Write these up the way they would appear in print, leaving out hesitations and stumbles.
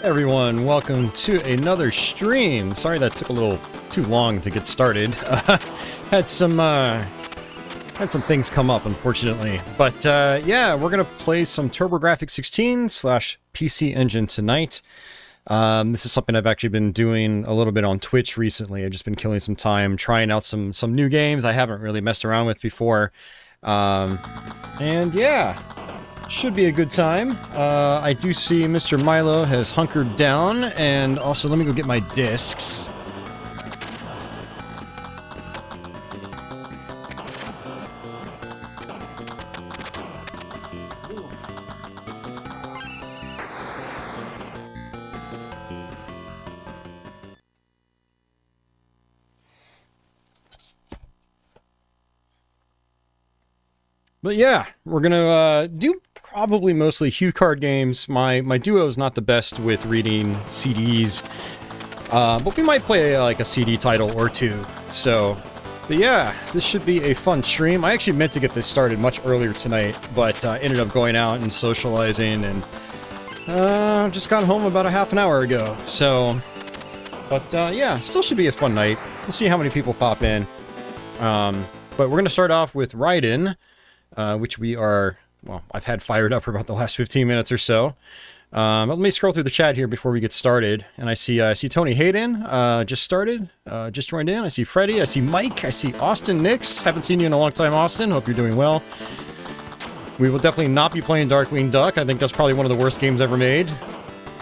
Everyone, welcome to another stream. Sorry that took a little too long to get started. Had some things come up, unfortunately. But yeah, we're gonna play some Grafx-16 slash PC Engine tonight. This is something I've actually been doing a little bit on Twitch recently. I've just been killing some time, trying out some new games I haven't really messed around with before. And yeah. Should be a good time. I do see Mr. Milo has hunkered down, and also let me go get my discs. But yeah, we're gonna do probably mostly HuCard games. My Duo is not the best with reading CDs, but we might play like a CD title or two. So, but yeah, this should be a fun stream. I actually meant to get this started much earlier tonight, but ended up going out and socializing, and just got home about a half an hour ago. So, but yeah, still should be a fun night. We'll see how many people pop in. But we're gonna start off with Raiden. Which we are, well, I've had fired up for about the last 15 minutes or so. Let me scroll through the chat here before we get started. And I see Tony Hayden, just joined in. I see Freddie, I see Mike, I see Austin Nix. Haven't seen you in a long time, Austin. Hope you're doing well. We will definitely not be playing Darkwing Duck. I think that's probably one of the worst games ever made.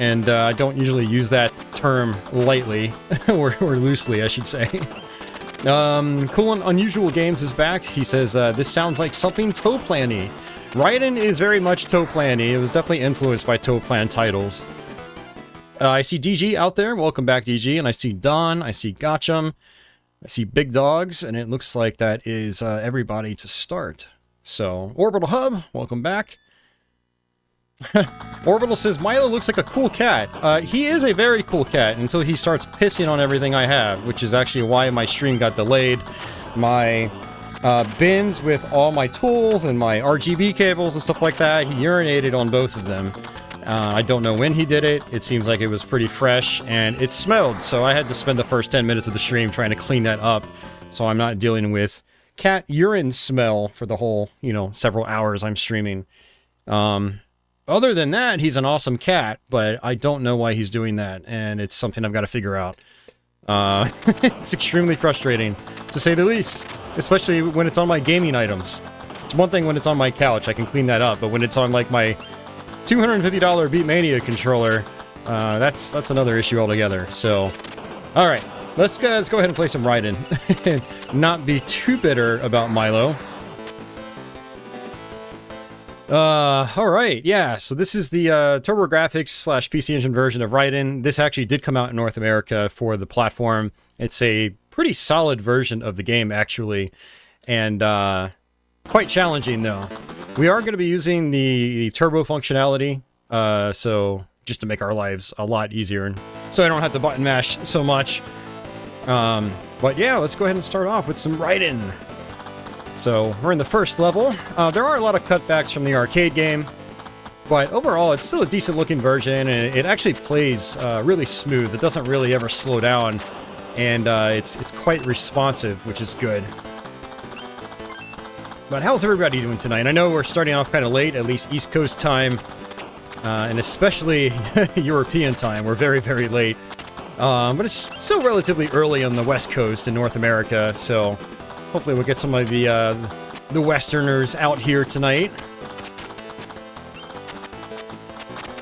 And I don't usually use that term lightly, or loosely, I should say. Cool and Unusual Games is back. He says, this sounds like something Toeplan-y. Raiden is very much Toeplan-y. It was definitely influenced by Toeplan titles. I see DG out there. Welcome back, DG. And I see Don. I see Gotcham. I see Big Dogs. And it looks like that is everybody to start. So, Orbital Hub, welcome back. Orbital says, Milo looks like a cool cat. He is a very cool cat until he starts pissing on everything I have, which is actually why my stream got delayed. My bins with all my tools and my RGB cables and stuff like that, he urinated on both of them. I don't know when he did it. It seems like it was pretty fresh, and it smelled, so I had to spend the first 10 minutes of the stream trying to clean that up, so I'm not dealing with cat urine smell for the whole, several hours I'm streaming. Other than that, he's an awesome cat, but I don't know why he's doing that, and it's something I've got to figure out. It's extremely frustrating, to say the least, especially when it's on my gaming items. It's one thing when it's on my couch, I can clean that up, but when it's on, like, my $250 Beatmania controller, that's another issue altogether, so... Alright, let's go ahead and play some Raiden, and not be too bitter about Milo. Alright, yeah, so this is the Grafx slash PC Engine version of Raiden. This actually did come out in North America for the platform. It's a pretty solid version of the game, actually, and quite challenging, though. We are going to be using the turbo functionality, so just to make our lives a lot easier, so I don't have to button mash so much. But yeah, let's go ahead and start off with some Raiden. So, we're in the first level. There are a lot of cutbacks from the arcade game, but overall it's still a decent looking version, and it actually plays really smooth. It doesn't really ever slow down, and it's quite responsive, which is good. But how's everybody doing tonight? I know we're starting off kind of late, at least East Coast time, and especially European time. We're very, very late. But it's still relatively early on the West Coast in North America, so... hopefully we'll get some of the Westerners out here tonight.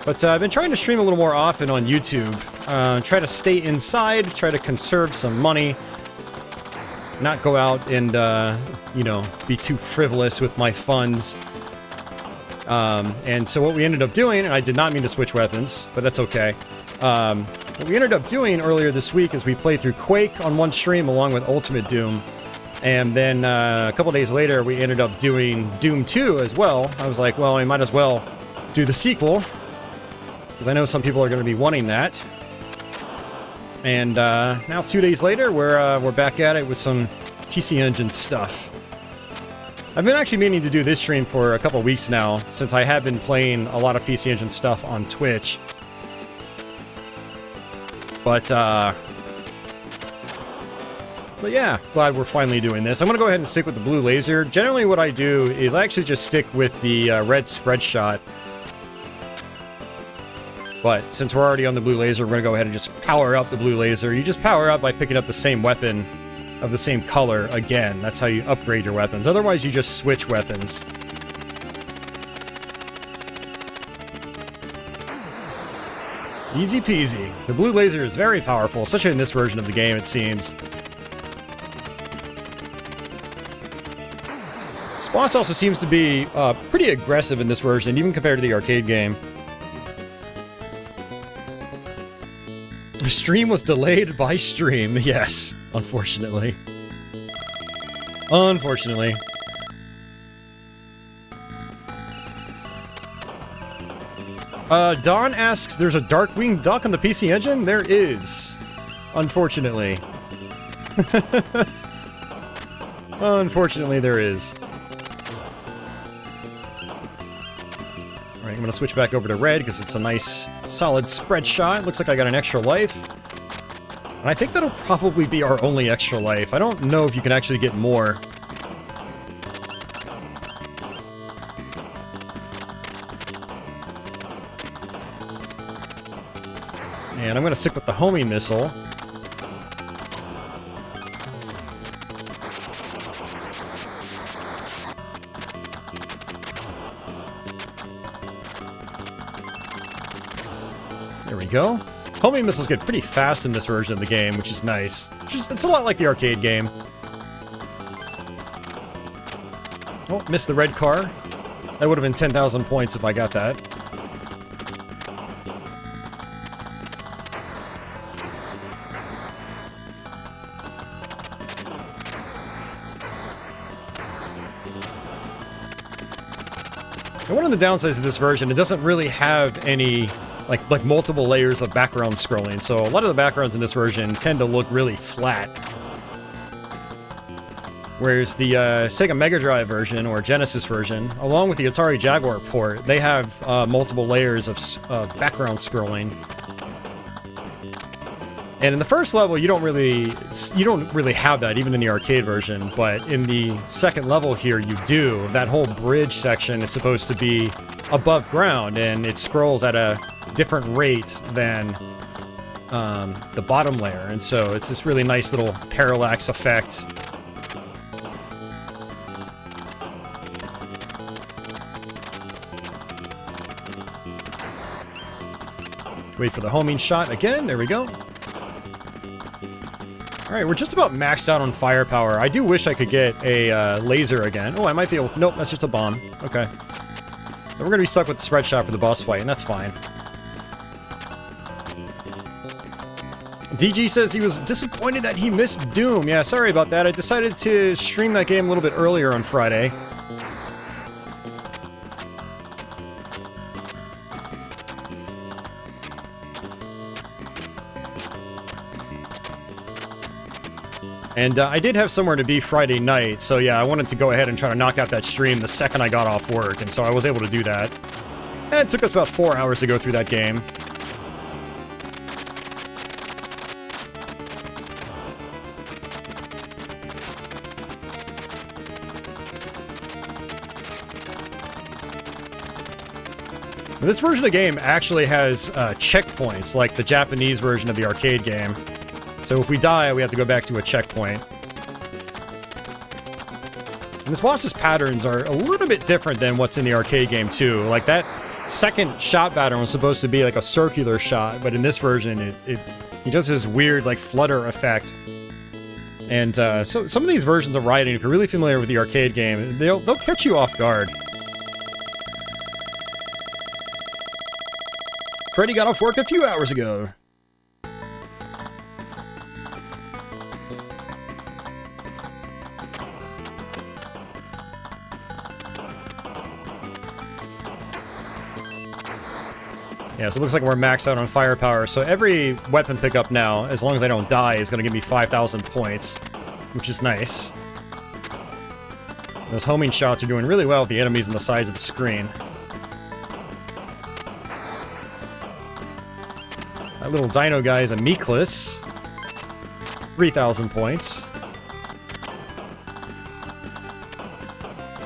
But I've been trying to stream a little more often on YouTube. Try to stay inside, try to conserve some money. Not go out and, be too frivolous with my funds. And so what we ended up doing, and I did not mean to switch weapons, but that's okay. What we ended up doing earlier this week is we played through Quake on one stream along with Ultimate Doom. And then a couple days later, we ended up doing Doom 2 as well. I was like, well, I might as well do the sequel, because I know some people are going to be wanting that. And now 2 days later, we're back at it with some PC Engine stuff. I've been actually meaning to do this stream for a couple weeks now, since I have been playing a lot of PC Engine stuff on Twitch. But yeah, glad we're finally doing this. I'm going to go ahead and stick with the blue laser. Generally what I do is I actually just stick with the red spread shot. But since we're already on the blue laser, we're going to go ahead and just power up the blue laser. You just power up by picking up the same weapon of the same color again. That's how you upgrade your weapons. Otherwise, you just switch weapons. Easy peasy. The blue laser is very powerful, especially in this version of the game, it seems. This boss also seems to be pretty aggressive in this version, even compared to the arcade game. Stream was delayed by stream, yes, unfortunately. Unfortunately. Don asks, there's a Darkwing Duck on the PC Engine? There is. Unfortunately. Unfortunately, there is. Alright, I'm gonna switch back over to red because it's a nice, solid spread shot. Looks like I got an extra life. And I think that'll probably be our only extra life. I don't know if you can actually get more. And I'm going to stick with the homing missile. There we go. Homing missiles get pretty fast in this version of the game, which is nice. It's a lot like the arcade game. Oh, missed the red car. That would have been 10,000 points if I got that. And one of the downsides of this version, it doesn't really have any like multiple layers of background scrolling, so a lot of the backgrounds in this version tend to look really flat. Whereas the Sega Mega Drive version, or Genesis version, along with the Atari Jaguar port, they have multiple layers of background scrolling. And in the first level, you don't really have that, even in the arcade version, but in the second level here, you do. That whole bridge section is supposed to be above ground, and it scrolls at a different rate than the bottom layer, and so it's this really nice little parallax effect. Wait for the homing shot again, there we go. Alright, we're just about maxed out on firepower. I do wish I could get a laser again. Oh, I might be able... Nope, that's just a bomb. Okay. Then we're gonna be stuck with the spread shot for the boss fight, and that's fine. DG says he was disappointed that he missed Doom. Yeah, sorry about that. I decided to stream that game a little bit earlier on Friday. And I did have somewhere to be Friday night, so yeah, I wanted to go ahead and try to knock out that stream the second I got off work, and so I was able to do that. And it took us about 4 hours to go through that game. This version of the game actually has checkpoints, like the Japanese version of the arcade game. So if we die, we have to go back to a checkpoint. And this boss's patterns are a little bit different than what's in the arcade game, too. Like, that second shot pattern was supposed to be like a circular shot, but in this version, he does this weird, like, flutter effect. And so some of these versions of Raiden, if you're really familiar with the arcade game, they'll catch you off guard. Freddy got off work a few hours ago. Yeah, so it looks like we're maxed out on firepower, so every weapon pickup now, as long as I don't die, is going to give me 5,000 points, which is nice. Those homing shots are doing really well with the enemies on the sides of the screen. That little dino guy is a meatless. 3,000 points.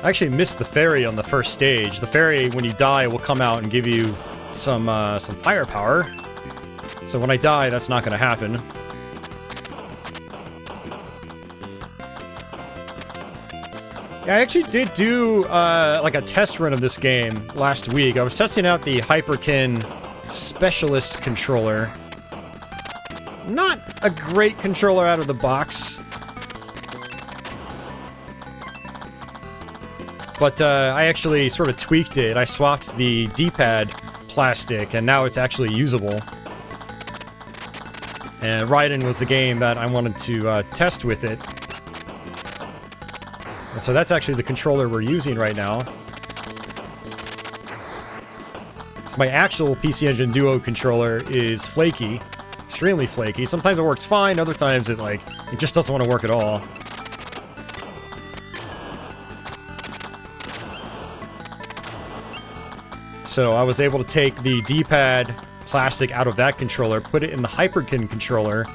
I actually missed the fairy on the first stage. The fairy, when you die, will come out and give you some firepower. So when I die, that's not going to happen. Yeah, I actually did do, like a test run of this game last week. I was testing out the Hyperkin Specialist controller. Not a great controller out of the box. But, I actually sort of tweaked it. I swapped the D-pad plastic, and now it's actually usable. And Raiden was the game that I wanted to, test with it. And so that's actually the controller we're using right now. So my actual PC Engine Duo controller is flaky. Extremely flaky. Sometimes it works fine, other times it just doesn't want to work at all. So I was able to take the D-pad plastic out of that controller, put it in the Hyperkin controller,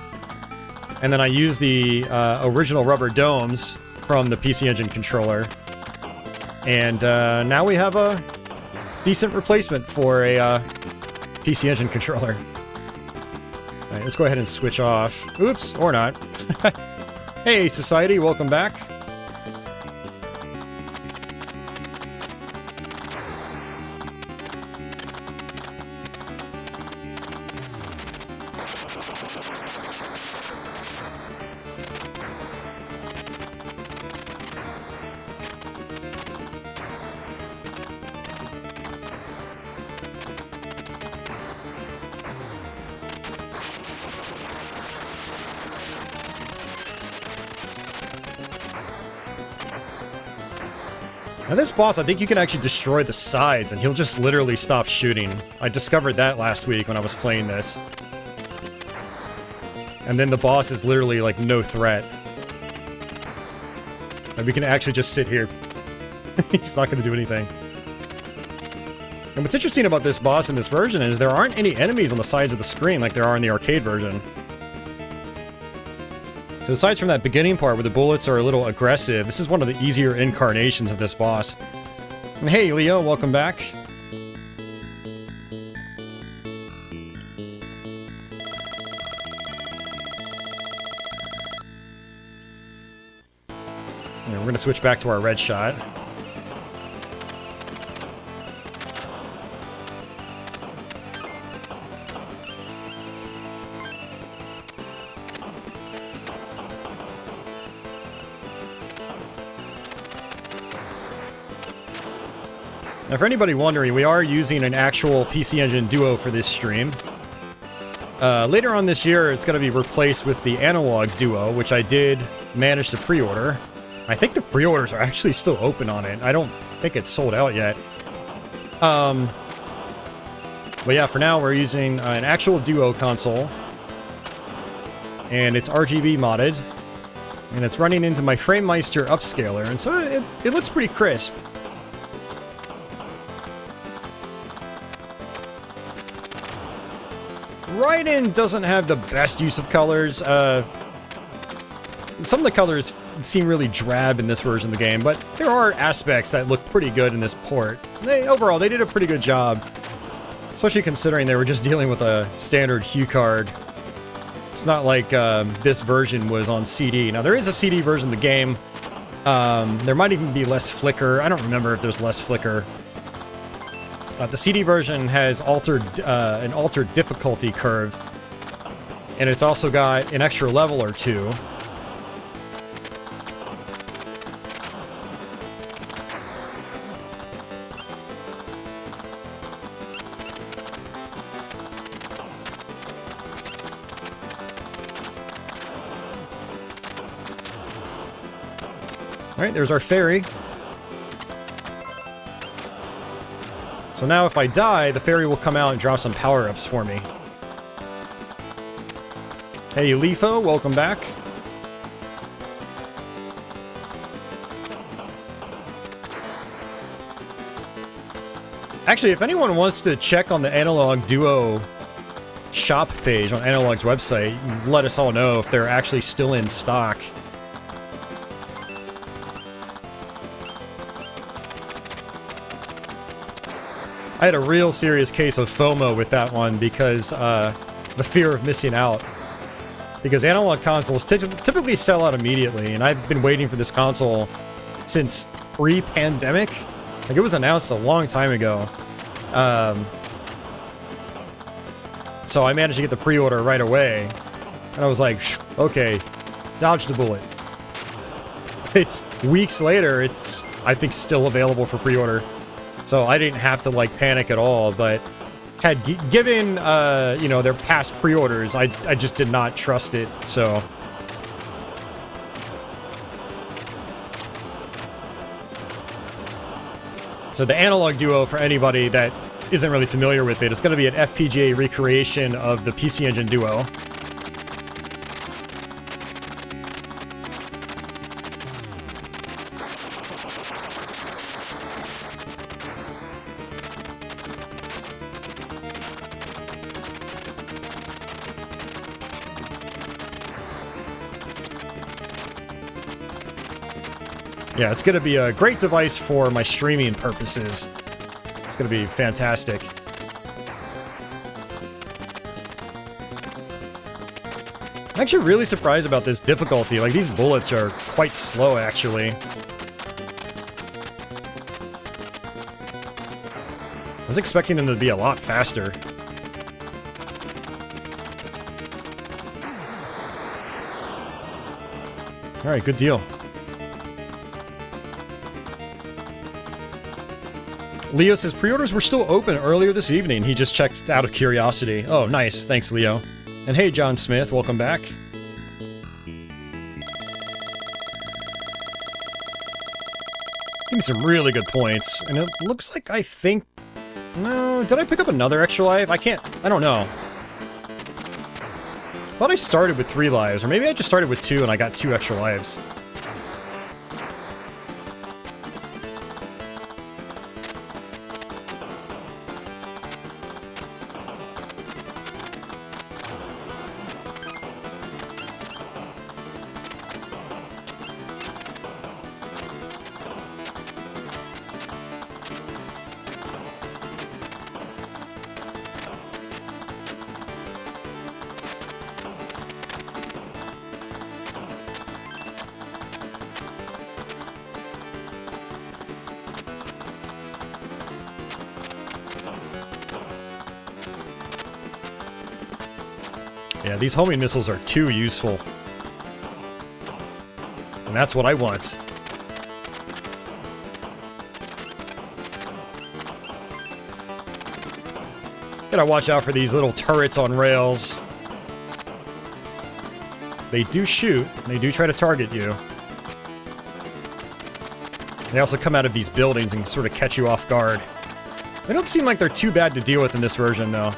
and then I used the original rubber domes from the PC Engine controller. And now we have a decent replacement for a PC Engine controller. Alright, let's go ahead and switch off. Oops, or not. Hey, Society, welcome back. Now this boss, I think you can actually destroy the sides, and he'll just literally stop shooting. I discovered that last week when I was playing this. And then the boss is literally, like, no threat. And we can actually just sit here. He's not going to do anything. And what's interesting about this boss in this version is there aren't any enemies on the sides of the screen like there are in the arcade version. So aside from that beginning part where the bullets are a little aggressive, this is one of the easier incarnations of this boss. And hey, Leo, welcome back. Yeah, we're gonna switch back to our red shot. Now, for anybody wondering, we are using an actual PC Engine Duo for this stream. Later on this year, it's going to be replaced with the Analog Duo, which I did manage to pre-order. I think the pre-orders are actually still open on it. I don't think it's sold out yet. But yeah, for now, we're using an actual Duo console. And it's RGB modded. And it's running into my FrameMeister upscaler, and so it looks pretty crisp. Raiden doesn't have the best use of colors. Some of the colors seem really drab in this version of the game, but there are aspects that look pretty good in this port. Overall, they did a pretty good job, especially considering they were just dealing with a standard HuCard. It's not like this version was on CD. Now, there is a CD version of the game. There might even be less flicker. I don't remember if there's less flicker. The CD version has an altered difficulty curve, and it's also got an extra level or two. Alright, there's our fairy. So now if I die, the fairy will come out and drop some power-ups for me. Hey, Lifo, welcome back. Actually, if anyone wants to check on the Analog Duo shop page on Analog's website, let us all know if they're actually still in stock. I had a real serious case of FOMO with that one because the fear of missing out. Because analog consoles typically sell out immediately, and I've been waiting for this console since pre-pandemic. Like, it was announced a long time ago. So I managed to get the pre-order right away. And I was like, okay, dodged the bullet. It's weeks later, it's, I think, still available for pre-order. So I didn't have to, like, panic at all, but had given, you know, their past pre-orders, I just did not trust it, so... So the Analog Duo, for anybody that isn't really familiar with it, it's going to be an FPGA recreation of the PC Engine Duo. Yeah, it's going to be a great device for my streaming purposes. It's going to be fantastic. I'm actually really surprised about this difficulty. Like, these bullets are quite slow, actually. I was expecting them to be a lot faster. Alright, good deal. Leo says pre-orders were still open earlier this evening. He just checked out of curiosity. Oh, nice. Thanks, Leo. And hey, John Smith, welcome back. Give me some really good points. And it looks like I think... No, did I pick up another extra life? I don't know. I thought I started with 3 lives, or maybe I just started with 2 and I got 2 extra lives. Yeah, these homing missiles are too useful. And that's what I want. Gotta watch out for these little turrets on rails. They do shoot. They do try to target you. They also come out of these buildings and sort of catch you off guard. They don't seem like they're too bad to deal with in this version, though.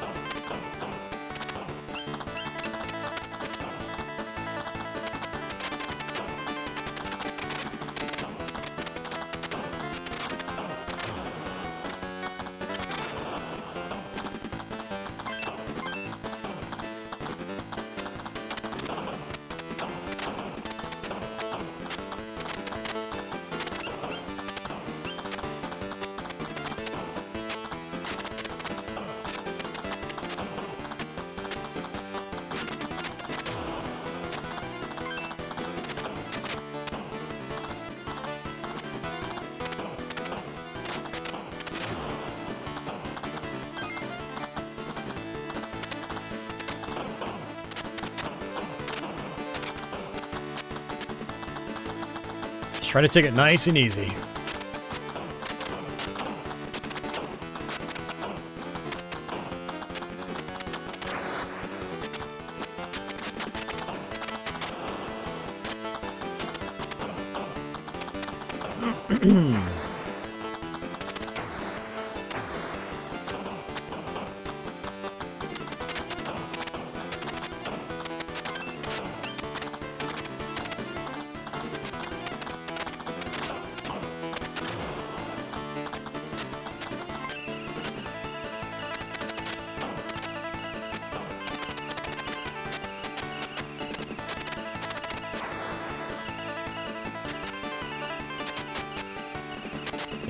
Try to take it nice and easy.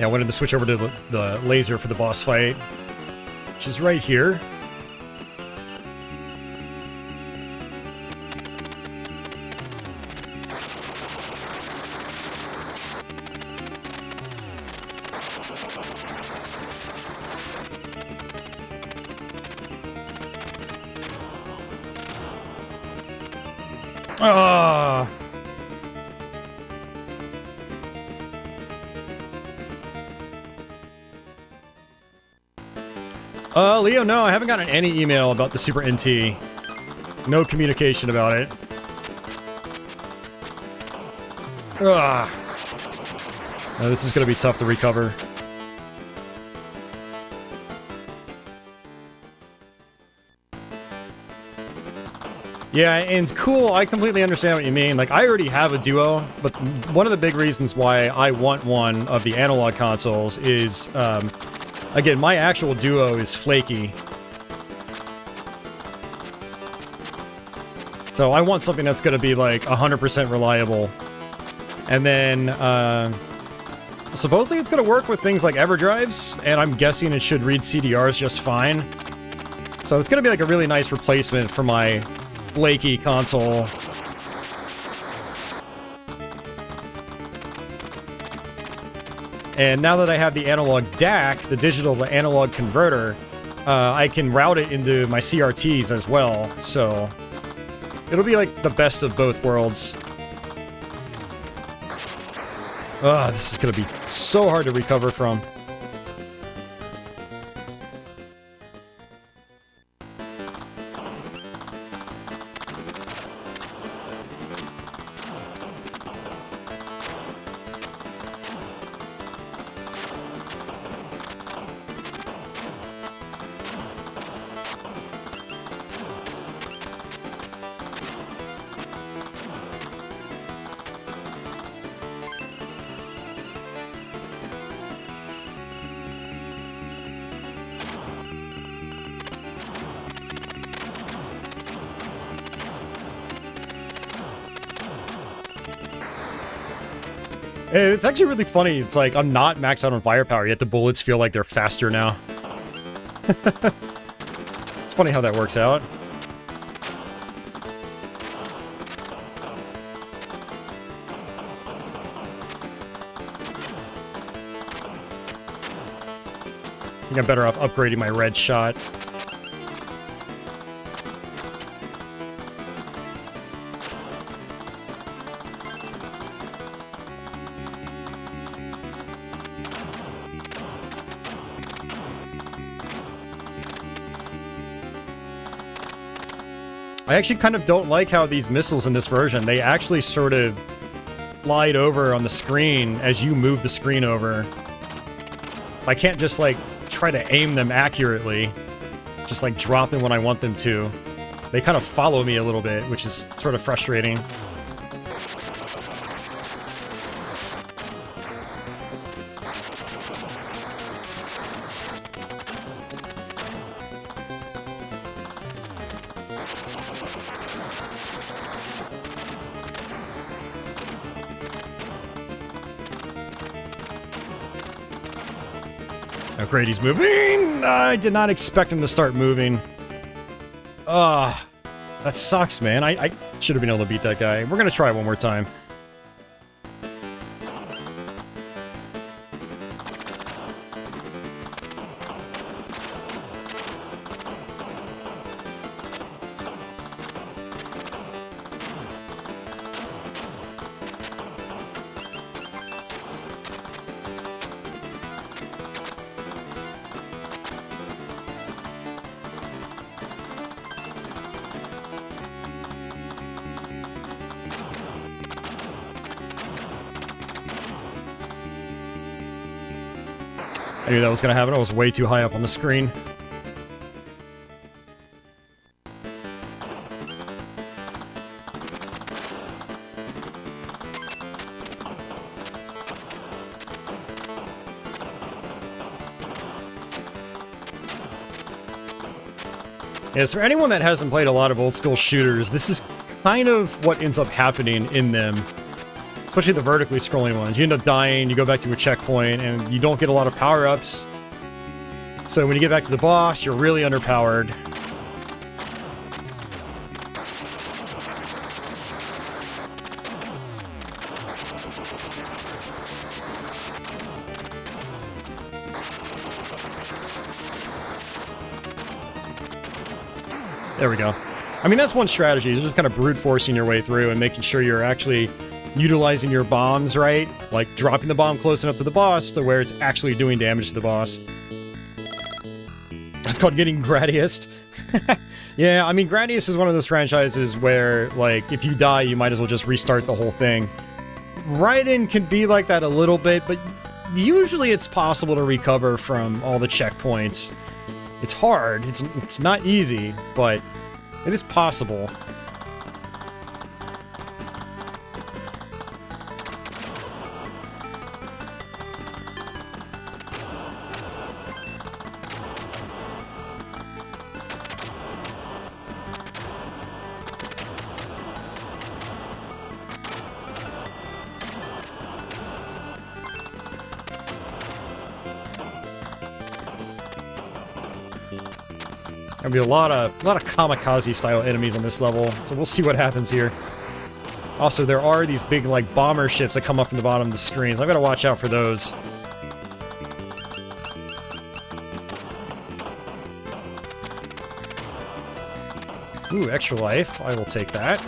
Yeah, I wanted to switch over to the laser for the boss fight, which is right here. Ah. Leo, no, I haven't gotten any email about the Super NT. No communication about it. Ugh. Oh, this is gonna be tough to recover. Yeah, and it's cool, I completely understand what you mean. Like, I already have a Duo, but one of the big reasons why I want one of the analog consoles is, again, my actual Duo is flaky. So I want something that's gonna be, like, 100% reliable. And then, supposedly it's gonna work with things like EverDrives, and I'm guessing it should read CDRs just fine. So it's gonna be, like, a really nice replacement for my flaky console. And now that I have the analog DAC, the digital to analog converter, I can route it into my CRTs as well, so it'll be like the best of both worlds. Ugh, this is gonna be so hard to recover from. It's actually really funny. It's like, I'm not maxed out on firepower, yet the bullets feel like they're faster now. It's funny how that works out. I think I'm better off upgrading my red shot. I actually kind of don't like how these missiles in this version, they actually sort of slide over on the screen as you move the screen over. I can't just, like, try to aim them accurately. Just, like, drop them when I want them to. They kind of follow me a little bit, which is sort of frustrating. Oh, great, he's moving! I did not expect him to start moving. Ugh. That sucks, man. I should have been able to beat that guy. We're gonna try one more time. I knew that was gonna happen. I was way too high up on the screen. Yeah, so for anyone that hasn't played a lot of old school shooters, this is kind of what ends up happening in them. Especially the vertically scrolling ones. You end up dying, you go back to a checkpoint, and you don't get a lot of power-ups. So when you get back to the boss, you're really underpowered. There we go. I mean, that's one strategy, just kind of brute forcing your way through and making sure you're actually utilizing your bombs right, like dropping the bomb close enough to the boss to where it's actually doing damage to the boss. That's called getting Gradius'd. Yeah, I mean, Gradius is one of those franchises where, like, if you die, you might as well just restart the whole thing. Raiden can be like that a little bit, but usually it's possible to recover from all the checkpoints. It's hard, it's not easy, but it is possible. Gonna be a lot of kamikaze style enemies on this level, so we'll see what happens here. Also, there are these big like bomber ships that come up from the bottom of the screen, so I've got to watch out for those. Ooh, extra life. I will take that.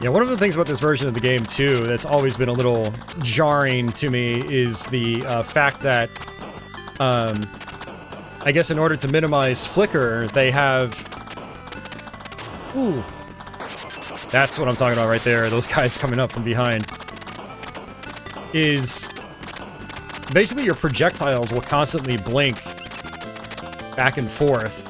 Yeah, one of the things about this version of the game, too, that's always been a little jarring to me is the fact that, I guess in order to minimize flicker, they have... Ooh. That's what I'm talking about right there, those guys coming up from behind. Is... basically your projectiles will constantly blink back and forth.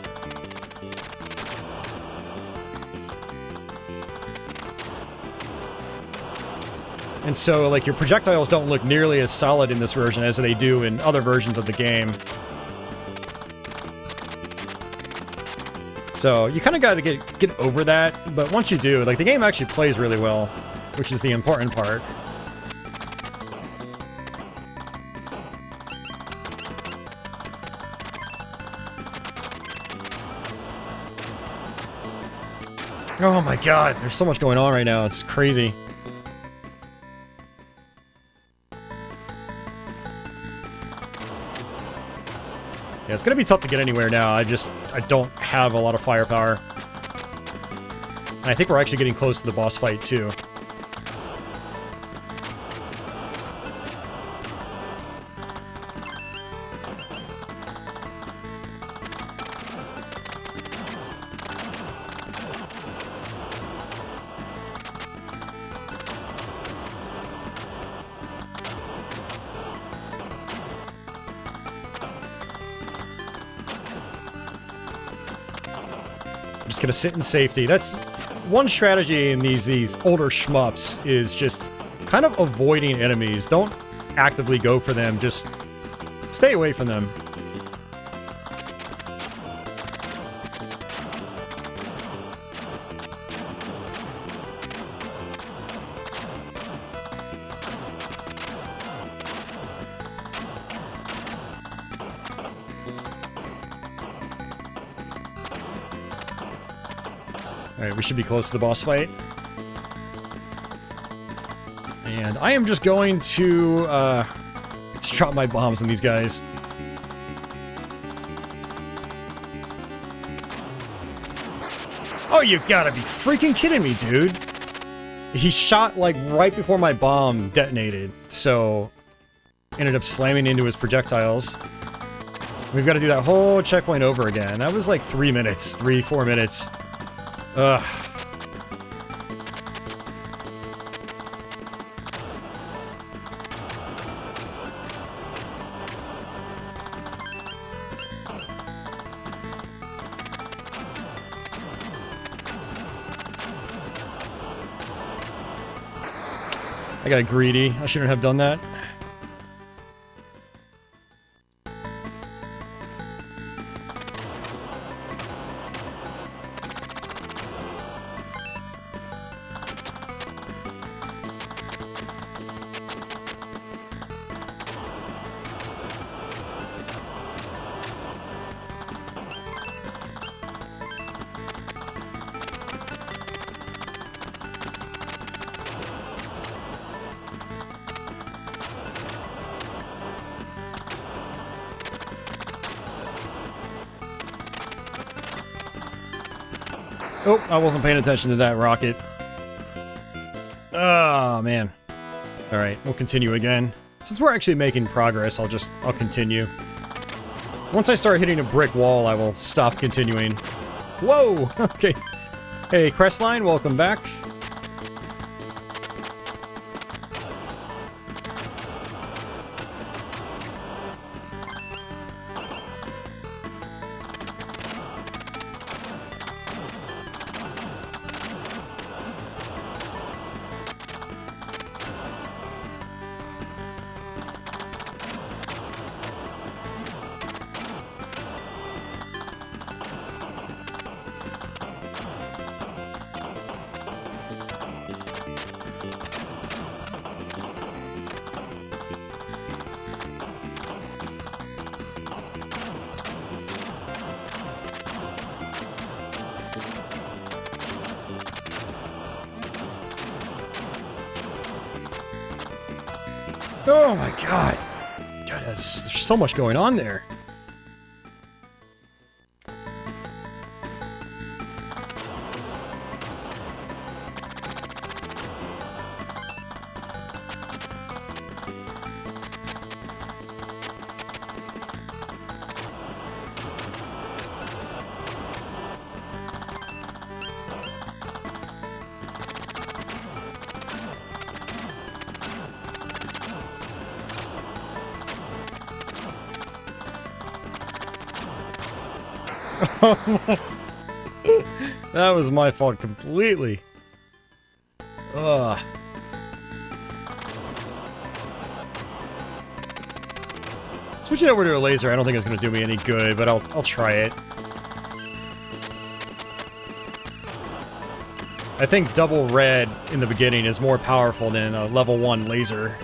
And so, like, your projectiles don't look nearly as solid in this version as they do in other versions of the game. So, you kind of got to get over that, but once you do, like, the game actually plays really well, which is the important part. Oh my god, there's so much going on right now, it's crazy. Yeah, it's gonna be tough to get anywhere now. I don't have a lot of firepower. And I think we're actually getting close to the boss fight, too. Just gonna sit in safety. That's one strategy in these older shmups, is just kind of avoiding enemies. Don't actively go for them, just stay away from them. Alright, we should be close to the boss fight. And I am just going to, just drop my bombs on these guys. Oh, you gotta be freaking kidding me, dude! He shot, like, right before my bomb detonated, so... ended up slamming into his projectiles. We've got to do that whole checkpoint over again. That was like 3 minutes, 4 minutes. Ugh. I got greedy. I shouldn't have done that. Oh, I wasn't paying attention to that rocket. Oh, man. Alright, we'll continue again. Since we're actually making progress, I'll continue. Once I start hitting a brick wall, I will stop continuing. Whoa! Okay. Hey, Crestline, welcome back. Oh my god. God, there's so much going on there. That was my fault completely. Ugh. Switching over to a laser I don't think it's going to do me any good, but I'll try it. I think double red in the beginning is more powerful than a level 1 laser.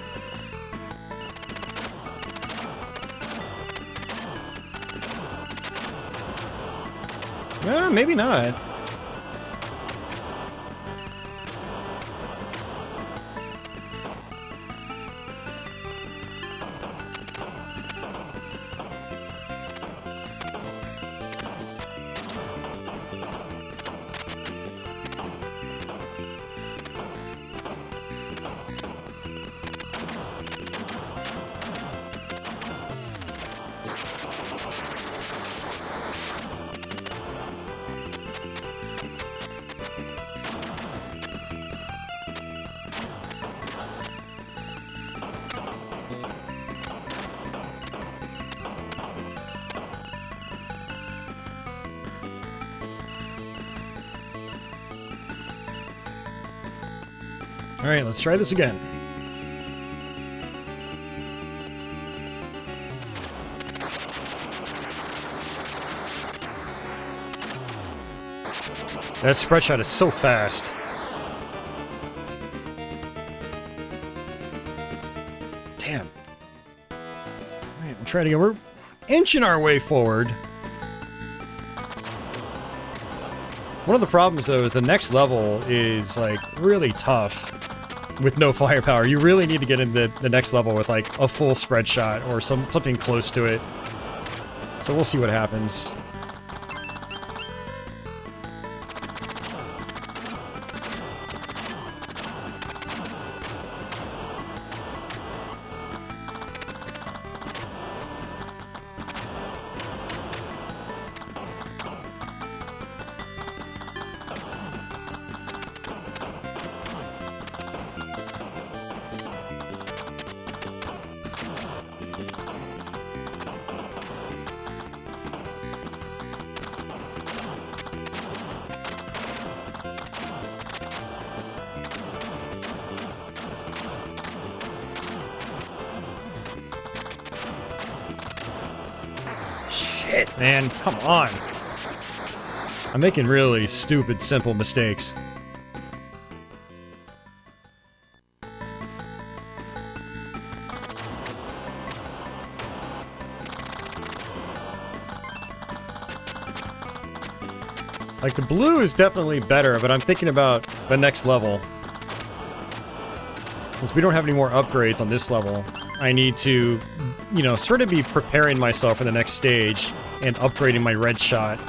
Maybe not. Alright, let's try this again. That spread shot is so fast. Damn. Alright, we'll try it again. We're inching our way forward. One of the problems, though, is the next level is, like, really tough with no firepower. You really need to get into the next level with, like, a full spread shot or something close to it. So we'll see what happens. Shit, man, come on. I'm making really stupid, simple mistakes. Like, the blue is definitely better, but I'm thinking about the next level. Since we don't have any more upgrades on this level, I need to, you know, sort of be preparing myself for the next stage and upgrading my red shot.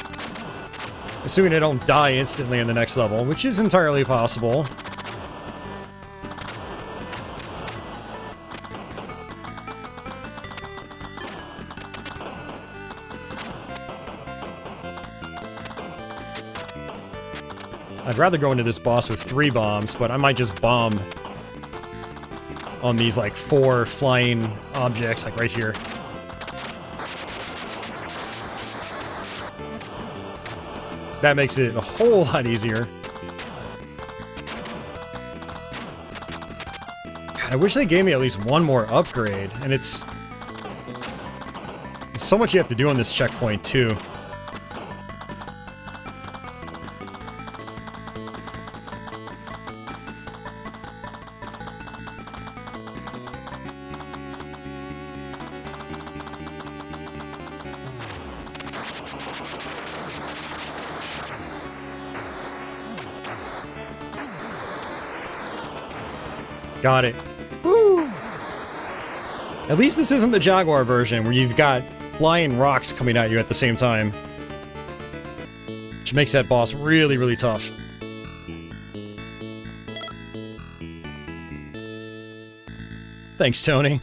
Assuming I don't die instantly in the next level, which is entirely possible. I'd rather go into this boss with 3 bombs, but I might just bomb on these, like, 4 flying objects, like right here. That makes it a whole lot easier. God, I wish they gave me at least one more upgrade, and it's so much you have to do on this checkpoint, too. Got it. Woo! At least this isn't the Jaguar version, where you've got flying rocks coming at you at the same time. Which makes that boss really, really tough. Thanks, Tony.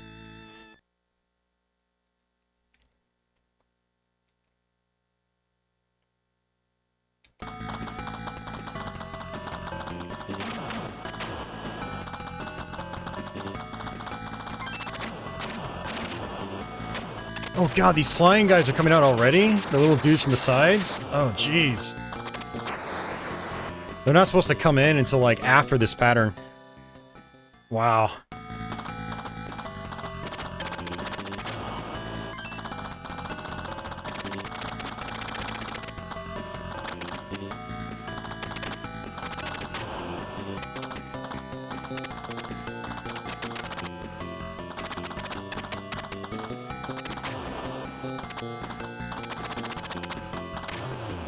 Oh god, these flying guys are coming out already? The little dudes from the sides? Oh jeez. They're not supposed to come in until, like, after this pattern. Wow.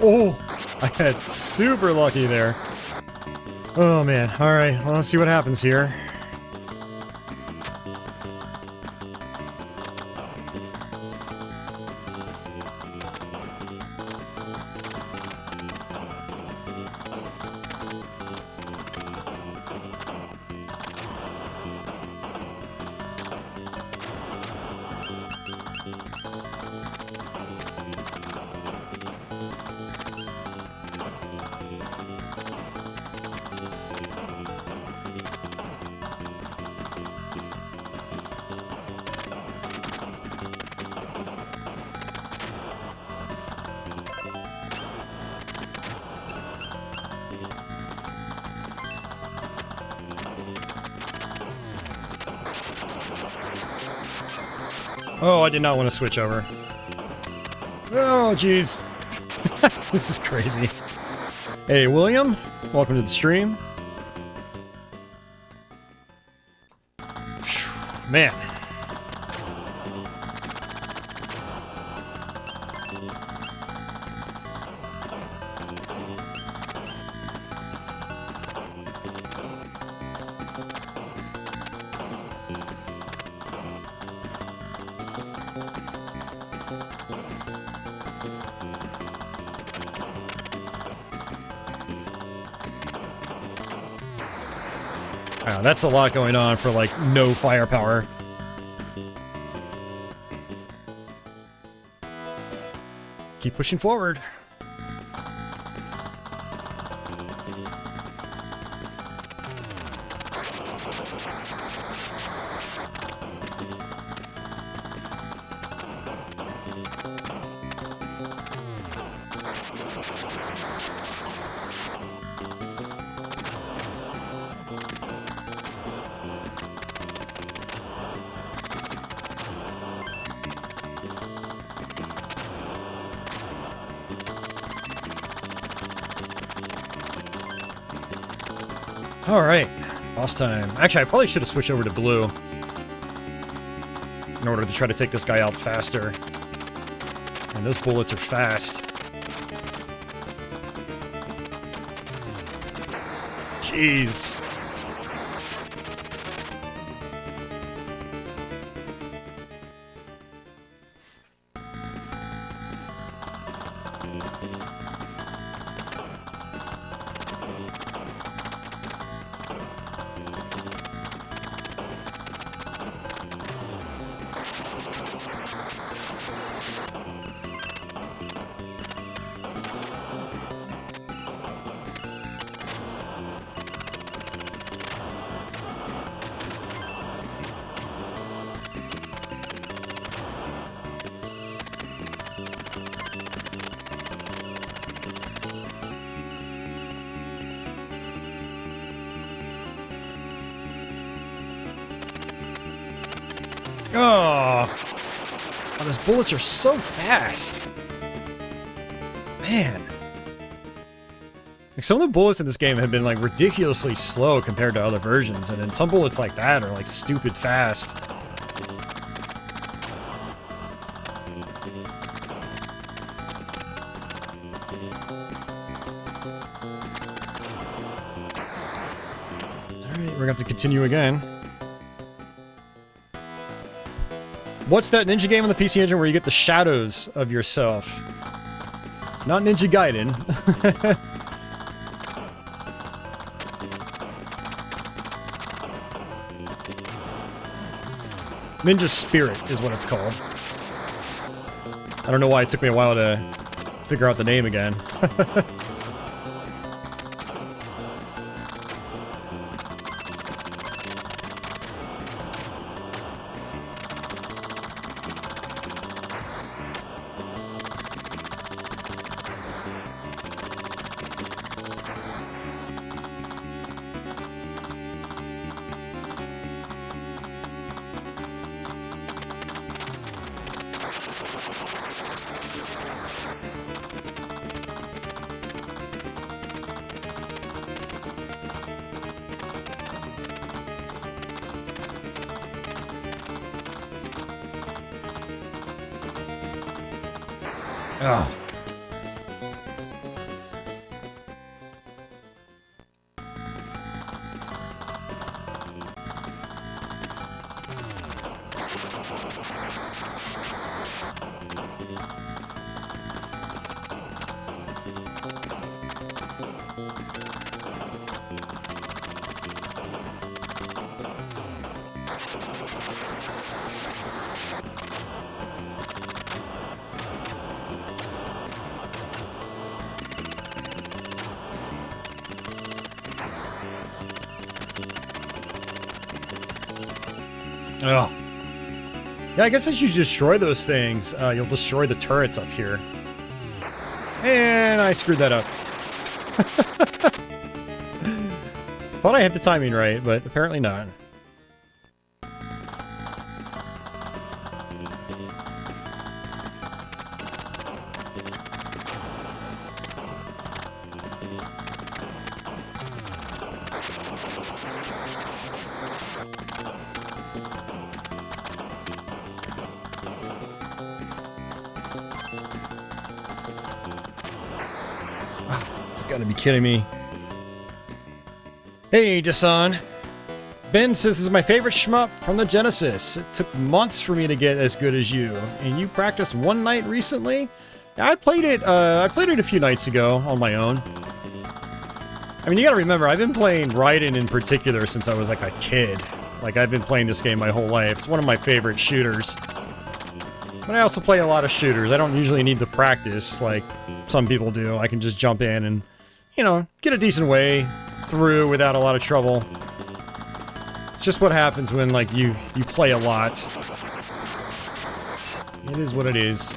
Oh, I got super lucky there. Oh man, alright, well, let's see what happens here. Oh, I did not want to switch over. Oh, jeez. This is crazy. Hey, William. Welcome to the stream. Man. Wow, that's a lot going on for, like, no firepower. Keep pushing forward. Alright, boss time. Actually, I probably should have switched over to blue in order to try to take this guy out faster. And those bullets are fast. Jeez. Oh, those bullets are so fast. Man. Like, some of the bullets in this game have been like ridiculously slow compared to other versions, and then some bullets like that are like stupid fast. Alright, we're gonna have to continue again. What's that ninja game on the PC Engine where you get the shadows of yourself? It's not Ninja Gaiden. Ninja Spirit is what it's called. I don't know why it took me a while to figure out the name again. Oh. Oh. Yeah, I guess as you destroy those things, you'll destroy the turrets up here. And I screwed that up. Thought I had the timing right, but apparently not. Gotta be kidding me. Hey, Dasan. Ben says this is my favorite shmup from the Genesis. It took months for me to get as good as you. And you practiced one night recently? Yeah, I played it a few nights ago on my own. I mean, you gotta remember, I've been playing Raiden in particular since I was like a kid. Like, I've been playing this game my whole life. It's one of my favorite shooters. But I also play a lot of shooters. I don't usually need to practice like some people do. I can just jump in and, you know, get a decent way through without a lot of trouble. It's just what happens when, like, you play a lot. It is what it is.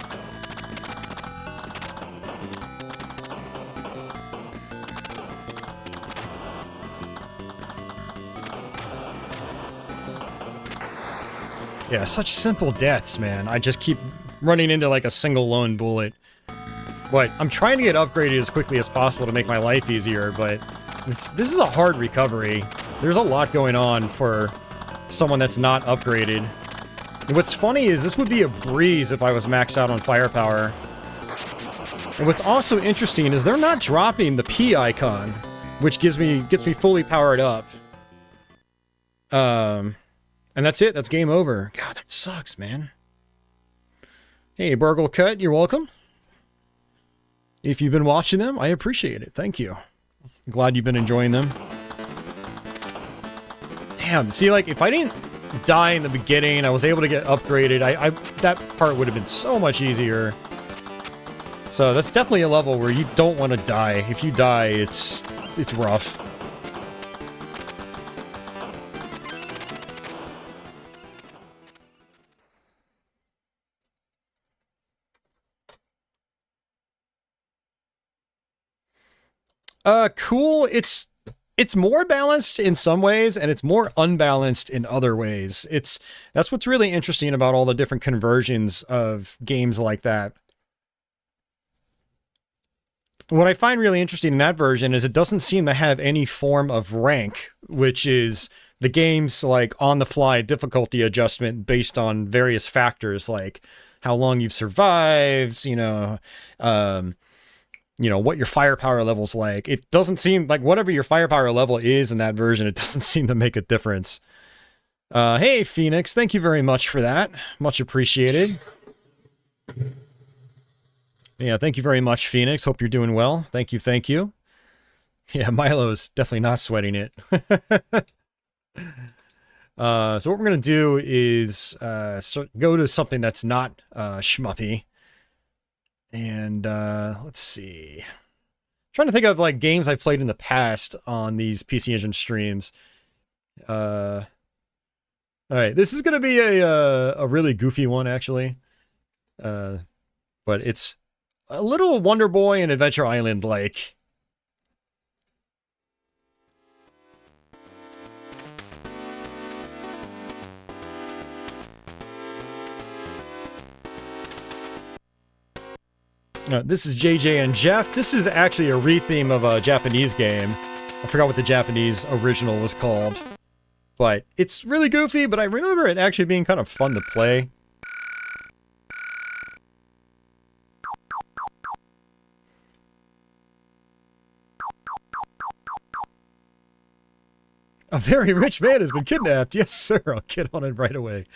Yeah, such simple deaths, man. I just keep running into, like, a single lone bullet. But I'm trying to get upgraded as quickly as possible to make my life easier, but This is a hard recovery. There's a lot going on for someone that's not upgraded. And what's funny is this would be a breeze if I was maxed out on firepower. And what's also interesting is they're not dropping the P icon, which gets me fully powered up. And that's it. That's game over. God, that sucks, man. Hey, Burgle Cut, you're welcome. If you've been watching them, I appreciate it. Thank you. I'm glad you've been enjoying them. Damn, see, like, if I didn't die in the beginning, I was able to get upgraded, that part would have been so much easier. So that's definitely a level where you don't want to die. If you die, it's rough. Cool. It's more balanced in some ways, and it's more unbalanced in other ways. That's what's really interesting about all the different conversions of games like that. What I find really interesting in that version is it doesn't seem to have any form of rank, which is the game's like on-the-fly difficulty adjustment based on various factors like how long you've survived, what your firepower level's like. It doesn't seem like whatever your firepower level is in that version, it doesn't seem to make a difference. Hey, Phoenix, thank you very much for that. Much appreciated. Yeah, thank you very much, Phoenix. Hope you're doing well. Thank you, thank you. Yeah, Milo's definitely not sweating it. So what we're going to do is go to something that's not shmuppy. And let's see. I'm trying to think of like games I've played in the past on these PC Engine streams. All right, this is going to be a really goofy one actually. But it's a little Wonder Boy and Adventure Island like. This is JJ and Jeff. This is actually a re-theme of a Japanese game. I forgot what the Japanese original was called. But it's really goofy, but I remember it actually being kind of fun to play. A very rich man has been kidnapped. Yes, sir. I'll get on it right away.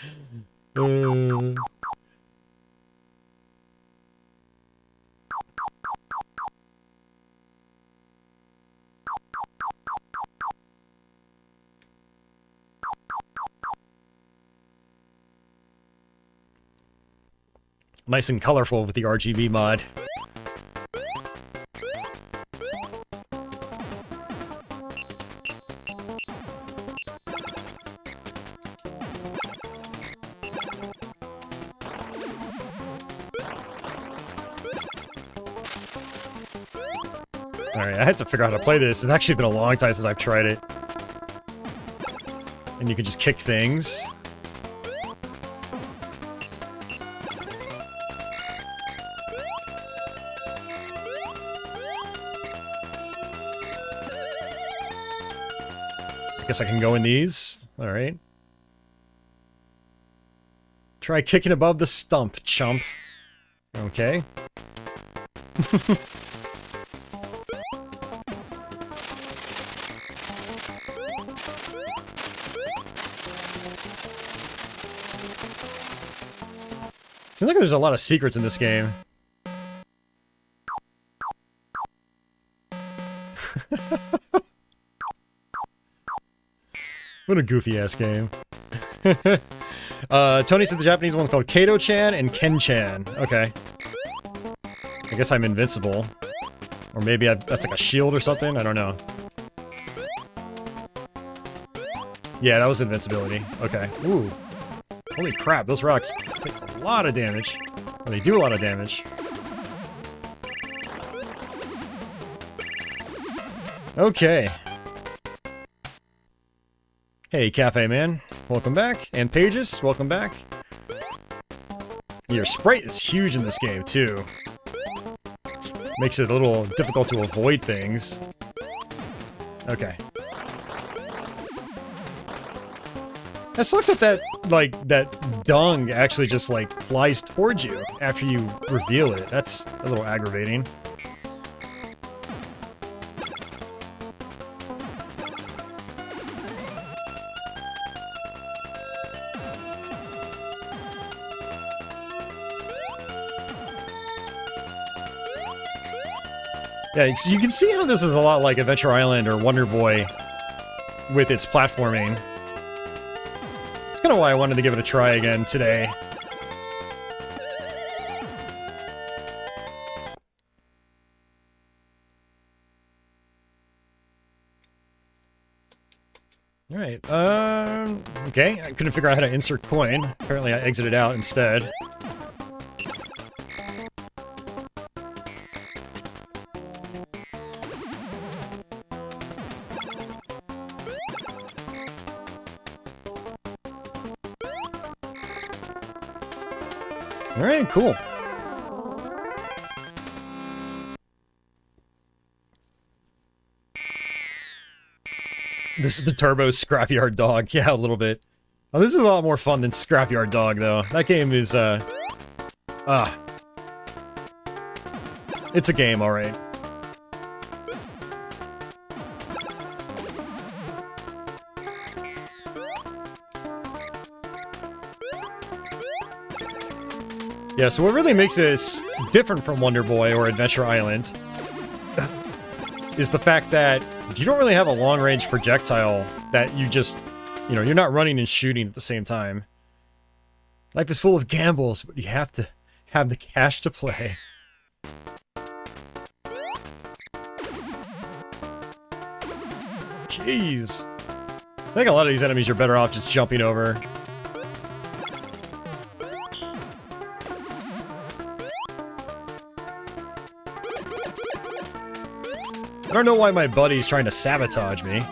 Nice and colorful with the RGB mod. Alright, I had to figure out how to play this. It's actually been a long time since I've tried it. And you can just kick things. I guess I can go in these. Alright. Try kicking above the stump, chump. Okay. Seems like there's a lot of secrets in this game. What a goofy-ass game. Tony said the Japanese one's called Kato-chan and Ken-chan. Okay. I guess I'm invincible. Or maybe that's like a shield or something? I don't know. Yeah, that was invincibility. Okay. Ooh. Holy crap, those rocks take a lot of damage. Or they do a lot of damage. Okay. Hey, Cafe Man. Welcome back. And Pages, welcome back. Your sprite is huge in this game, too. Makes it a little difficult to avoid things. Okay. It sucks that like, that dung actually just, like, flies towards you after you reveal it. That's a little aggravating. Yeah, so you can see how this is a lot like Adventure Island or Wonder Boy with its platforming. That's kind of why I wanted to give it a try again today. Alright, okay, I couldn't figure out how to insert coin. Apparently I exited out instead. Alright, cool. This is the Turbo Scrapyard Dog. Yeah, a little bit. Oh, this is a lot more fun than Scrapyard Dog, though. That game is, it's a game, alright. Yeah, so what really makes this different from Wonder Boy or Adventure Island is the fact that you don't really have a long-range projectile that you just, you know, you're not running and shooting at the same time. Life is full of gambles, but you have to have the cash to play. Jeez. I think a lot of these enemies you're better off just jumping over. I don't know why my buddy's trying to sabotage me.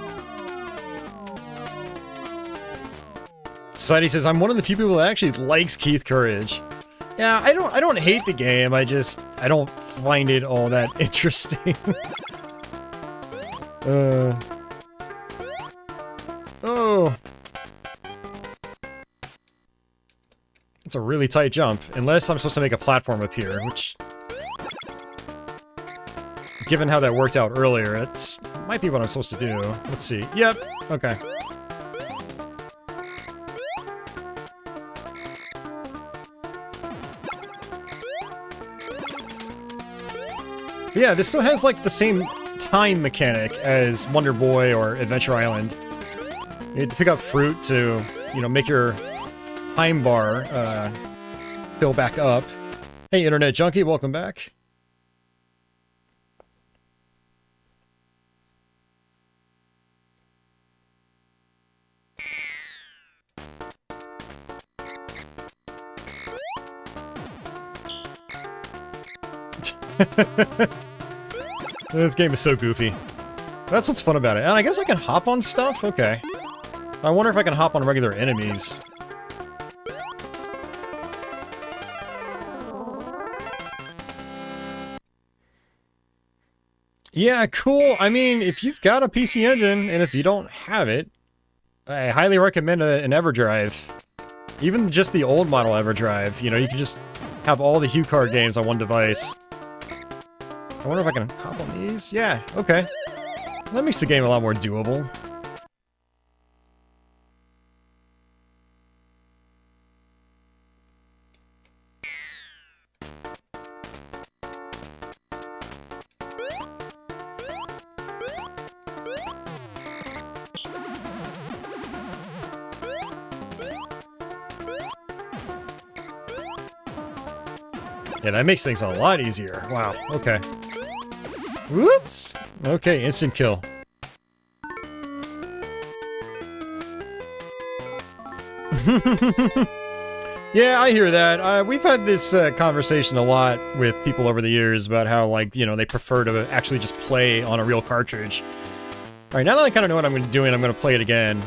Society says I'm one of the few people that actually likes Keith Courage. Yeah, I don't hate the game, I don't find it all that interesting. Oh. It's a really tight jump, unless I'm supposed to make a platform appear, which, given how that worked out earlier, it might be what I'm supposed to do. Let's see. Yep. Okay. But yeah, this still has, like, the same time mechanic as Wonder Boy or Adventure Island. You need to pick up fruit to, you know, make your time bar, fill back up. Hey, Internet Junkie, welcome back. This game is so goofy. That's what's fun about it. And I guess I can hop on stuff? Okay. I wonder if I can hop on regular enemies. Yeah, cool. I mean, if you've got a PC Engine, and if you don't have it, I highly recommend an EverDrive. Even just the old model EverDrive. You know, you can just have all the HuCard games on one device. I wonder if I can hop on these? Yeah, okay. That makes the game a lot more doable. Yeah, that makes things a lot easier. Wow, okay. Whoops! Okay, instant kill. Yeah, I hear that. We've had this conversation a lot with people over the years about how, like, you know, they prefer to actually just play on a real cartridge. Alright, now that I kind of know what I'm doing, I'm going to play it again.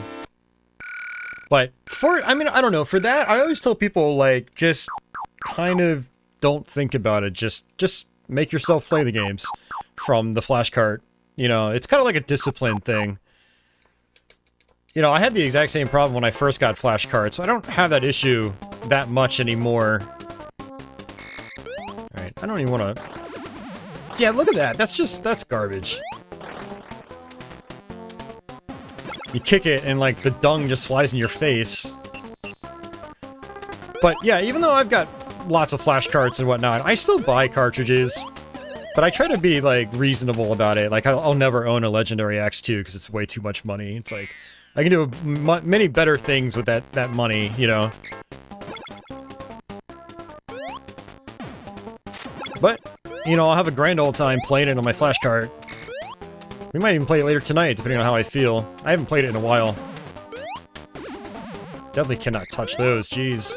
But I mean, I don't know, for that, I always tell people, like, just kind of don't think about it, just make yourself play the games from the flash cart. You know, it's kind of like a discipline thing. You know, I had the exact same problem when I first got flash cards, so I don't have that issue that much anymore. Alright, I don't even want to... Yeah, look at that. That's garbage. You kick it and, like, the dung just flies in your face. But, yeah, even though I've got lots of flash cards and whatnot, I still buy cartridges. But I try to be, like, reasonable about it. Like, I'll never own a Legendary X2 because it's way too much money. It's like, I can do many better things with that money, you know? But, you know, I'll have a grand old time playing it on my flash card. We might even play it later tonight, depending on how I feel. I haven't played it in a while. Definitely cannot touch those, jeez.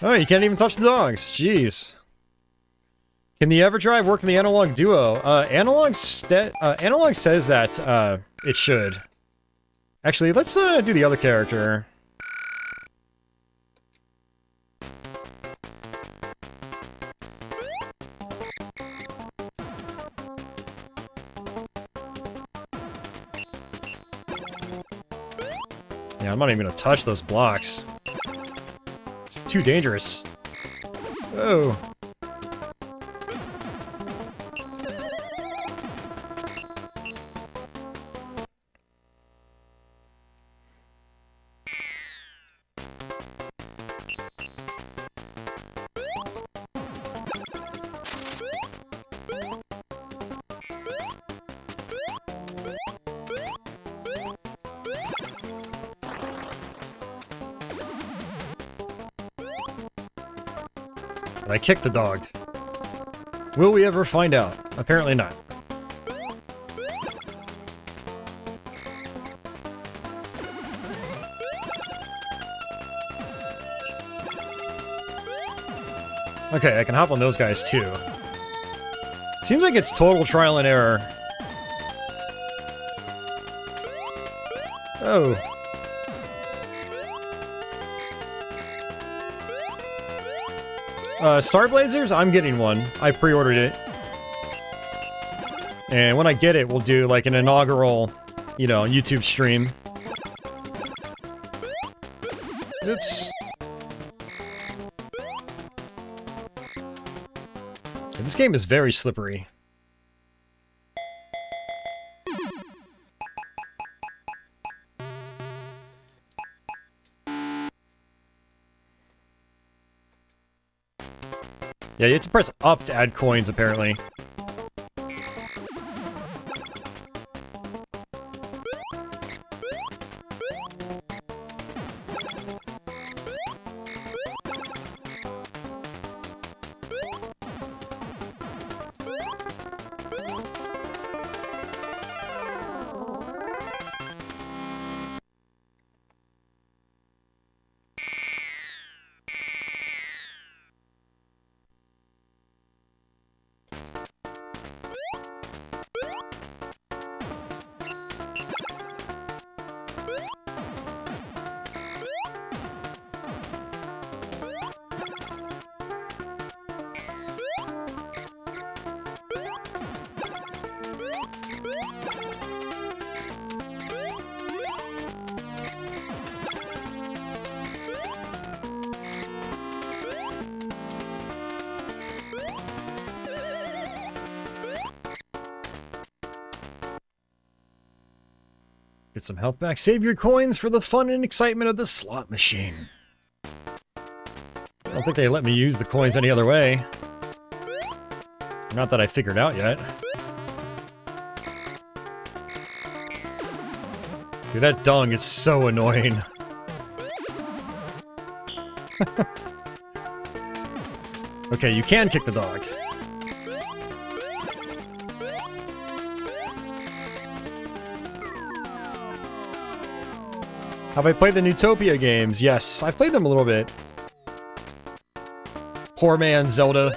Oh, you can't even touch the dogs, jeez. Can the EverDrive work in the Analog Duo? Analog says that, it should. Actually, let's, do the other character. Yeah, I'm not even gonna touch those blocks. It's too dangerous. Oh. But I kicked the dog. Will we ever find out? Apparently not. Okay, I can hop on those guys too. Seems like it's total trial and error. Oh. Star Blazers, I'm getting one. I pre-ordered it. And when I get it, we'll do like an inaugural, you know, YouTube stream. Oops. This game is very slippery. Yeah, you have to press up to add coins, apparently. Get some health back. Save your coins for the fun and excitement of the slot machine. I don't think they let me use the coins any other way. Not that I figured out yet. Dude, that dung is so annoying. Okay, you can kick the dog. Have I played the Newtopia games? Yes, I played them a little bit. Poor man Zelda.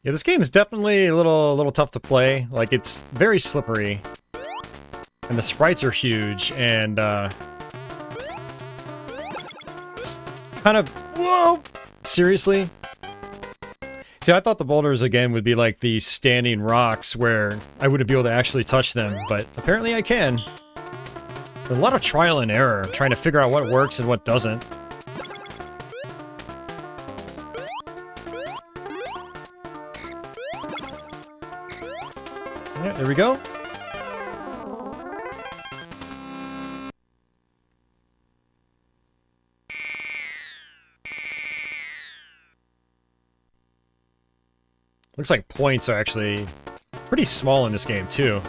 Yeah, this game is definitely a little tough to play. Like, it's very slippery. And the sprites are huge, and, it's kind of... Whoa! Seriously? See, I thought the boulders, again, would be like the standing rocks where I wouldn't be able to actually touch them, but apparently I can. There's a lot of trial and error, trying to figure out what works and what doesn't. Yeah, there we go. Looks like points are actually pretty small in this game, too.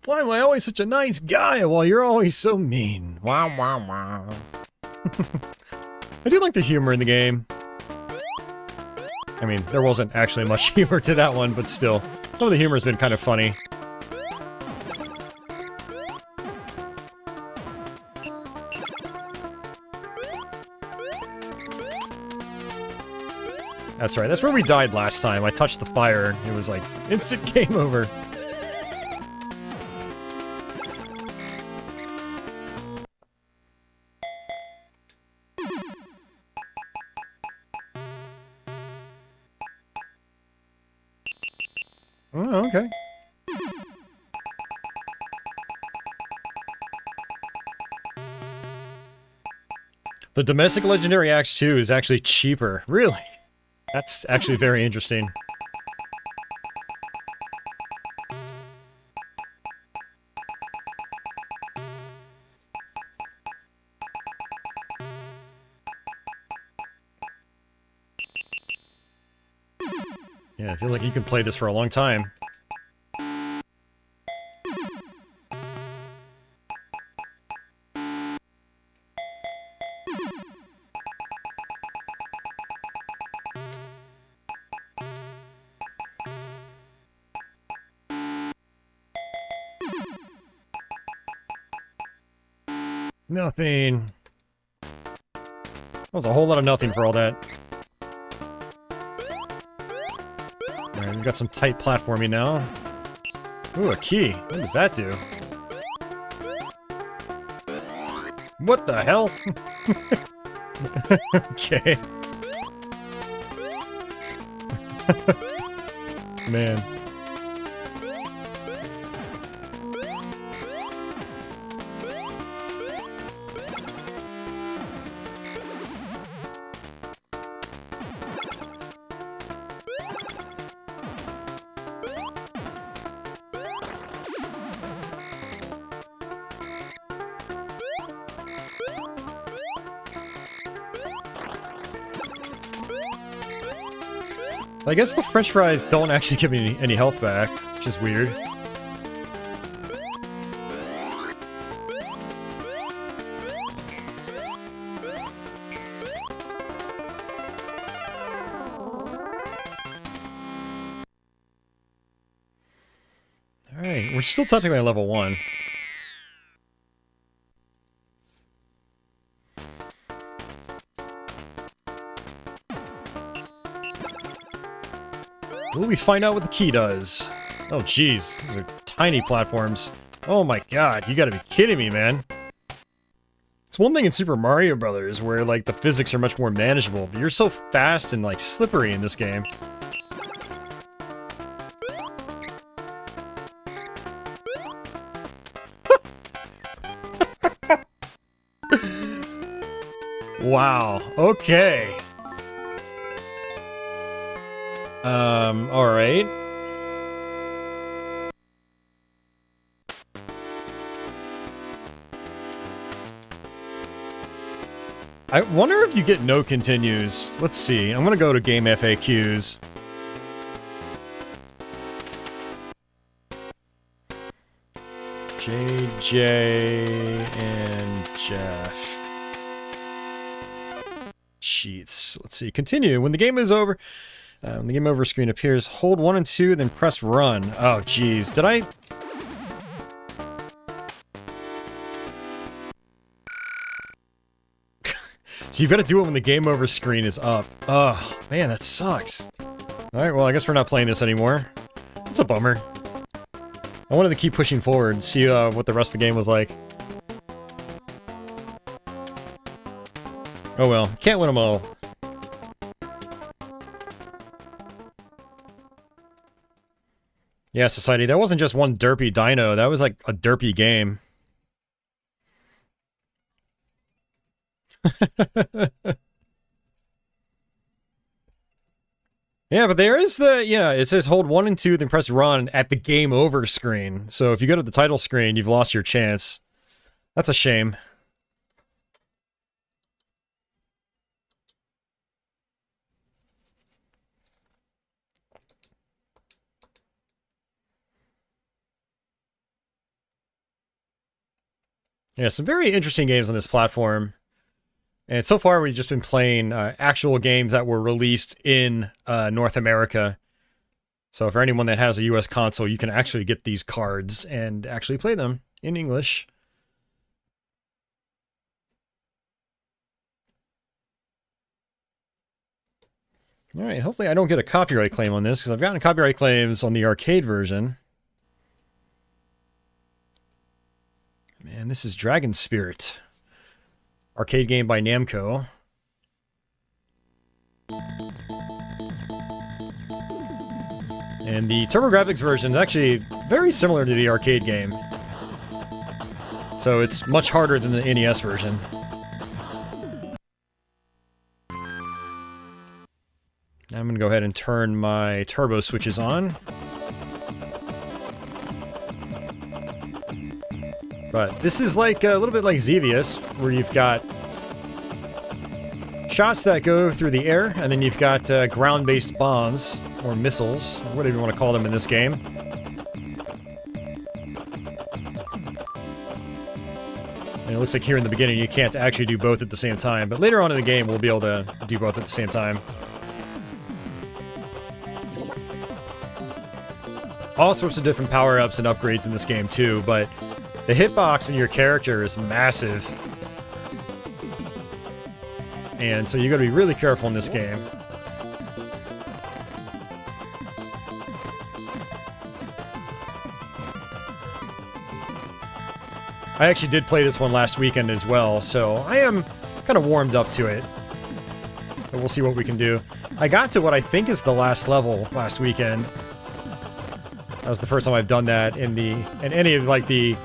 Why am I always such a nice guy while you're always so mean? Wow, wow, wow. I do like the humor in the game. I mean, there wasn't actually much humor to that one, but still. Some of the humor has been kind of funny. That's right, that's where we died last time. I touched the fire, it was like, instant game over. Oh, okay. The domestic legendary axe 2 is actually cheaper. Really? That's actually very interesting. Yeah, it feels like you can play this for a long time. Nothing. That was a whole lot of nothing for all that. Alright, we got some tight platforming now. Ooh, a key. What does that do? What the hell? Okay. Man. I guess the french fries don't actually give me any health back, which is weird. Alright, we're still technically at level 1. Will we find out what the key does? Oh jeez, these are tiny platforms. Oh my god, you gotta be kidding me, man. It's one thing in Super Mario Brothers where, like, the physics are much more manageable, but you're so fast and, like, slippery in this game. Wow, okay. Alright. I wonder if you get no continues. Let's see. I'm gonna go to game FAQs. JJ and Jeff. Cheats. Let's see. Continue. When the game is over, when the game over screen appears, hold 1 and 2, then press run. Oh, geez. Did I So you've got to do it when the game over screen is up. Oh, man, that sucks. Alright, well, I guess we're not playing this anymore. It's a bummer. I wanted to keep pushing forward and see what the rest of the game was like. Oh well, can't win them all. Yeah, Society, that wasn't just one derpy dino, that was like a derpy game. Yeah, but there is the, yeah, it says hold 1 and 2, then press run at the game over screen. So if you go to the title screen, you've lost your chance. That's a shame. Yeah, some very interesting games on this platform. And so far, we've just been playing actual games that were released in North America. So for anyone that has a US console, you can actually get these cards and actually play them in English. Alright, hopefully I don't get a copyright claim on this, because I've gotten copyright claims on the arcade version. Man, this is Dragon Spirit. Arcade game by Namco. And the TurboGrafx version is actually very similar to the arcade game. So it's much harder than the NES version. Now I'm going to go ahead and turn my turbo switches on. But this is like a little bit like Xevious, where you've got shots that go through the air, and then you've got ground-based bombs, or missiles, whatever you want to call them in this game. And it looks like here in the beginning you can't actually do both at the same time, but later on in the game we'll be able to do both at the same time. All sorts of different power-ups and upgrades in this game too, but the hitbox in your character is massive. And so you gotta be really careful in this game. I actually did play this one last weekend as well, so I am kind of warmed up to it. But we'll see what we can do. I got to what I think is the last level last weekend. That was the first time I've done that in any of like the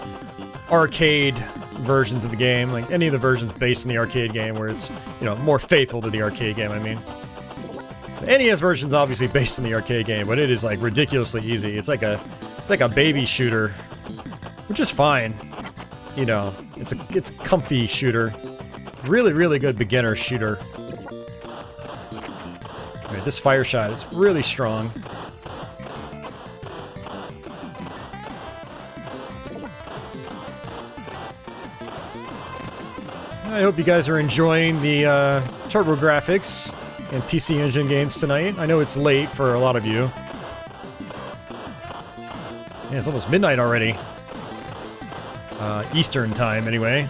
arcade versions of the game, like any of the versions based in the arcade game where it's, you know, more faithful to the arcade game, I mean. The NES version's obviously based in the arcade game, but it is like ridiculously easy. It's like a baby shooter, which is fine. You know, it's a comfy shooter. Really, really good beginner shooter. Alright, this fire shot is really strong. I hope you guys are enjoying the TurboGrafx and PC Engine games tonight. I know it's late for a lot of you. Yeah, it's almost midnight already. Eastern time, anyway.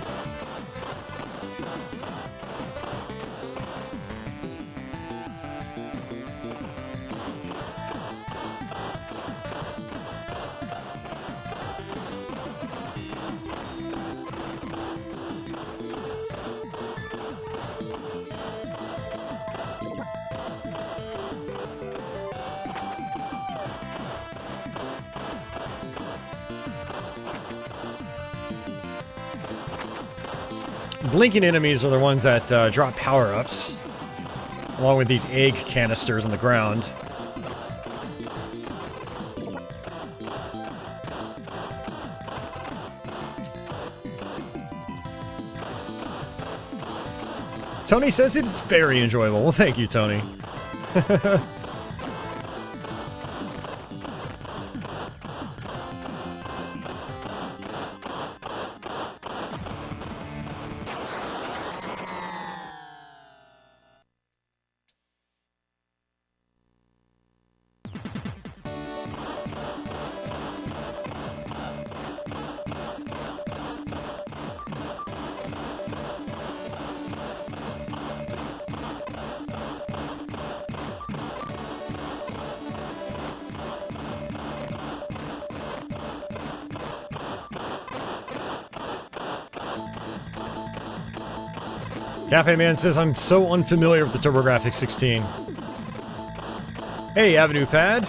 Blinking enemies are the ones that drop power-ups, along with these egg canisters on the ground. Tony says it's very enjoyable. Well, thank you, Tony. Cafe Man says, I'm so unfamiliar with the Grafx-16. Hey, Avenue Pad.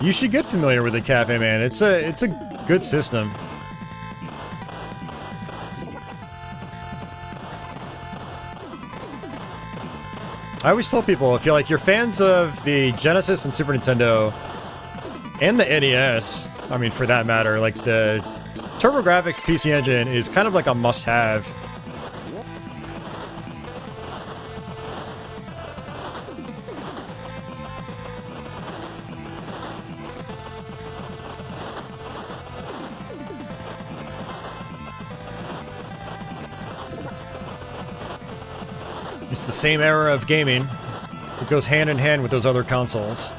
You should get familiar with the Cafe Man. It's a good system. I always tell people, if you're fans of the Genesis and Super Nintendo, and the NES, I mean, for that matter, like the TurboGrafx PC Engine is kind of like a must-have. It's the same era of gaming. It goes hand in hand with those other consoles.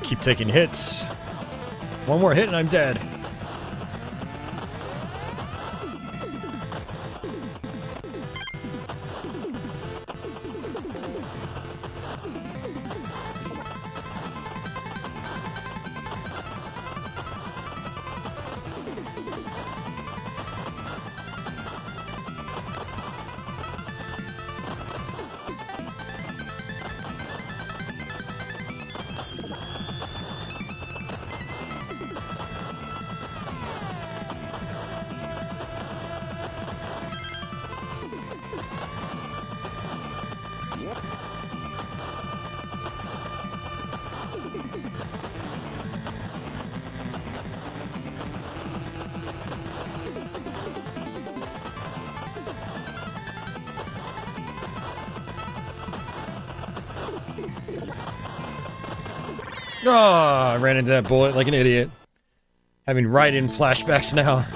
Keep taking hits. One more hit and I'm dead. Oh, I ran into that bullet like an idiot. Having Raiden flashbacks now.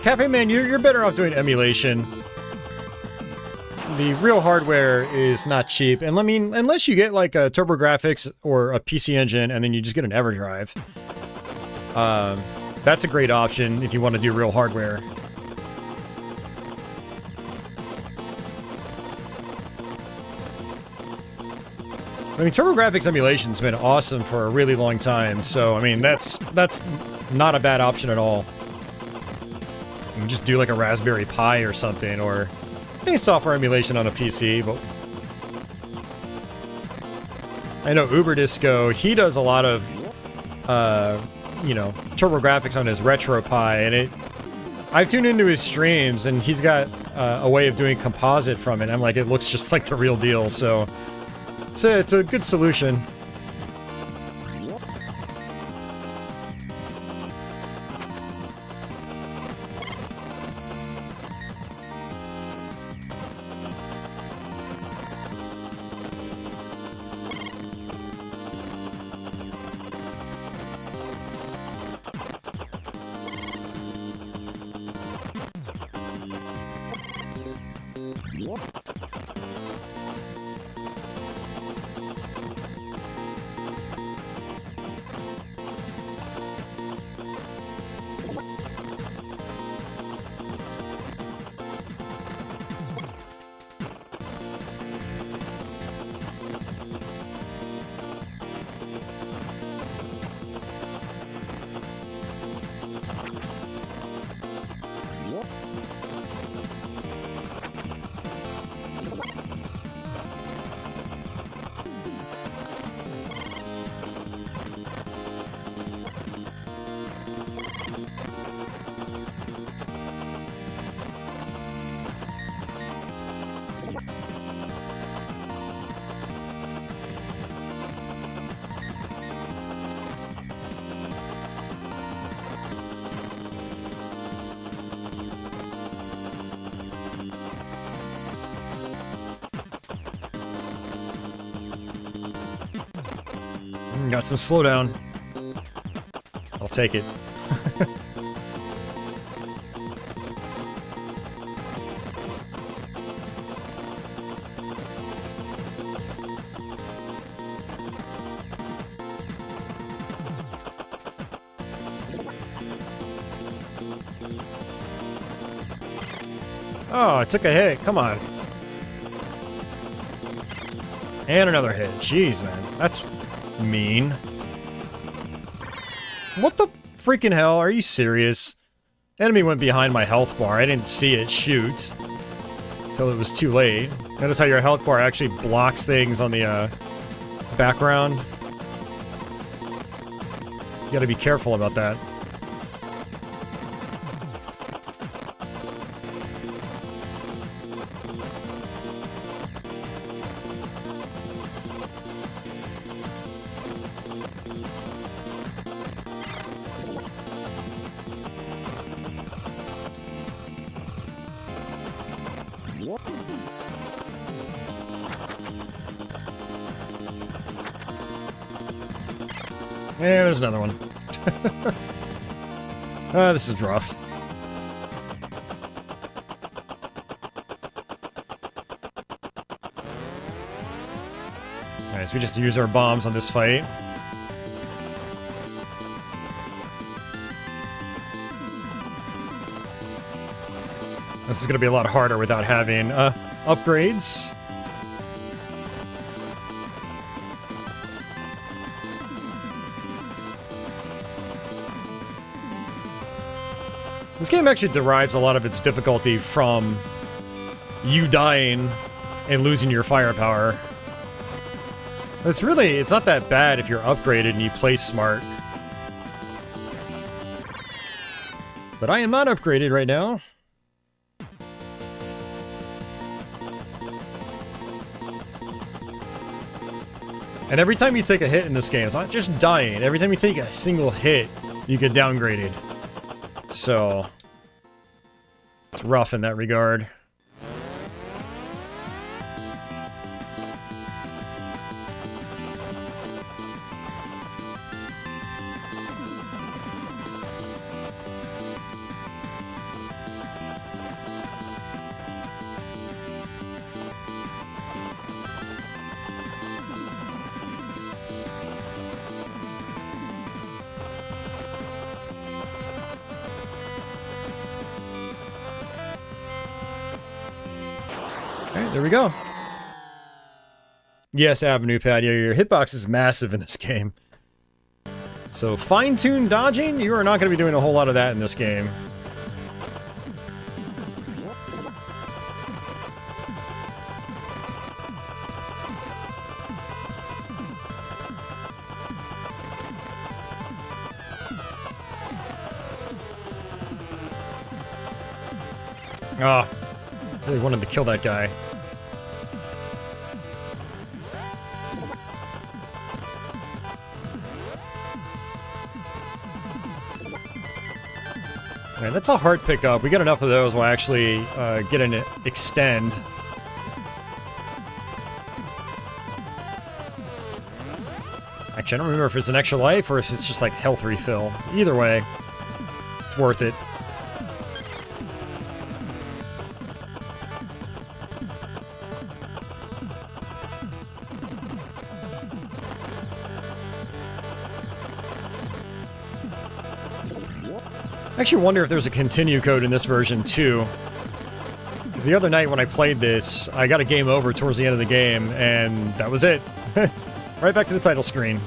Cafe Man, you're better off doing emulation. The real hardware is not cheap, and I mean, unless you get like a TurboGrafx or a PC Engine, and then you just get an EverDrive. That's a great option if you want to do real hardware. I mean, TurboGrafx emulation's been awesome for a really long time, so I mean, that's not a bad option at all. You can just do like a Raspberry Pi or something, or any software emulation on a PC, but I know Uberdisco, he does a lot of, you know, TurboGrafx on his RetroPie, and I've tuned into his streams, and he's got a way of doing composite from it. I'm like, it looks just like the real deal, so it's a good solution. Got some slowdown. I'll take it. Oh, I took a hit. Come on. And another hit. Jeez, man. That's mean. What the freaking hell? Are you serious? Enemy went behind my health bar. I didn't see it shoot until it was too late. Notice how your health bar actually blocks things on the background. You gotta be careful about that. Yeah, there's another one. This is rough. Alright, so we just use our bombs on this fight. This is gonna be a lot harder without having upgrades. This game actually derives a lot of its difficulty from you dying and losing your firepower. It's not that bad if you're upgraded and you play smart. But I am not upgraded right now. And every time you take a hit in this game, it's not just dying. Every time you take a single hit, you get downgraded. So, it's rough in that regard. Alright, there we go. Yes, Avenue Pad, yeah, your hitbox is massive in this game. So, fine-tuned dodging, you are not going to be doing a whole lot of that in this game. Ah, really wanted to kill that guy. Alright, that's a hard pickup. We get enough of those, we'll actually get an extend. Actually, I don't remember if it's an extra life or if it's just like health refill. Either way, it's worth it. I actually wonder if there's a continue code in this version too. Because the other night when I played this, I got a game over towards the end of the game, and that was it. Right back to the title screen.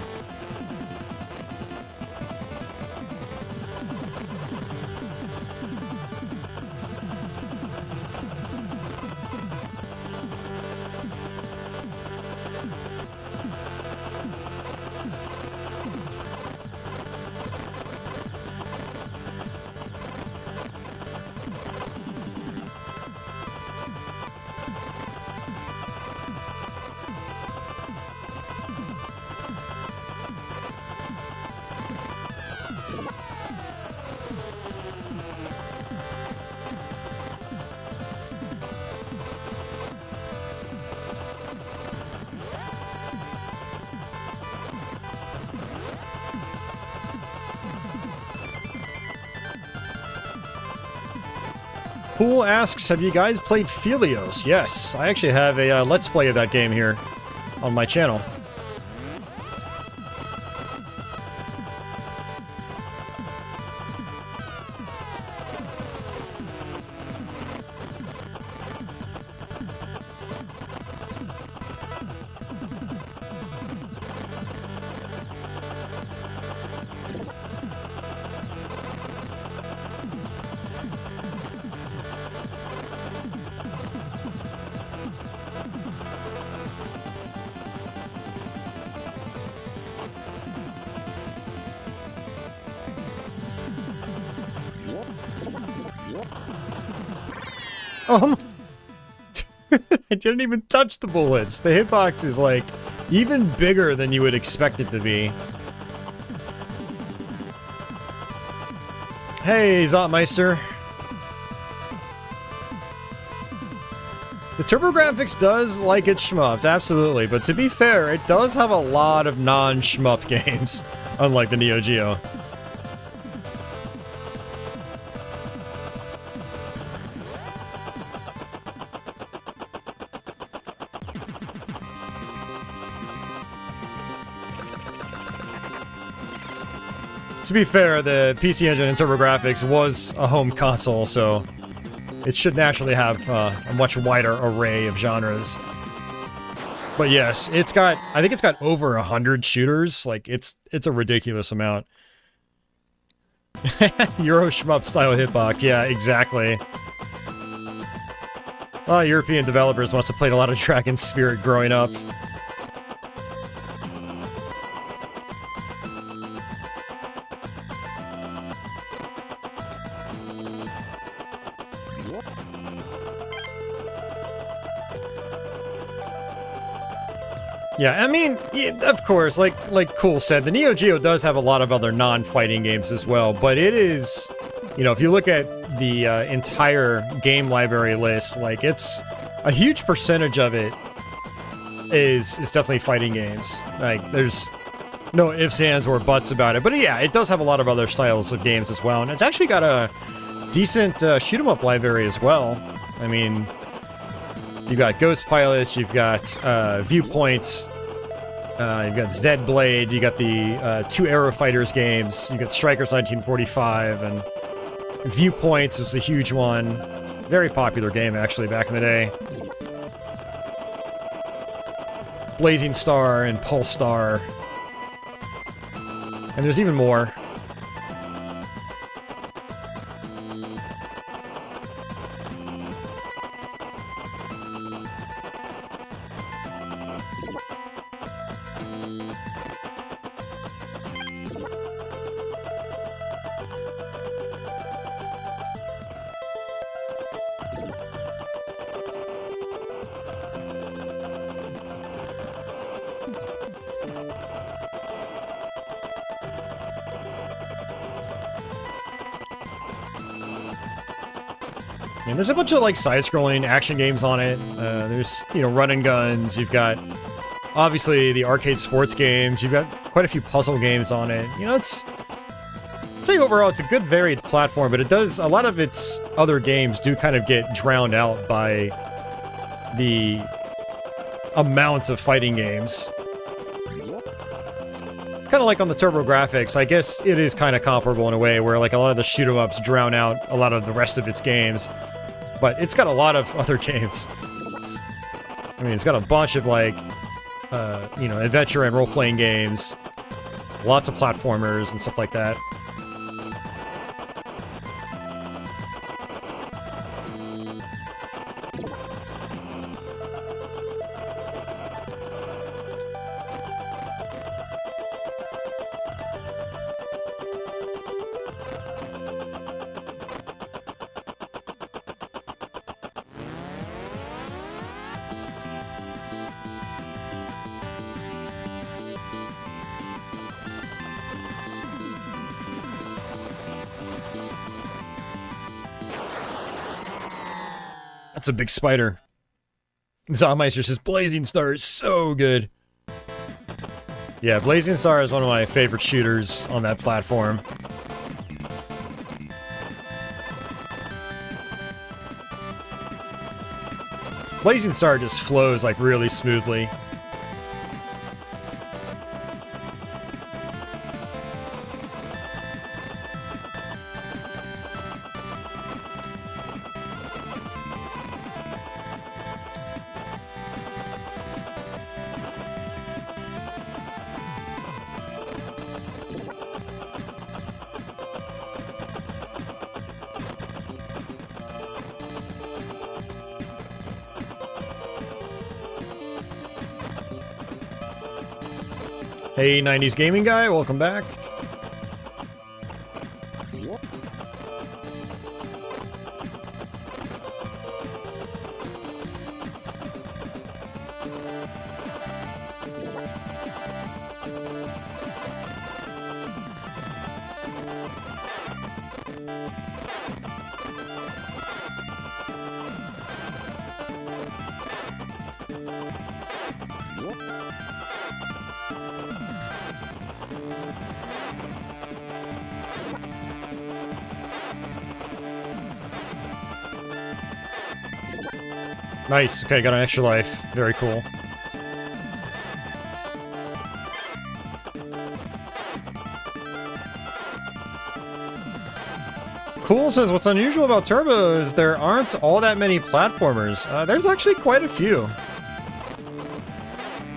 Pool asks, have you guys played Phelios? Yes, I actually have a Let's Play of that game here on my channel. I didn't even touch the bullets. The hitbox is like even bigger than you would expect it to be. Hey, Zotmeister. The TurboGrafx does like its shmups, absolutely, but to be fair, it does have a lot of non-shmup games, unlike the Neo Geo. To be fair, the PC Engine and TurboGrafx was a home console, so it should naturally have a much wider array of genres. But yes, I think it's got over 100 shooters. Like, it's a ridiculous amount. Euro shmup style hitbox, yeah, exactly. European developers must have played a lot of Dragon Spirit growing up. Yeah, I mean, of course, like Cool said, the Neo Geo does have a lot of other non-fighting games as well, but it is, you know, if you look at the entire game library list, like, it's a huge percentage of it is definitely fighting games. Like, there's no ifs, ands, or buts about it, but yeah, it does have a lot of other styles of games as well, and it's actually got a decent shoot-'em-up library as well. I mean, you've got Ghost Pilots, you've got Viewpoints, you've got Zed Blade, you got the 2 Aero Fighters games, you got Strikers 1945, and Viewpoints was a huge one. Very popular game, actually, back in the day. Blazing Star and Pulse Star. And there's even more. And there's a bunch of, like, side-scrolling action games on it. There's, you know, run and guns. You've got, obviously, the arcade sports games. You've got quite a few puzzle games on it. You know, I'd say overall, it's a good, varied platform, but it does, a lot of its other games do kind of get drowned out by the amount of fighting games. Kind of like on the TurboGrafx, I guess it is kind of comparable in a way, where, like, a lot of the shoot-'em-ups drown out a lot of the rest of its games. But it's got a lot of other games. I mean, it's got a bunch of, like, you know, adventure and role-playing games. Lots of platformers and stuff like that. That's a big spider. Zomeister says Blazing Star is so good. Yeah, Blazing Star is one of my favorite shooters on that platform. Blazing Star just flows like really smoothly. Hey, 90s gaming guy, welcome back. Nice, okay, got an extra life. Very cool. Cool says, what's unusual about Turbo is there aren't all that many platformers. There's actually quite a few.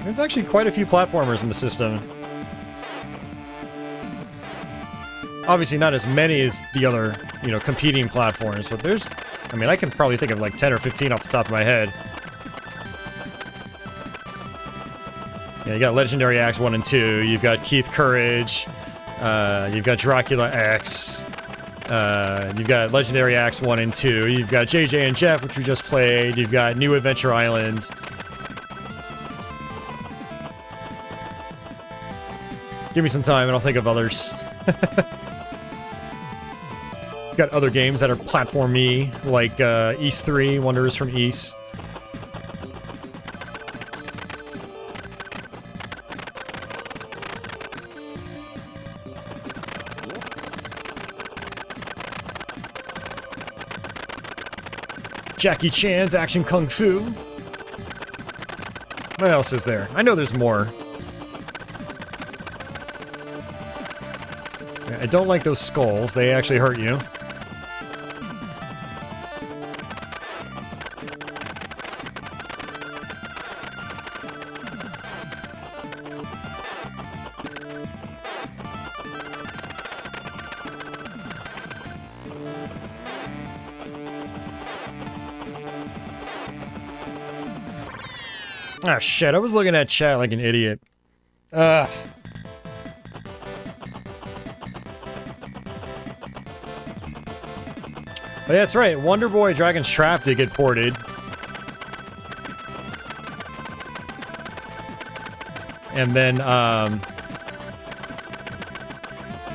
There's actually quite a few platformers in the system. Obviously not as many as the other, you know, competing platforms, but there's... I mean, I can probably think of like 10 or 15 off the top of my head. Yeah, you got Legendary Axe 1 and 2, you've got Keith Courage, you've got Dracula X, you've got Legendary Axe 1 and 2, you've got JJ and Jeff, which we just played, you've got New Adventure Island. Give me some time and I'll think of others. Got other games that are platform-y, like East 3, Wanderers from East. Jackie Chan's Action Kung Fu. What else is there? I know there's more. I don't like those skulls, they actually hurt you. Ah, shit, I was looking at chat like an idiot. Ugh. Oh, yeah, that's right, Wonder Boy Dragon's Trap did get ported. And then, I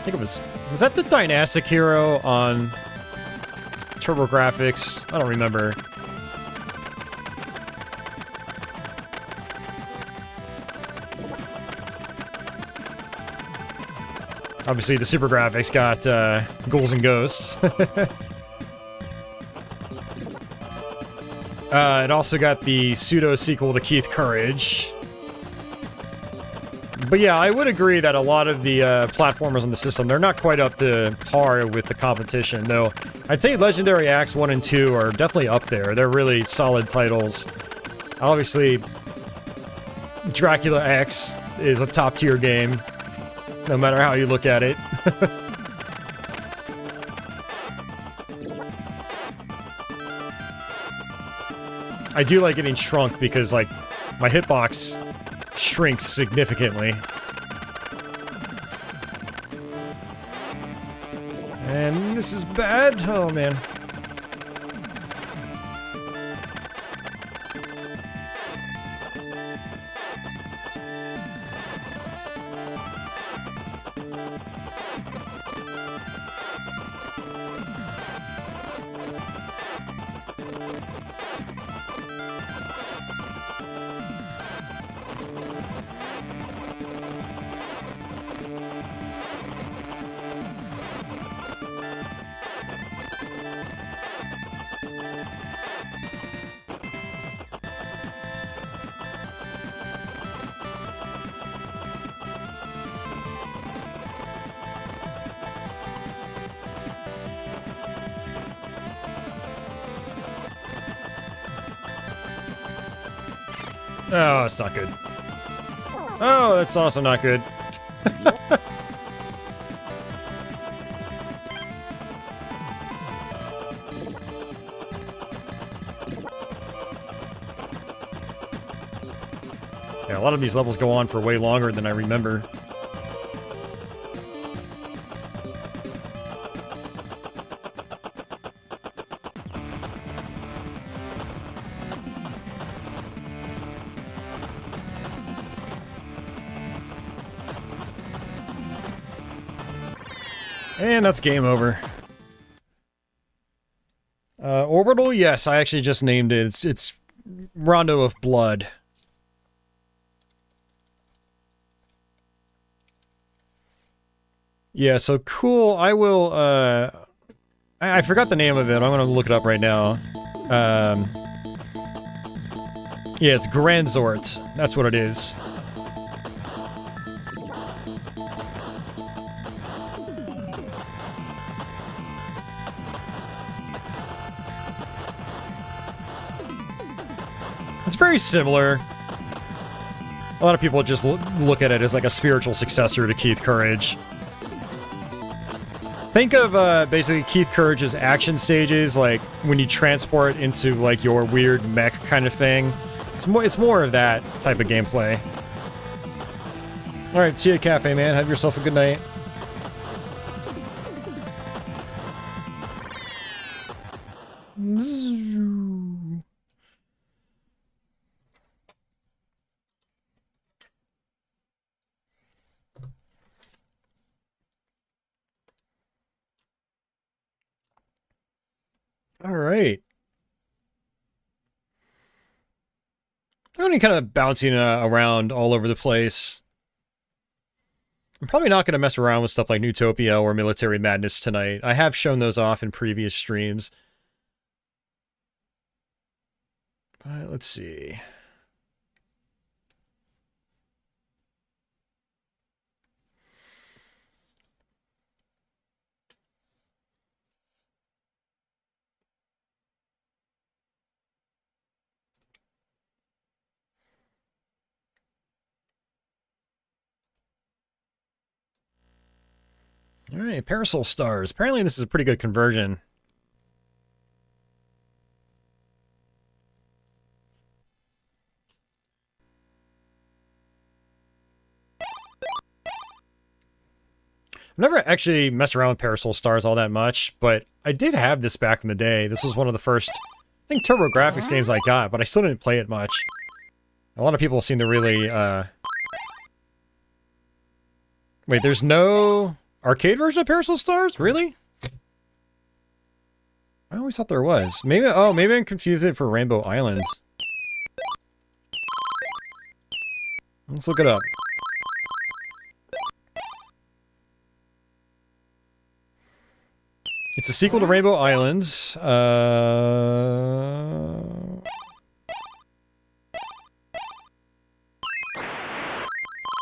think it was that the Dynastic Hero on TurboGrafx? I don't remember. Obviously, the Super Graphics got Ghouls and Ghosts. It also got the pseudo-sequel to Keith Courage. But yeah, I would agree that a lot of the platformers on the system, they're not quite up to par with the competition, though I'd say Legendary Axe 1 and 2 are definitely up there. They're really solid titles. Obviously, Dracula X is a top-tier game, no matter how you look at it. I do like getting shrunk because, like, my hitbox shrinks significantly. And this is bad. Oh, man. Oh, it's not good. Oh, that's also not good. Yeah, a lot of these levels go on for way longer than I remember. And that's game over. Orbital, yes, I actually just named it. It's Rondo of Blood. Yeah, so cool. I will, I forgot the name of it. I'm gonna look it up right now. Yeah, it's Granzort. That's what it is. It's very similar. A lot of people just look at it as like a spiritual successor to Keith Courage. Think of basically Keith Courage's action stages, like when you transport into like your weird mech kind of thing. It's more of that type of gameplay. All right, see you at Cafe, man. Have yourself a good night. All right. I'm only kind of bouncing around all over the place. I'm probably not going to mess around with stuff like Newtopia or Military Madness tonight. I have shown those off in previous streams. But let's see. All right, Parasol Stars. Apparently this is a pretty good conversion. I've never actually messed around with Parasol Stars all that much, but I did have this back in the day. This was one of the first, I think, TurboGrafx games I got, but I still didn't play it much. A lot of people seem to really, Wait, there's no arcade version of Parasol Stars? Really? I always thought there was. Maybe, oh, maybe I'm confusing it for Rainbow Island. Let's look it up. It's a sequel to Rainbow Islands.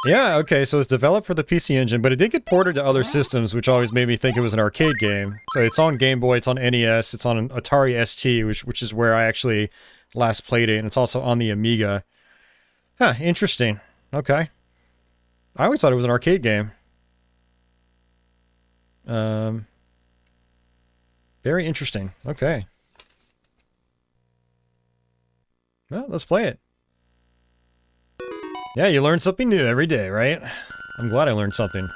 Yeah, okay, so it's developed for the PC Engine, but it did get ported to other systems, which always made me think it was an arcade game. So it's on Game Boy, it's on NES, it's on an Atari ST, which is where I actually last played it, and it's also on the Amiga. Huh, interesting. Okay. I always thought it was an arcade game. Very interesting. Okay. Well, let's play it. Yeah, you learn something new every day, right? I'm glad I learned something.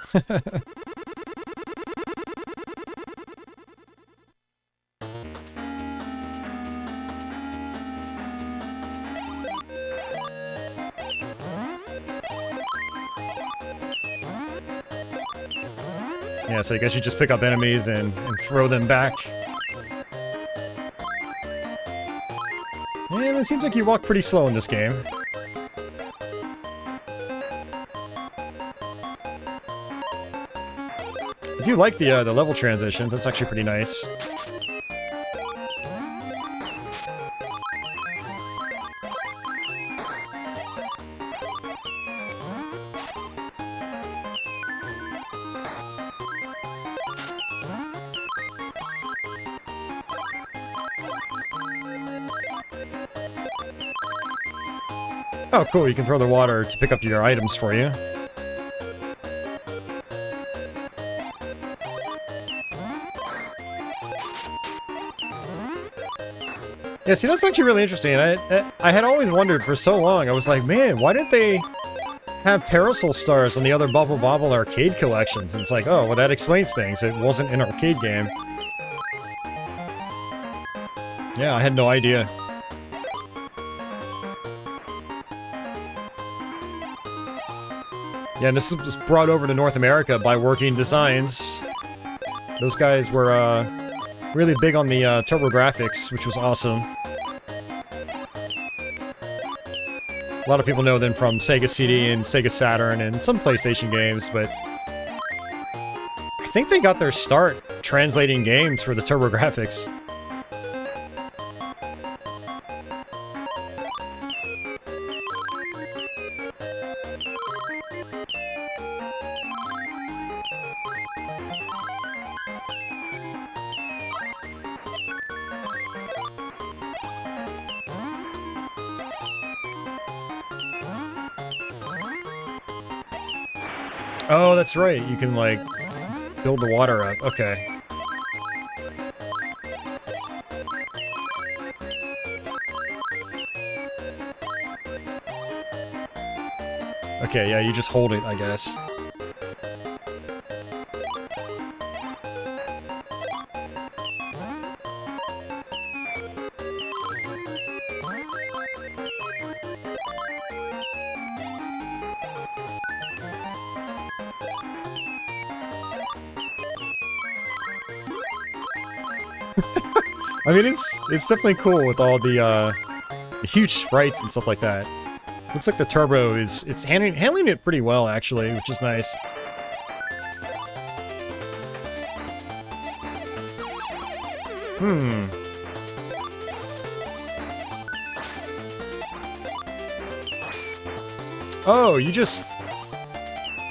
Yeah, so I guess you just pick up enemies and throw them back. And it seems like you walk pretty slow in this game. I do like the level transitions. That's actually pretty nice. Oh, cool. You can throw the water to pick up your items for you. Yeah, see, that's actually really interesting. I had always wondered for so long. I was like, man, why didn't they have Parasol Stars on the other Bubble Bobble arcade collections? And it's like, oh, well, that explains things. It wasn't an arcade game. Yeah, I had no idea. Yeah, and this was brought over to North America by Working Designs. Those guys were, really big on the, turbo graphics, which was awesome. A lot of people know them from Sega CD and Sega Saturn and some PlayStation games, but I think they got their start translating games for the turbo graphics. Oh, that's right. You can, like, build the water up. Okay. Okay, yeah, you just hold it, I guess. I mean, it's definitely cool with all the huge sprites and stuff like that. Looks like the turbo it's handling it pretty well, actually, which is nice. Hmm. Oh, you just...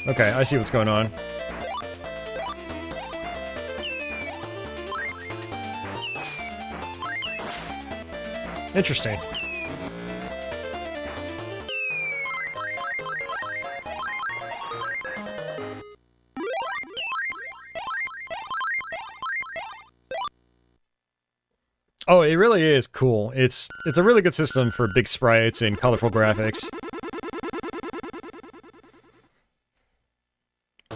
Okay, I see what's going on. Interesting. Oh, it really is cool. It's a really good system for big sprites and colorful graphics. I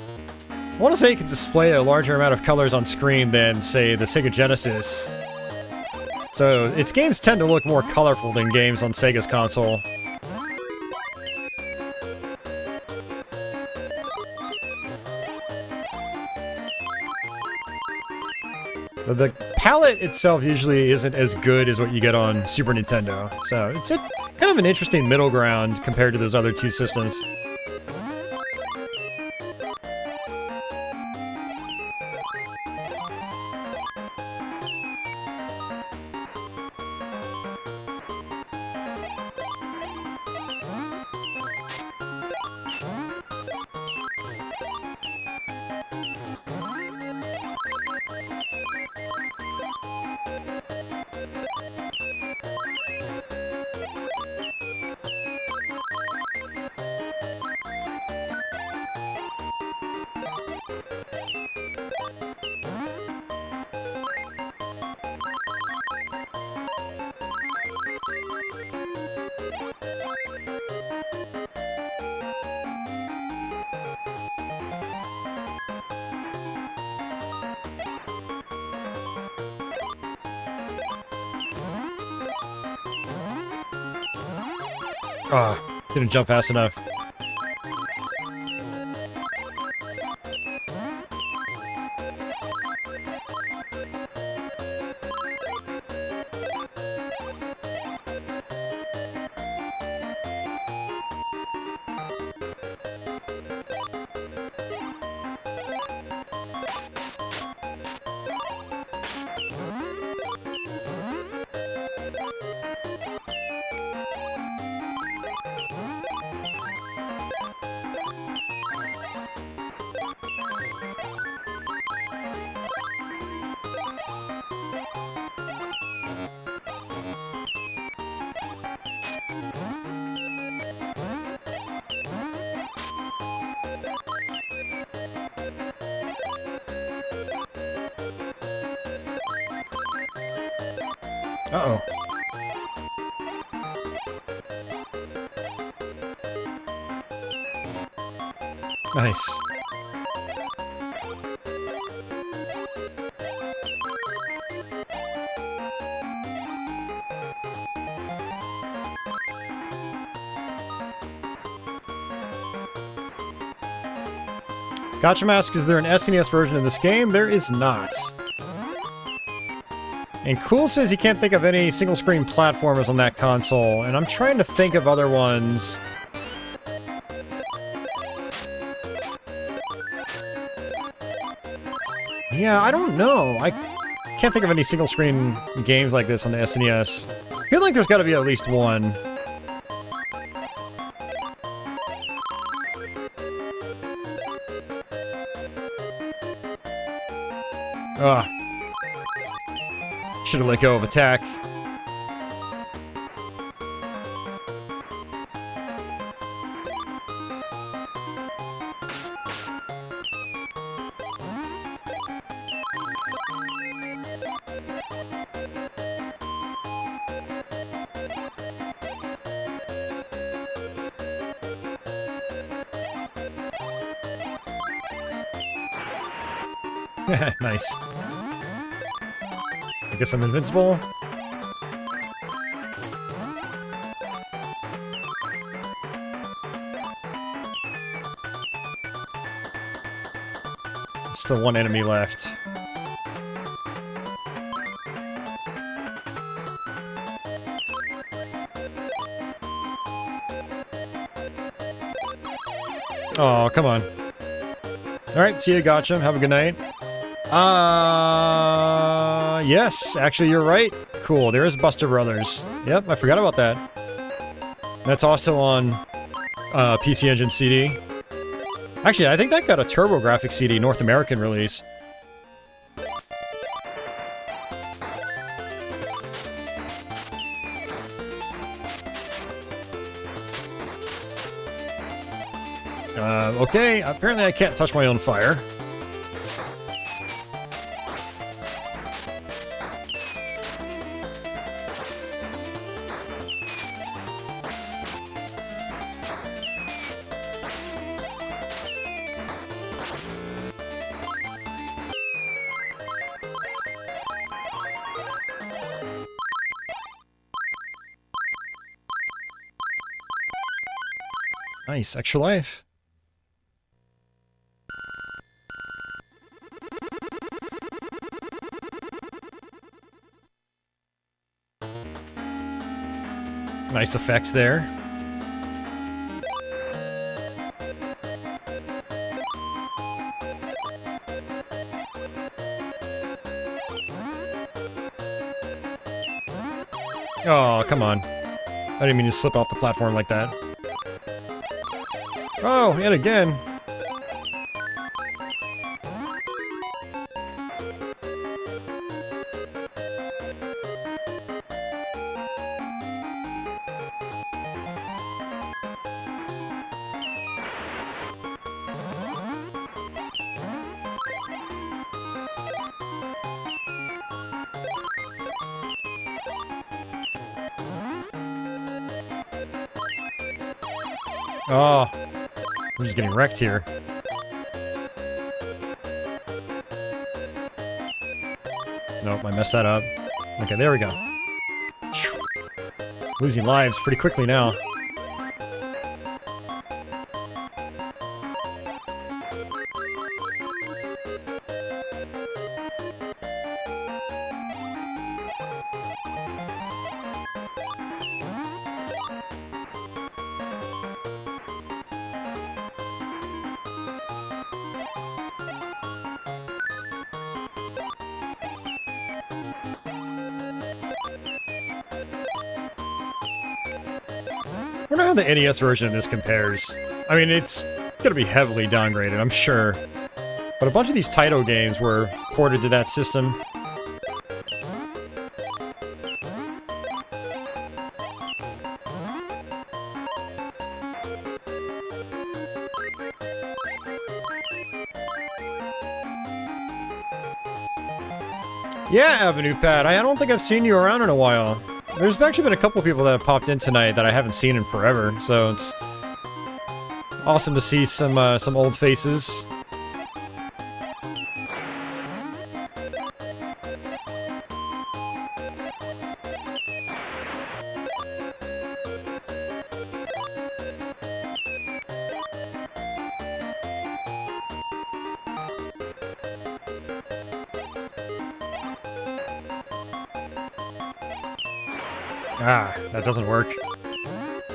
want to say it can display a larger amount of colors on screen than, say, the Sega Genesis. So, its games tend to look more colorful than games on Sega's console. But the palette itself usually isn't as good as what you get on Super Nintendo. So, it's a kind of an interesting middle ground compared to those other two systems. Ah, didn't jump fast enough. Uh-oh. Nice. Gotcha Mask, is there an SNES version of this game? There is not. And Cool says he can't think of any single-screen platformers on that console, and I'm trying to think of other ones. Yeah, I don't know. I can't think of any single-screen games like this on the SNES. I feel like there's got to be at least one. Ugh. Should have let go of attack. Nice. I guess I'm invincible. Still one enemy left. Oh, come on. Alright, see you, gotcha. Have a good night. Yes, actually you're right. Cool, there is Buster Brothers. Yep, I forgot about that. That's also on PC Engine CD. Actually, I think that got a TurboGrafx CD North American release. Okay, apparently I can't touch my own fire. Nice, extra life. Nice effect there. Oh, come on. I didn't mean to slip off the platform like that. Oh, yet again. Oh, I'm just getting wrecked here. Nope, I messed that up. Okay, there we go. Losing lives pretty quickly now. I wonder how the NES version of this compares. I mean, it's gonna be heavily downgraded, I'm sure. But a bunch of these Taito games were ported to that system. Yeah, Avenue Pad. I don't think I've seen you around in a while. There's actually been a couple people that have popped in tonight that I haven't seen in forever, so it's awesome to see some old faces. Ah, that doesn't work.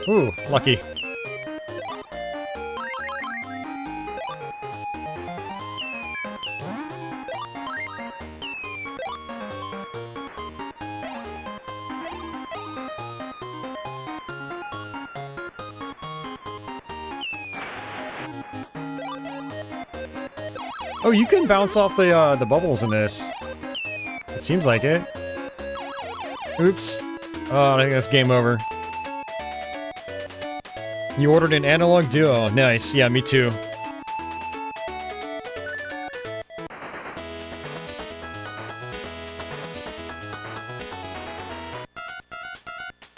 Ooh, lucky. Oh, you can bounce off the bubbles in this. It seems like it. Oops. Oh, I think that's game over. You ordered an analog duo. Nice. Yeah, me too.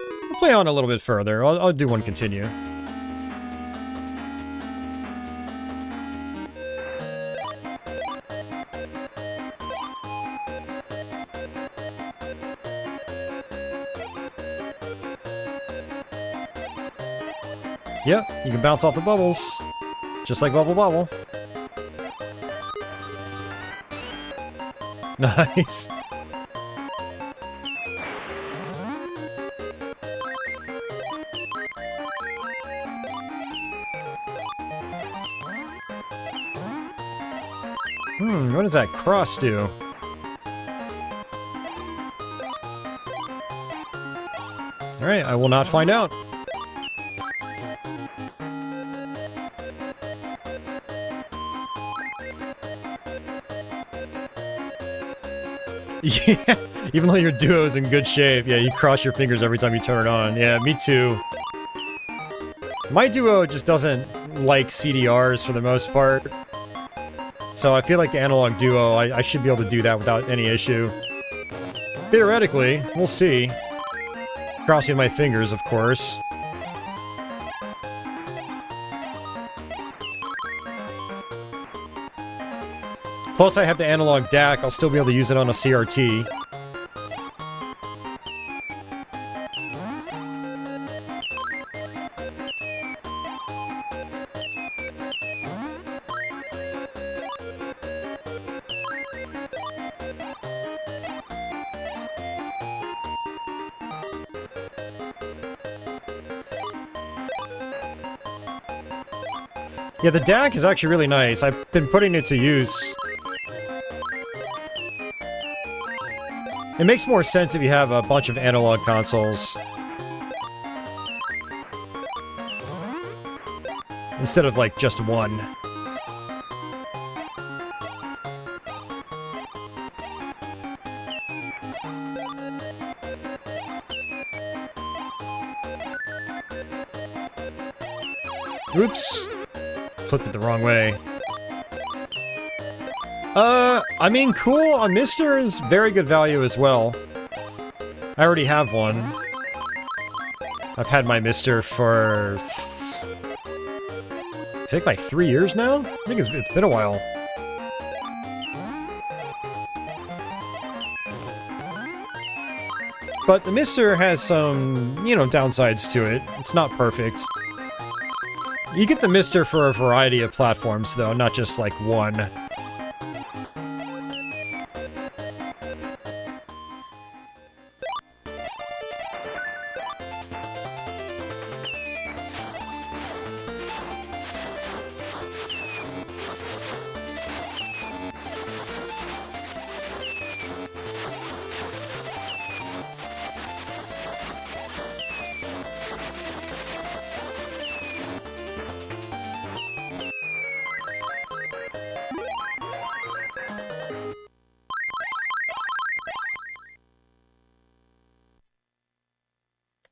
I'll play on a little bit further. I'll do one continue. Yep, you can bounce off the bubbles. Just like Bubble Bobble. Nice. What does that cross do? Alright, I will not find out. Yeah, even though your duo is in good shape, yeah, you cross your fingers every time you turn it on. Yeah, me too. My duo just doesn't like CDRs for the most part. So I feel like the analog duo, I should be able to do that without any issue. Theoretically, we'll see. Crossing my fingers, of course. Plus I have the analog DAC, I'll still be able to use it on a CRT. Yeah, the DAC is actually really nice. I've been putting it to use. It makes more sense if you have a bunch of analog consoles. Instead of, like, just one. Oops. Flipped it the wrong way. I mean, cool. A Mister is very good value as well. I already have one. I've had my Mister for... I think like 3 years now? I think it's been a while. But the Mister has some, you know, downsides to it. It's not perfect. You get the Mister for a variety of platforms, though, not just, like, one.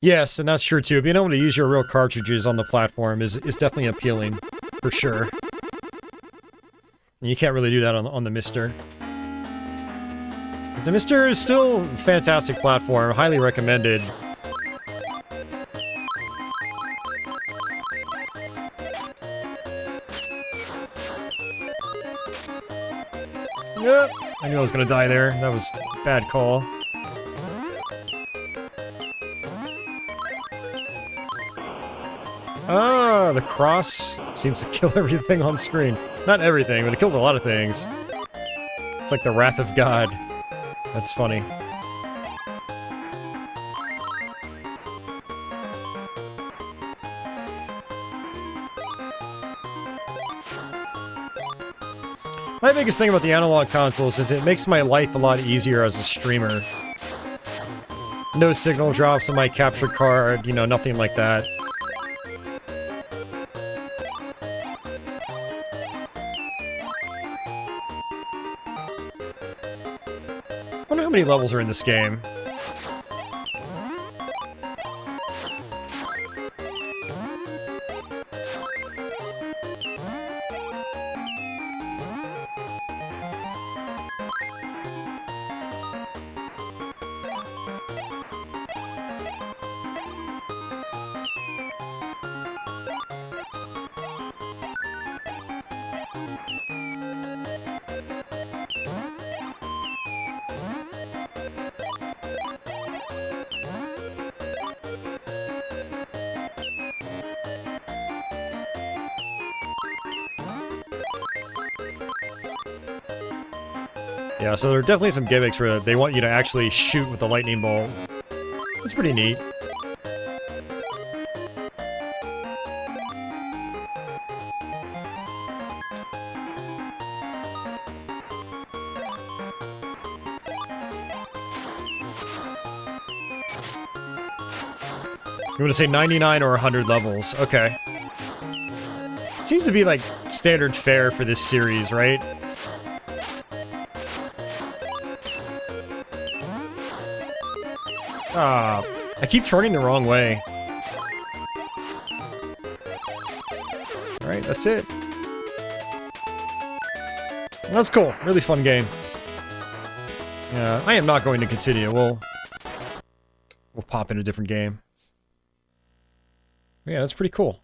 Yes, and that's true too. Being able to use your real cartridges on the platform is definitely appealing, for sure. And you can't really do that on the Mister. The Mister is still a fantastic platform, highly recommended. Yep, I knew I was gonna die there. That was a bad call. Ah, the cross seems to kill everything on screen. Not everything, but it kills a lot of things. It's like the wrath of God. That's funny. My biggest thing about the analog consoles is it makes my life a lot easier as a streamer. No signal drops on my capture card, you know, nothing like that. I wonder how many levels are in this game. Yeah, so there are definitely some gimmicks where they want you to actually shoot with the lightning bolt. It's pretty neat. You want to say 99 or 100 levels? Okay. Seems to be like standard fare for this series, right? Ah, I keep turning the wrong way. Alright, that's it. That's cool. Really fun game. I am not going to continue. We'll pop in a different game. Yeah, that's pretty cool.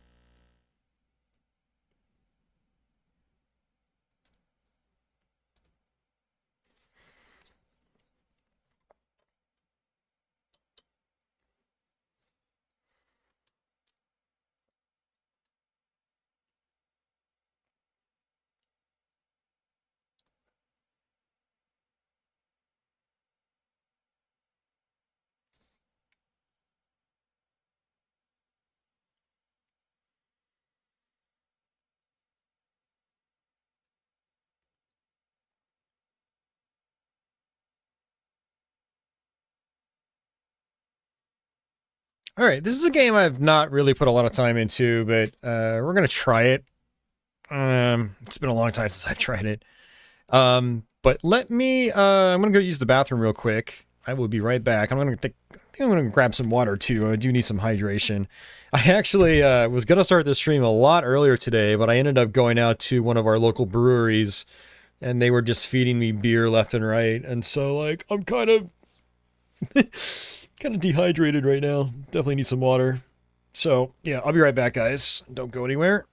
Alright, this is a game I've not really put a lot of time into, but we're gonna try it. It's been a long time since I've tried it. But let me, I'm gonna go use the bathroom real quick. I will be right back. I think I'm gonna grab some water too. I do need some hydration. I actually was gonna start this stream a lot earlier today, but I ended up going out to one of our local breweries, and they were just feeding me beer left and right, and so, like, I'm kind of... kind of dehydrated right now. Definitely need some water. So, yeah, I'll be right back, guys. Don't go anywhere.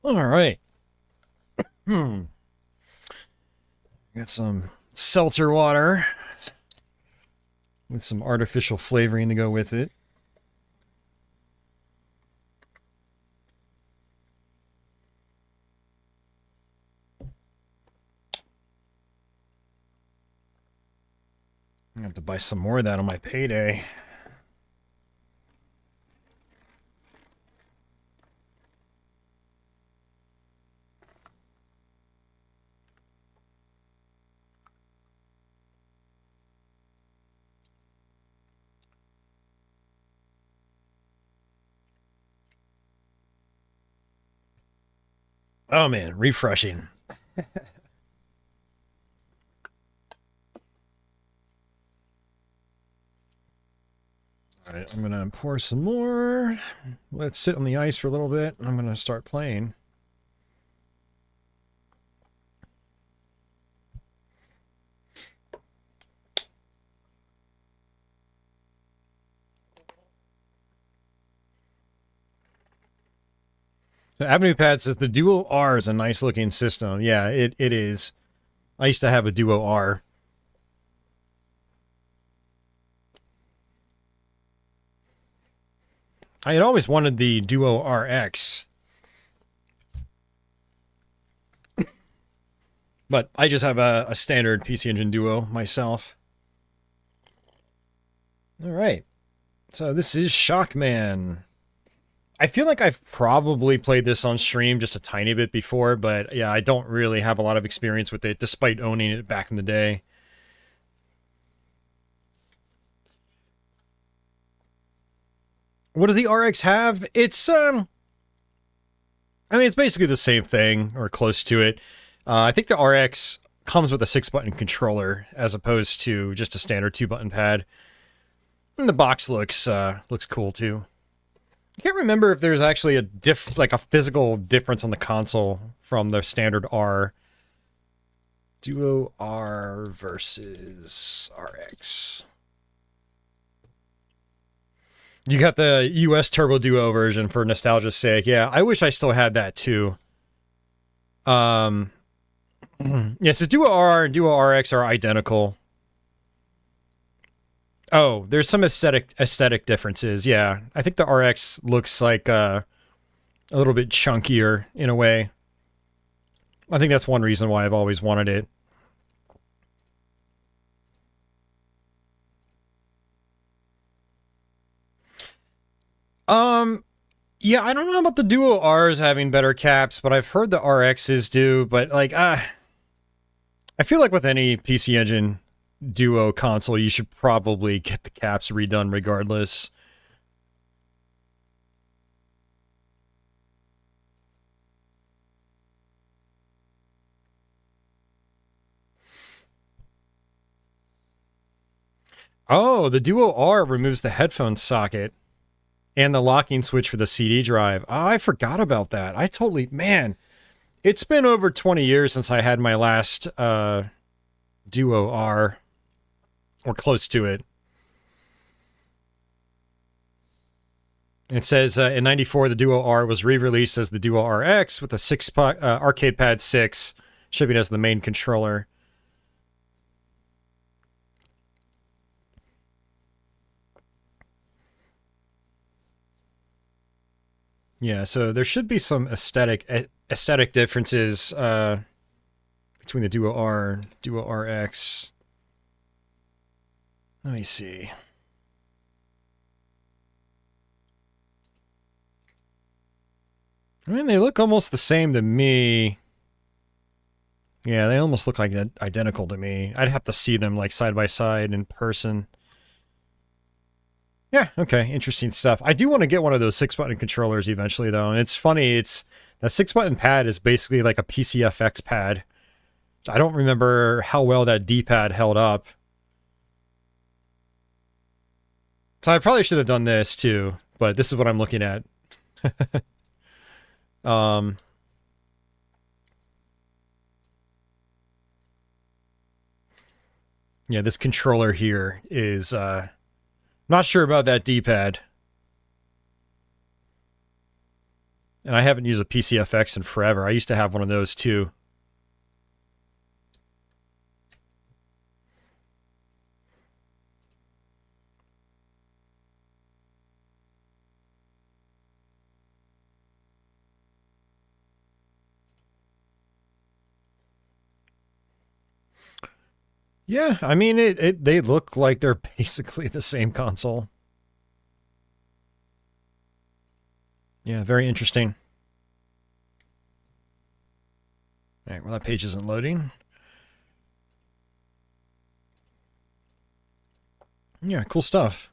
All right. Got some seltzer water with some artificial flavoring to go with it. I have to buy some more of that on my payday. Oh man, refreshing. All right, I'm gonna pour some more. Let's sit on the ice for a little bit, and I'm gonna start playing. So Avenue Pad says the Duo R is a nice looking system. Yeah, it is. I used to have a Duo R. I had always wanted the Duo RX. But I just have a standard PC Engine Duo myself. Alright. So this is Shockman. I feel like I've probably played this on stream just a tiny bit before, but yeah, I don't really have a lot of experience with it, despite owning it back in the day. What does the RX have? It's, I mean, it's basically the same thing, or close to it. I think the RX comes with a 6-button controller, as opposed to just a standard 2-button pad. And the box looks cool, too. I can't remember if there's actually a physical difference on the console from the standard R. Duo R versus RX. You got the US Turbo Duo version for nostalgia's sake. Yeah, I wish I still had that too. Yes, the Duo R and Duo RX are identical. Oh, there's some aesthetic differences. Yeah, I think the RX looks like a little bit chunkier in a way. I think that's one reason why I've always wanted it. Yeah, I don't know about the Duo R's having better caps, but I've heard the RXs do, but like, I feel like with any PC Engine Duo console, you should probably get the caps redone regardless. Oh, the Duo R removes the headphone socket and the locking switch for the CD drive. Oh, I forgot about that. Man, it's been over 20 years since I had my last Duo R, or close to it. It says in '94 the Duo R was re-released as the Duo RX with a arcade pad 6 shipping as the main controller. Yeah, so there should be some aesthetic differences between the Duo R and Duo RX. Let me see. I mean, they look almost the same to me. Yeah, they almost look like identical to me. I'd have to see them like side by side in person. Yeah, okay, interesting stuff. I do want to get one of those 6-button controllers eventually, though, and it's funny, that 6-button pad is basically like a PCFX pad. I don't remember how well that D-pad held up. So I probably should have done this, too, but this is what I'm looking at. Yeah, this controller here is, not sure about that D-pad. And I haven't used a PCFX in forever. I used to have one of those too. Yeah, I mean, they look like they're basically the same console. Yeah, very interesting. All right, well, that page isn't loading. Yeah, cool stuff.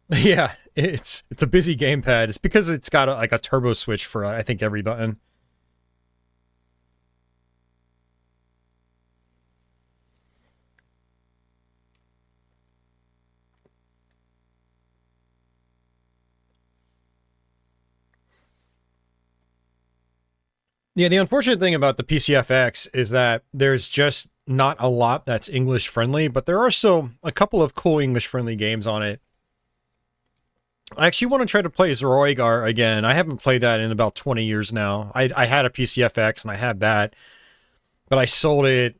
Yeah, it's a busy gamepad. It's because it's got like a turbo switch for I think every button. Yeah, the unfortunate thing about the PCFX is that there's just not a lot that's English friendly, but there are still a couple of cool English friendly games on it. I actually want to try to play Zoroigar again. I haven't played that in about 20 years now. I had a PCFX and I had that, but I sold it.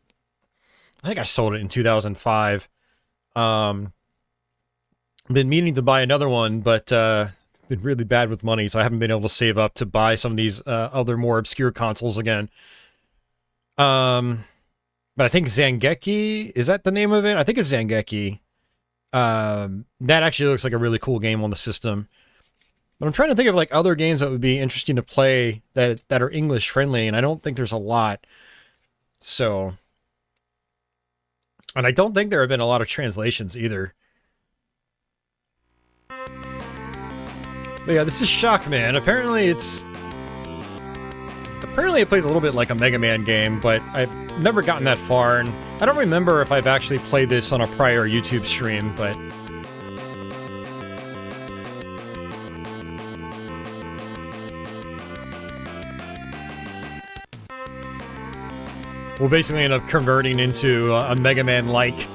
I think I sold it in 2005. Been meaning to buy another one, but been really bad with money, so I haven't been able to save up to buy some of these other more obscure consoles again. But I think Zangeki, is that the name of it? I think it's Zangeki. That actually looks like a really cool game on the system. But I'm trying to think of like other games that would be interesting to play that are English friendly, and I don't think there's a lot. So, and I don't think there have been a lot of translations either. But yeah, this is Shockman. Apparently it plays a little bit like a Mega Man game, but I've never gotten that far, and I don't remember if I've actually played this on a prior YouTube stream, but... we'll basically end up converting into a Mega Man-like.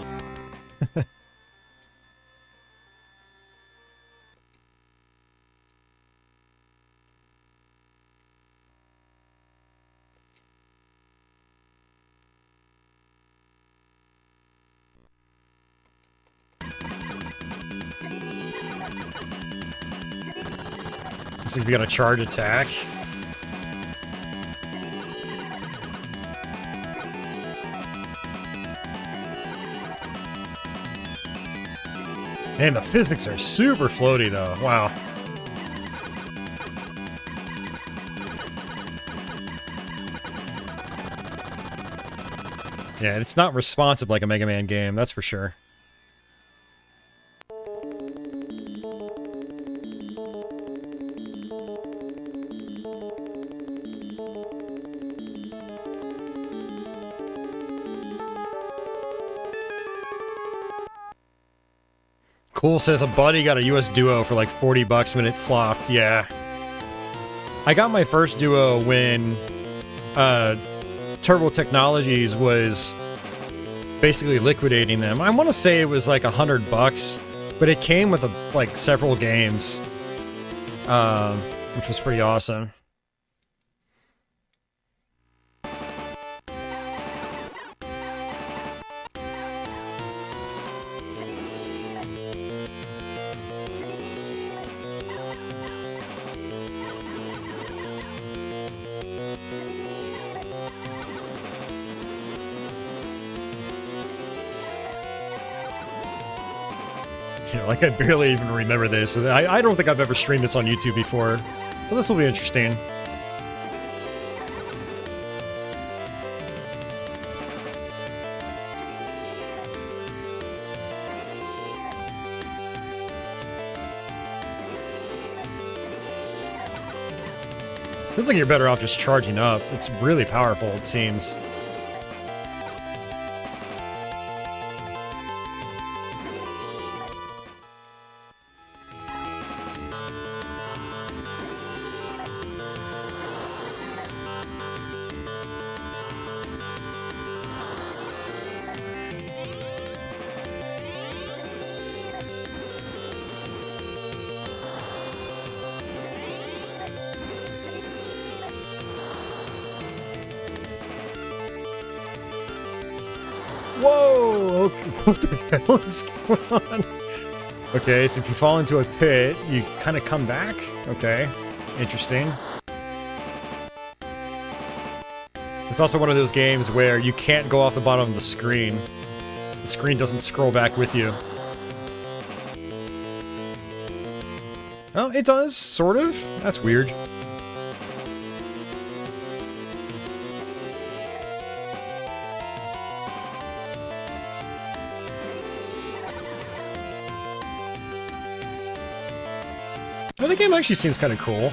Looks like we got a charge attack. Man, the physics are super floaty, though. Wow. Yeah, it's not responsive like a Mega Man game, that's for sure. Cool says a buddy got a US Duo for like 40 bucks when it flopped. Yeah. I got my first Duo when Turbo Technologies was basically liquidating them. I want to say it was like 100 bucks, but it came with like several games, which was pretty awesome. Like, I barely even remember this. I don't think I've ever streamed this on YouTube before. But this will be interesting. Feels like you're better off just charging up. It's really powerful, it seems. Whoa! Okay, what the hell is going on? Okay, so if you fall into a pit, you kind of come back? Okay, it's interesting. It's also one of those games where you can't go off the bottom of the screen. The screen doesn't scroll back with you. Oh, it does, sort of. That's weird. Well, the game actually seems kind of cool.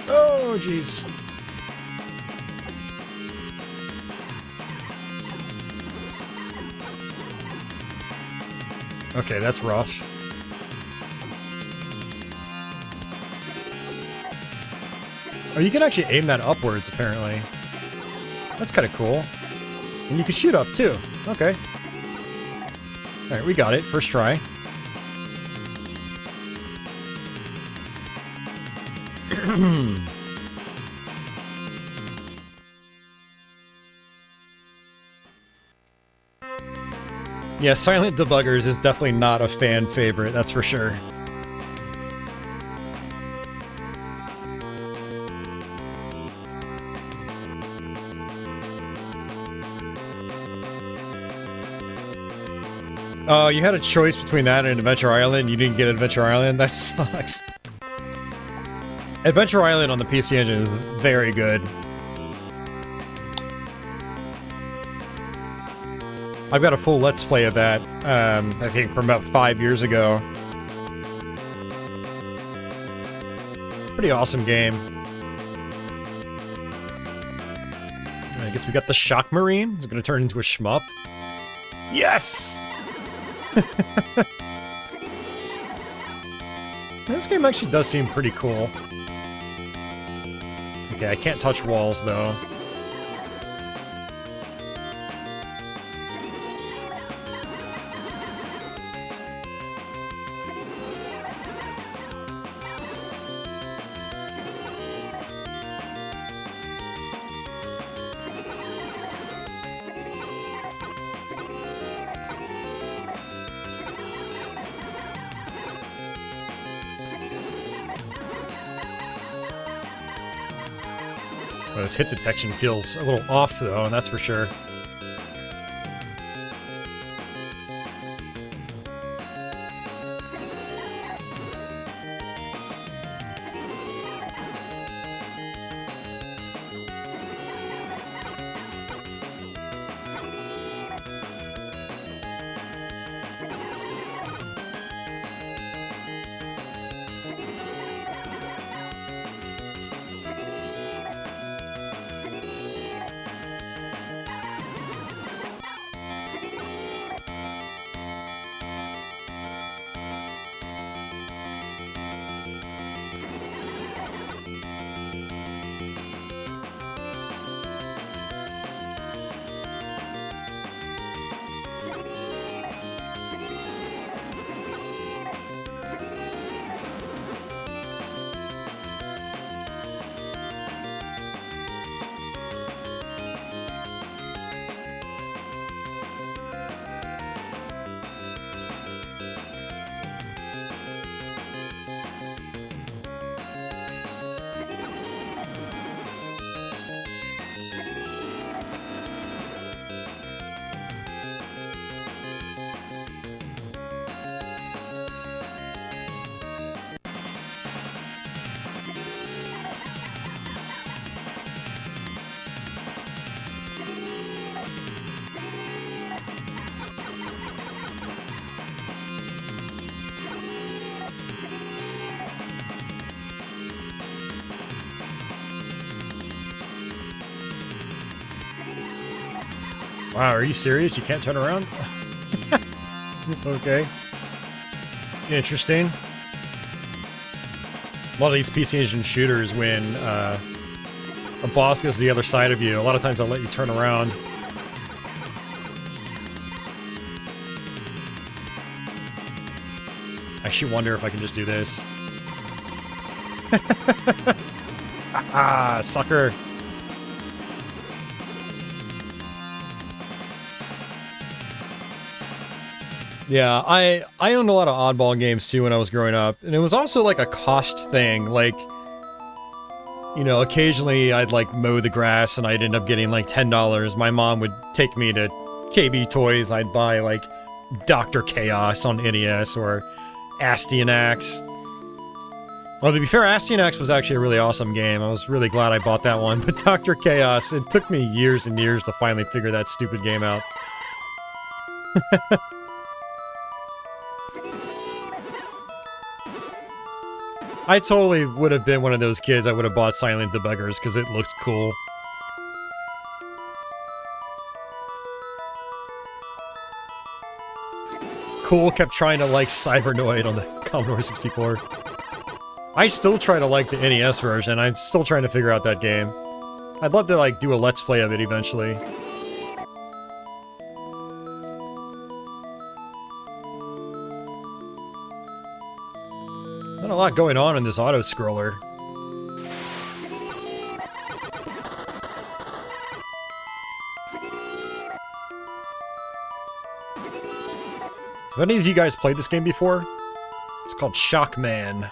Oh, jeez. Okay, that's rough. Oh, you can actually aim that upwards, apparently. That's kind of cool. And you can shoot up, too. Okay. Alright, we got it. First try. Yeah, Silent Debuggers is definitely not a fan favorite, that's for sure. Oh, you had a choice between that and Adventure Island. You didn't get Adventure Island? That sucks. Adventure Island on the PC Engine is very good. I've got a full Let's Play of that, I think from about 5 years ago. Pretty awesome game. I guess we got the Shock Marine. It's gonna turn into a shmup. Yes! This game actually does seem pretty cool. Okay, I can't touch walls, though. Well, this hit detection feels a little off, though, and that's for sure. Wow, are you serious? You can't turn around? Okay. Interesting. A lot of these PC Engine shooters, when a boss goes to the other side of you, a lot of times they'll let you turn around. I actually wonder if I can just do this. Ah, sucker. Yeah, I owned a lot of oddball games too when I was growing up, and it was also like a cost thing, like, you know, occasionally I'd like mow the grass and I'd end up getting like $10. My mom would take me to KB Toys, I'd buy like Dr. Chaos on NES or Astyanax. Well, to be fair, Astyanax was actually a really awesome game. I was really glad I bought that one, but Dr. Chaos, it took me years and years to finally figure that stupid game out. I totally would have been one of those kids that would have bought Silent Debuggers because it looked cool. Cool kept trying to like Cybernoid on the Commodore 64. I still try to like the NES version. I'm still trying to figure out that game. I'd love to like do a Let's Play of it eventually. Not a lot going on in this auto-scroller. Have any of you guys played this game before? It's called Shockman.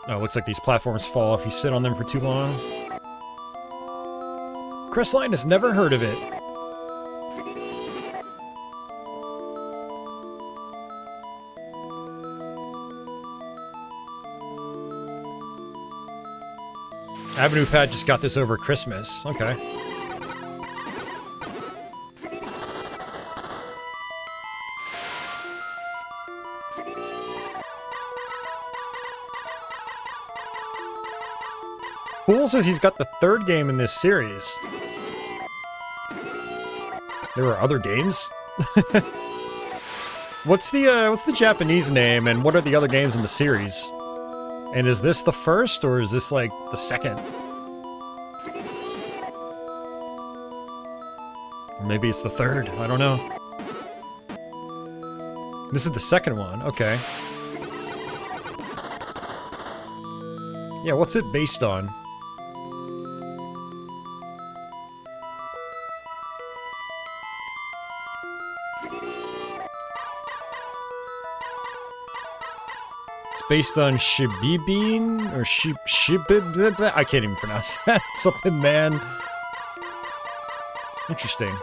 Oh, it looks like these platforms fall if you sit on them for too long. Crestline has never heard of it. Avenue Pad just got this over Christmas. Okay. Pool says he's got the third game in this series. There were other games? What's the Japanese name, and what are the other games in the series? And is this the first, or is this, like, the second? Or maybe it's the third, I don't know. This is the second one, okay. Yeah, what's it based on? Based on Shibibin or Shibib. I can't even pronounce that. Something, man. Interesting.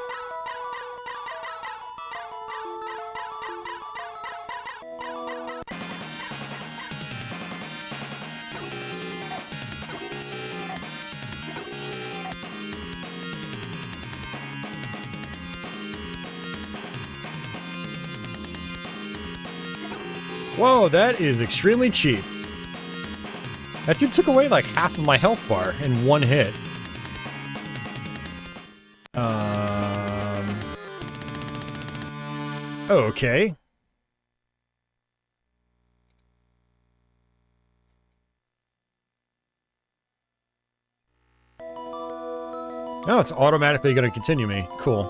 Whoa, that is extremely cheap. That dude took away like half of my health bar in one hit. Okay. Oh, it's automatically going to continue me. Cool.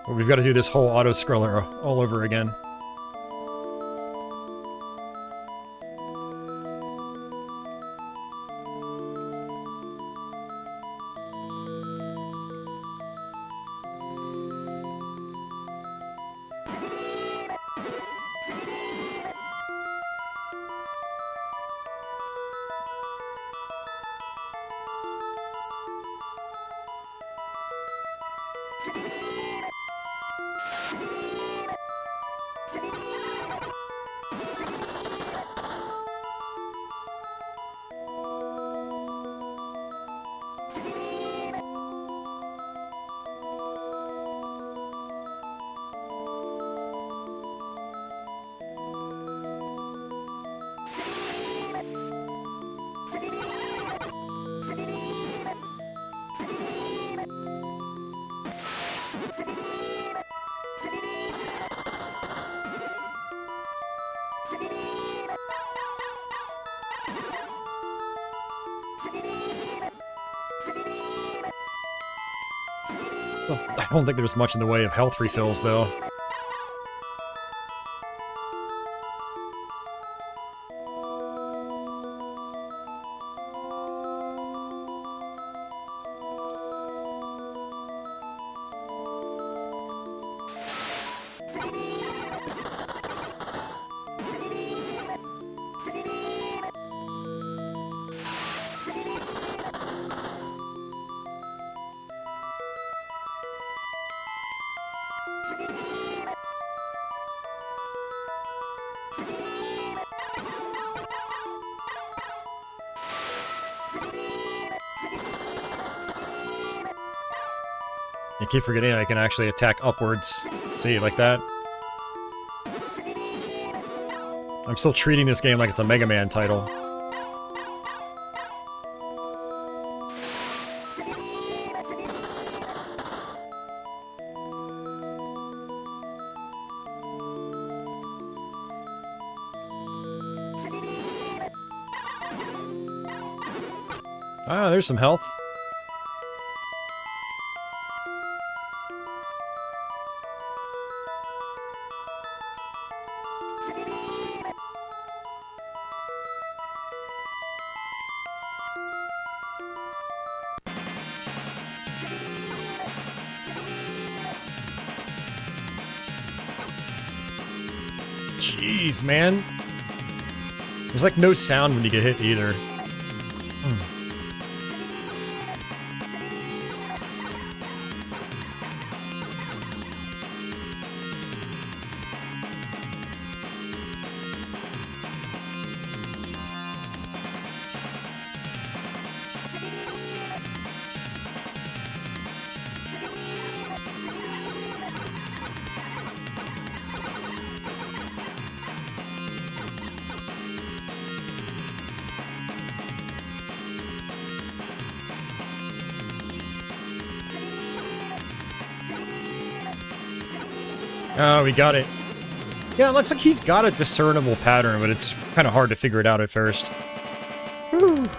Well, we've got to do this whole auto-scroller all over again. Well, I don't think there's much in the way of health refills, though. I keep forgetting I can actually attack upwards. See, like that. I'm still treating this game like it's a Mega Man title. Ah, there's some health. Jeez, man. There's like no sound when you get hit either. Oh, we got it. Yeah, it looks like he's got a discernible pattern, but it's kind of hard to figure it out at first. Whew.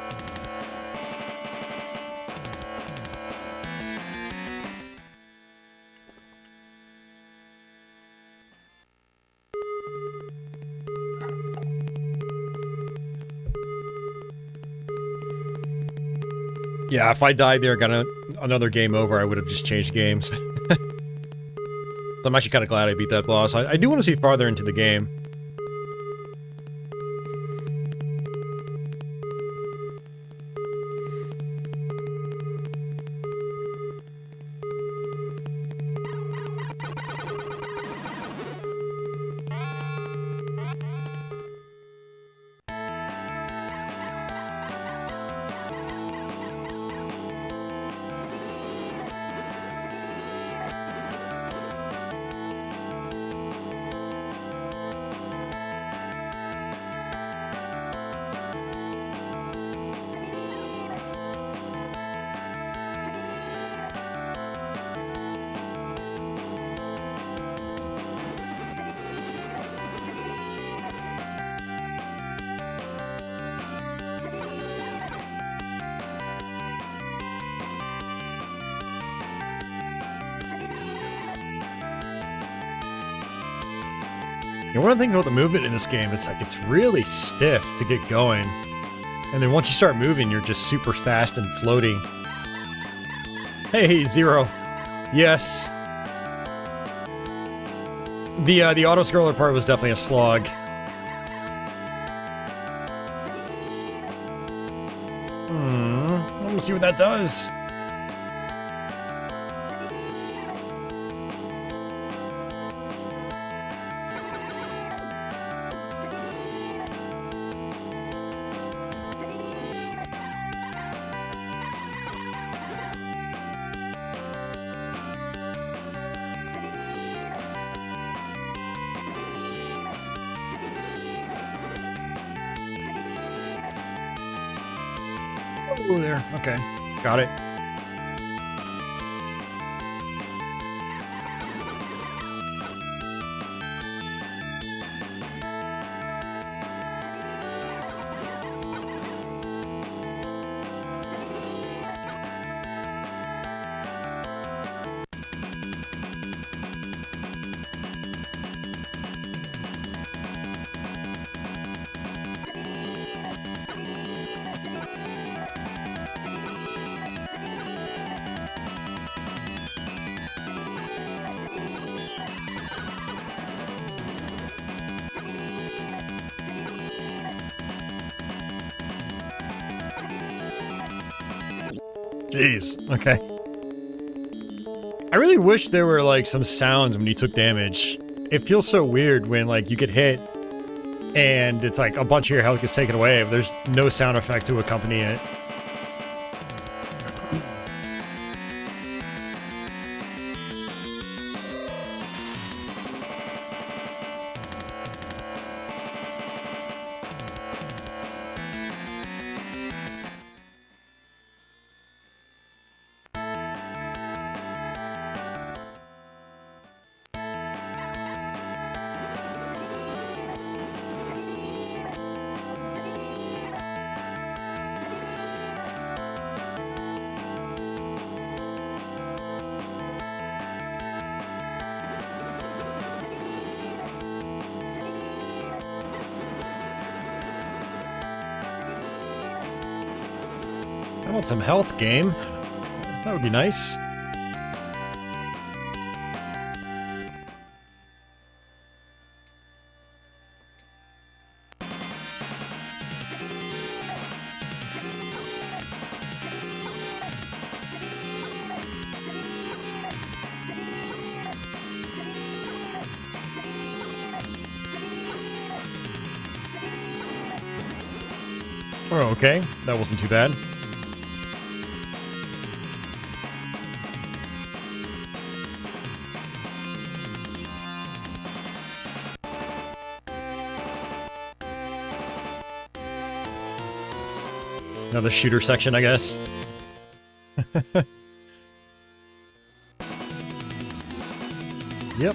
Yeah, if I died there, got another game over, I would have just changed games. So I'm actually kind of glad I beat that boss. I do want to see farther into the game. And one of the things about the movement in this game, it's like it's really stiff to get going. And then once you start moving, you're just super fast and floating. Hey, Zero. Yes. The auto-scroller part was definitely a slog. We'll see what that does. Oh, there. Okay. Got it. Jeez. Okay. I really wish there were, like, some sounds when you took damage. It feels so weird when, like, you get hit and it's like a bunch of your health gets taken away, but there's no sound effect to accompany it. I want some health, game. That would be nice. Oh, okay. That wasn't too bad. Another shooter section, I guess. Yep.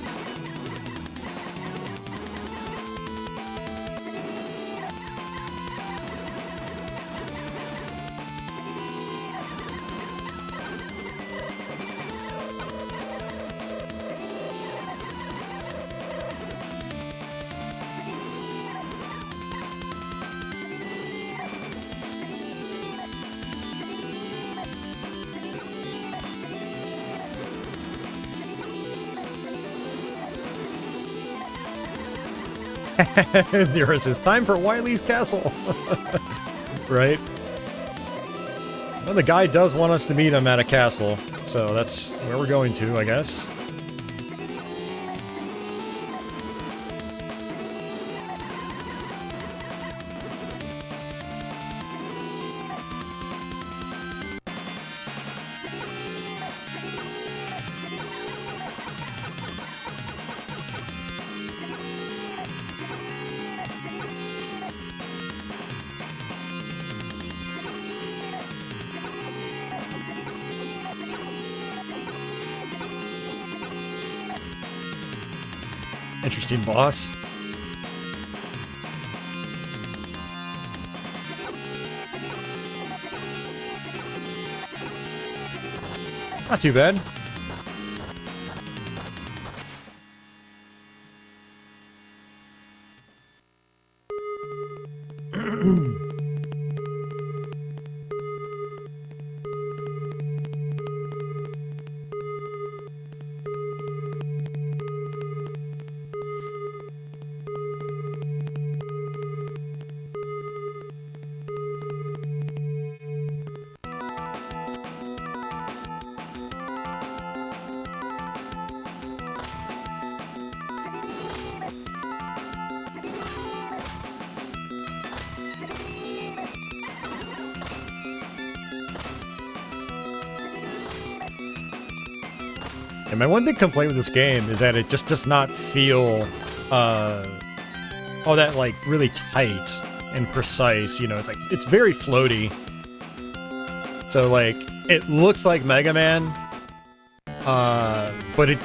Yours, it's time for Wily's castle. Right? Well, the guy does want us to meet him at a castle, so that's where we're going to, I guess. Interesting boss. Not too bad. And my one big complaint with this game is that it just does not feel, all that, like, really tight and precise, you know, it's very floaty. So, like, it looks like Mega Man, but it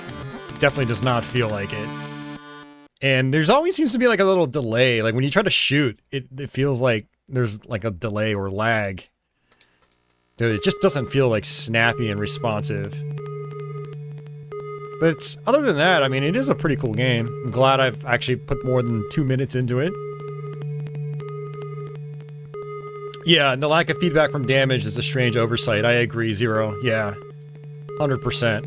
definitely does not feel like it. And there's always seems to be, like, a little delay. Like, when you try to shoot, it feels like there's, like, a delay or lag. It just doesn't feel, like, snappy and responsive. But other than that, I mean, it is a pretty cool game. I'm glad I've actually put more than 2 minutes into it. Yeah, and the lack of feedback from damage is a strange oversight. I agree, Zero. Yeah. 100%.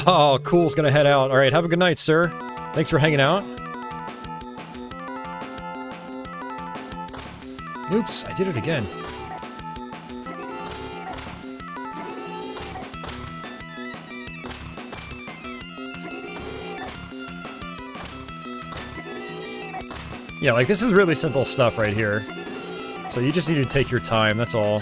Oh, Cool's gonna head out. Alright, have a good night, sir. Thanks for hanging out. Oops, I did it again. Yeah, like this is really simple stuff right here. So you just need to take your time, that's all.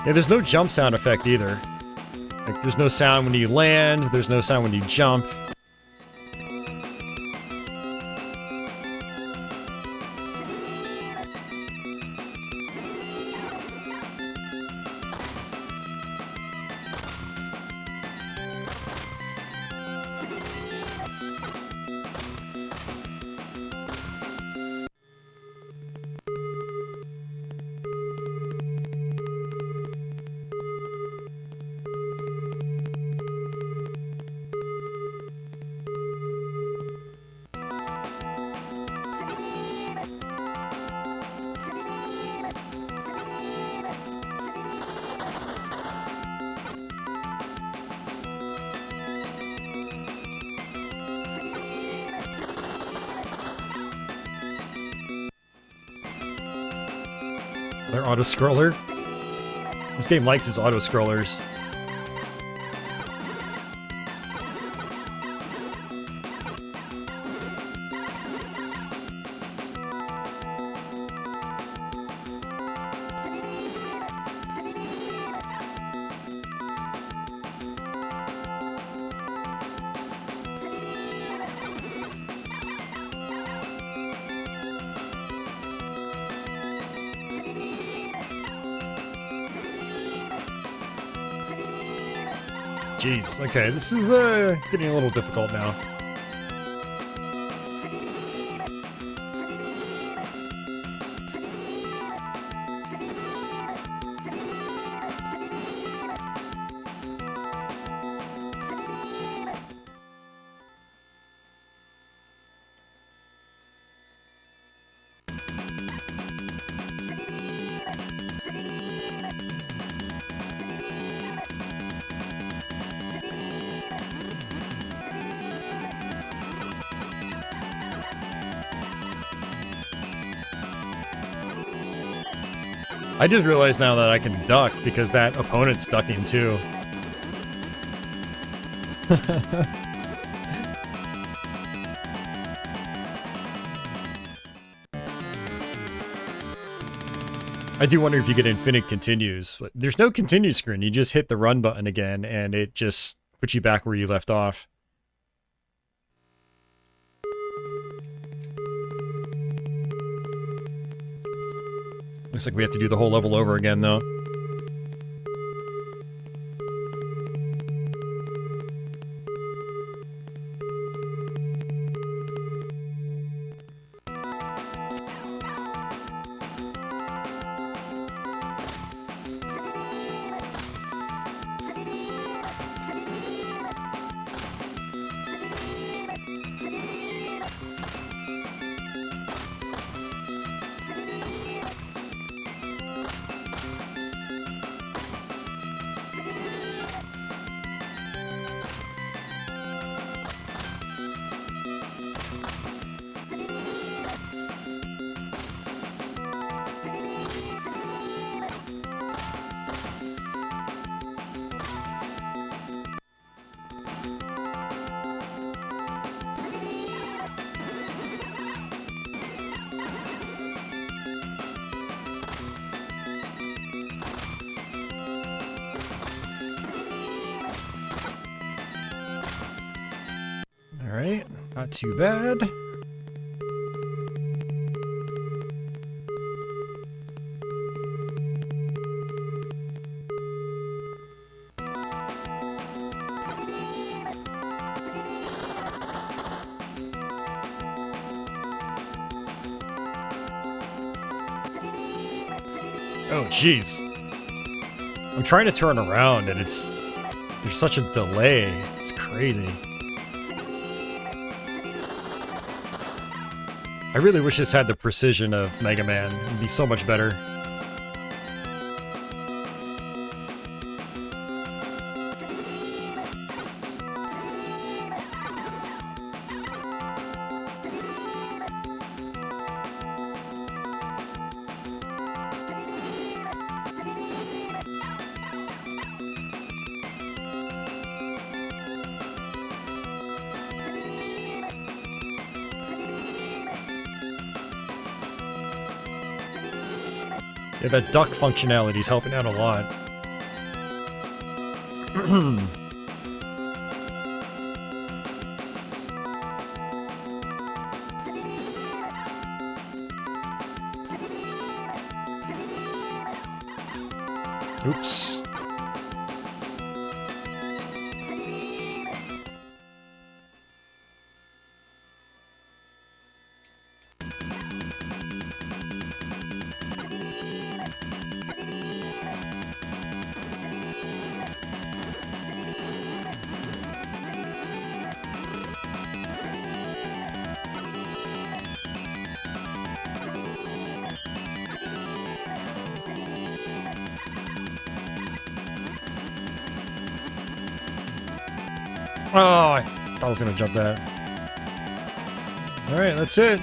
Yeah, there's no jump sound effect either. Like, there's no sound when you land, there's no sound when you jump. Their auto-scroller? This game likes its auto-scrollers. Jeez, okay, this is getting a little difficult now. I just realized now that I can duck because that opponent's ducking too. I do wonder if you get infinite continues. But there's no continue screen. You just hit the run button again and it just puts you back where you left off. Looks like we have to do the whole level over again, though. Alright, not too bad. Oh, jeez. I'm trying to turn around and there's such a delay. It's crazy. I really wish this had the precision of Mega Man. It'd be so much better. Yeah, that duck functionality is helping out a lot. Oops. Oh, I thought I was gonna jump that. Alright, that's it.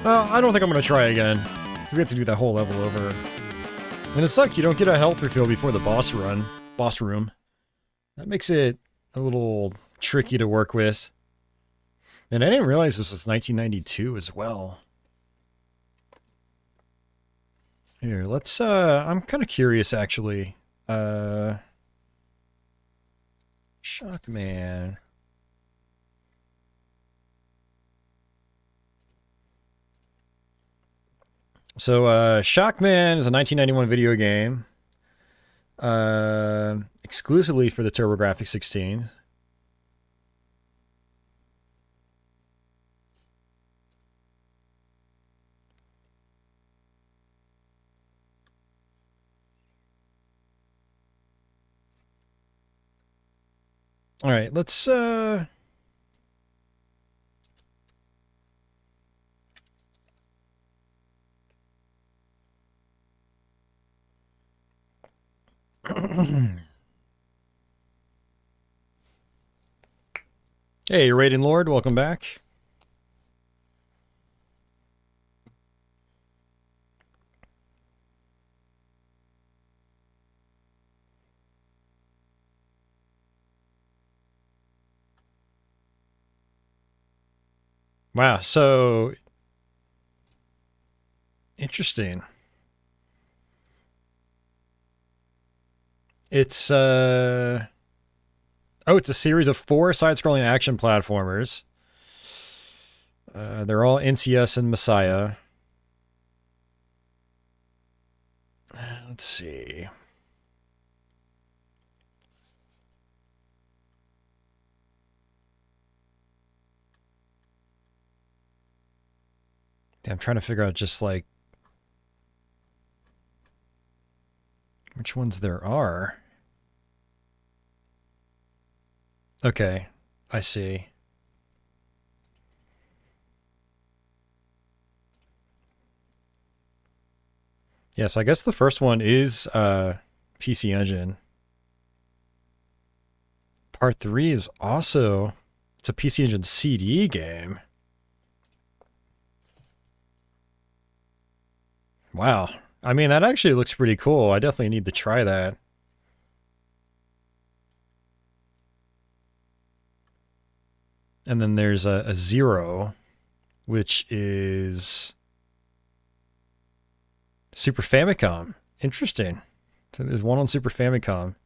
Well, I don't think I'm gonna try again. Because we have to do that whole level over. And it sucked, you don't get a health refill before the boss room. That makes it a little tricky to work with. And I didn't realize this was 1992 as well. Here, let's, I'm kind of curious, actually. Shockman. So, Shockman is a 1991 video game. Exclusively for the Grafx-16. All right, let's Hey, Raiden Lord, welcome back. Wow, so interesting. It's oh, it's a series of 4 side-scrolling action platformers. They're all NCS and Messiah. Let's see. I'm trying to figure out just like which ones there are. Okay, I see. Yes, I guess the first one is PC Engine. Part 3 is also, it's a PC Engine CD game. Wow. I mean, that actually looks pretty cool. I definitely need to try that. And then there's a Zero, which is Super Famicom. Interesting. So there's one on Super Famicom.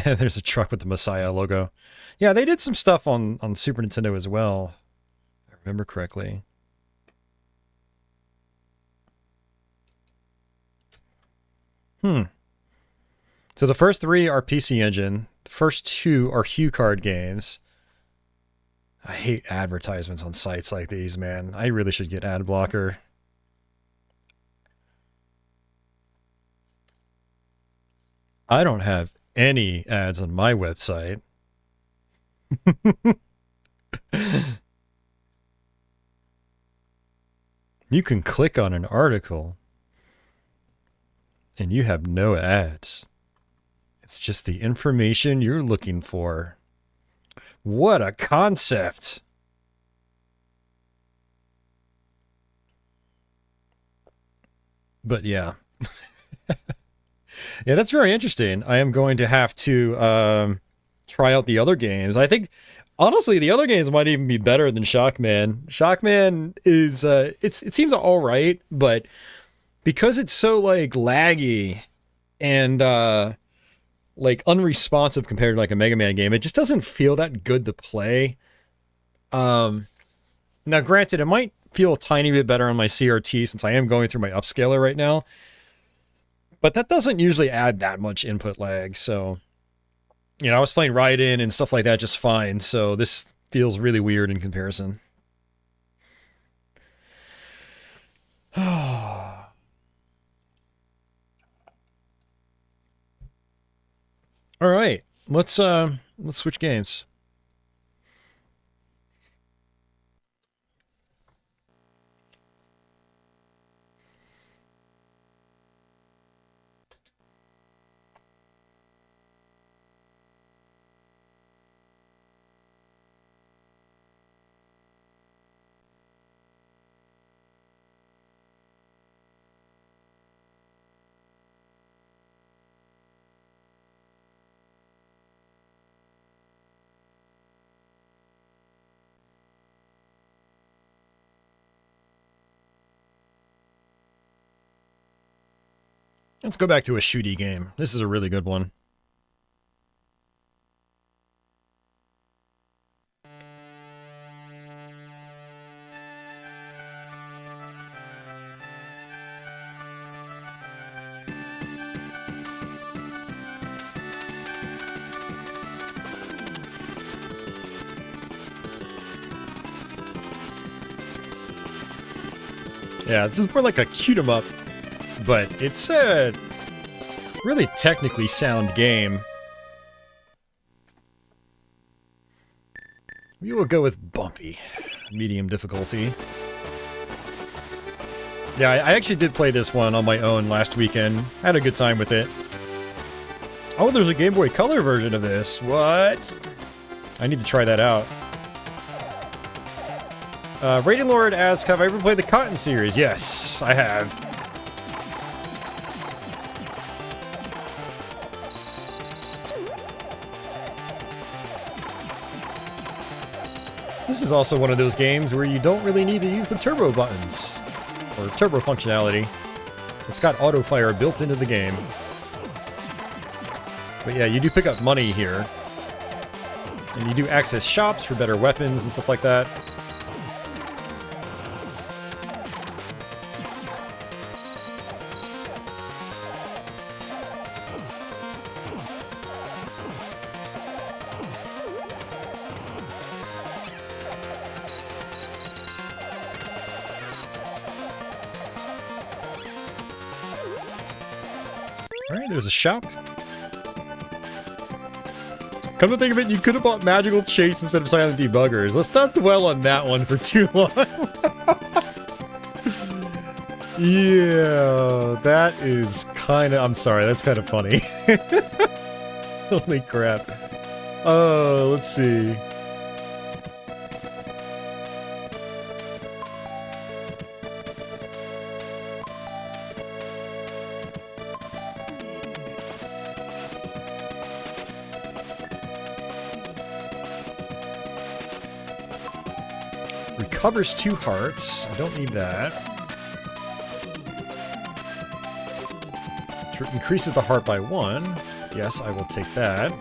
There's a truck with the Messiah logo. Yeah, they did some stuff on Super Nintendo as well, if I remember correctly. So the first 3 are PC Engine. The first 2 are HuCard games. I hate advertisements on sites like these, man. I really should get ad blocker. I don't have any ads on my website. You can click on an article and you have no ads. It's just the information you're looking for. What a concept! But yeah. Yeah, that's very interesting. I am going to have to try out the other games. I think Honestly, the other games might even be better than Shockman. Shockman is it seems all right, but because it's so like laggy and like unresponsive compared to like a Mega Man game, it just doesn't feel that good to play. Now granted, it might feel a tiny bit better on my CRT since I am going through my upscaler right now, but that doesn't usually add that much input lag. So, you know, I was playing Raiden and stuff like that just fine, so this feels really weird in comparison. All right, let's switch games. Let's go back to a shooty game. This is a really good one. Yeah, this is more like a cute 'em up, but it's a really technically sound game. We will go with bumpy, medium difficulty. Yeah, I actually did play this one on my own last weekend. Had a good time with it. Oh, there's a Game Boy Color version of this. What? I need to try that out. Raiden Lord asks, have I ever played the Cotton series? Yes, I have. This is also one of those games where you don't really need to use the turbo buttons, or turbo functionality. It's got auto fire built into the game. But yeah, you do pick up money here. And you do access shops for better weapons and stuff like that. Alright, there's a shop. Come to think of it, you could have bought Magical Chase instead of Silent Debuggers. Let's not dwell on that one for too long. Yeah, that is kind of... I'm sorry, that's kind of funny. Holy crap. Let's see. Recovers 2 hearts. I don't need that. Increases the heart by 1. Yes, I will take that.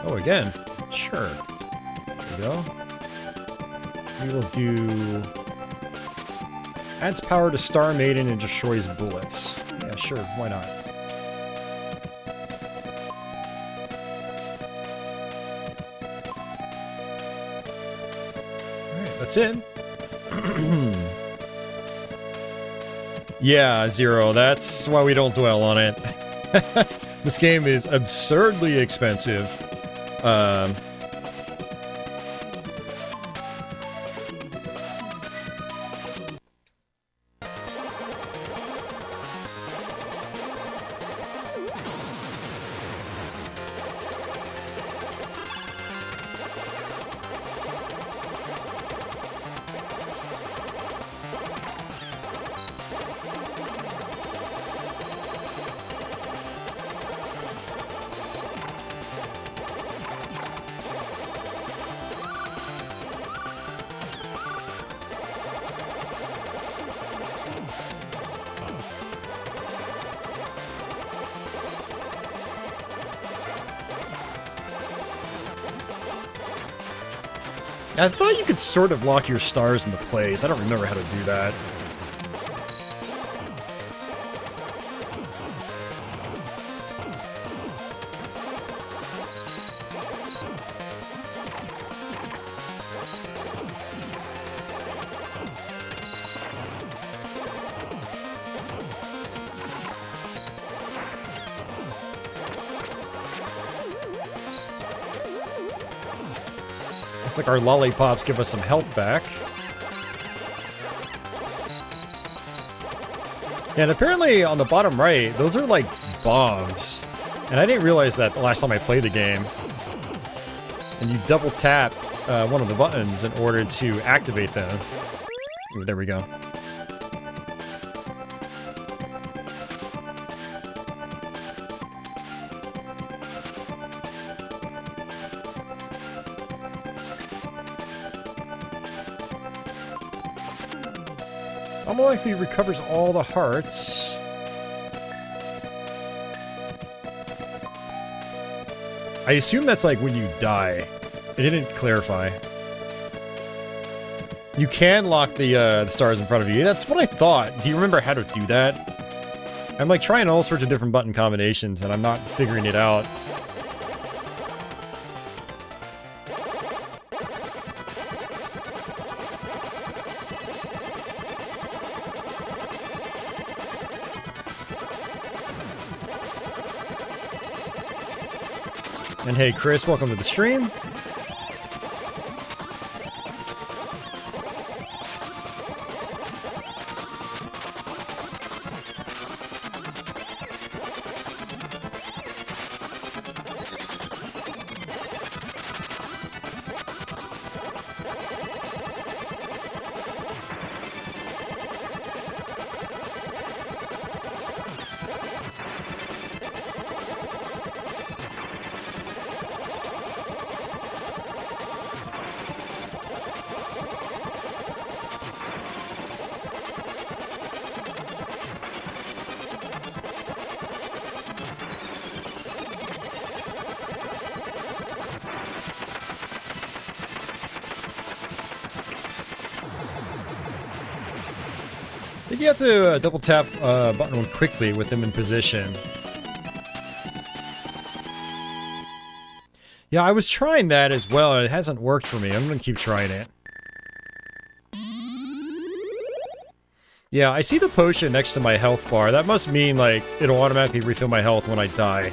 Oh, again. Sure. There we go. We will do... Adds power to Star Maiden and destroys bullets. Yeah, sure. Why not? That's it. Yeah, Zero, that's why we don't dwell on it. This game is absurdly expensive. I thought you could sort of lock your stars into place. I don't remember how to do that. Looks like our lollipops give us some health back. And apparently on the bottom right, those are like bombs. And I didn't realize that the last time I played the game. And you double tap one of the buttons in order to activate them. Ooh, there we go. Likely recovers all the hearts. I assume that's like when you die. It didn't clarify. You can lock the stars in front of you. That's what I thought. Do you remember how to do that? I'm like trying all sorts of different button combinations and I'm not figuring it out. And hey, Chris, welcome to the stream. I think you have to double tap button one quickly with them in position. Yeah, I was trying that as well, and it hasn't worked for me. I'm gonna keep trying it. Yeah, I see the potion next to my health bar. That must mean, like, it'll automatically refill my health when I die.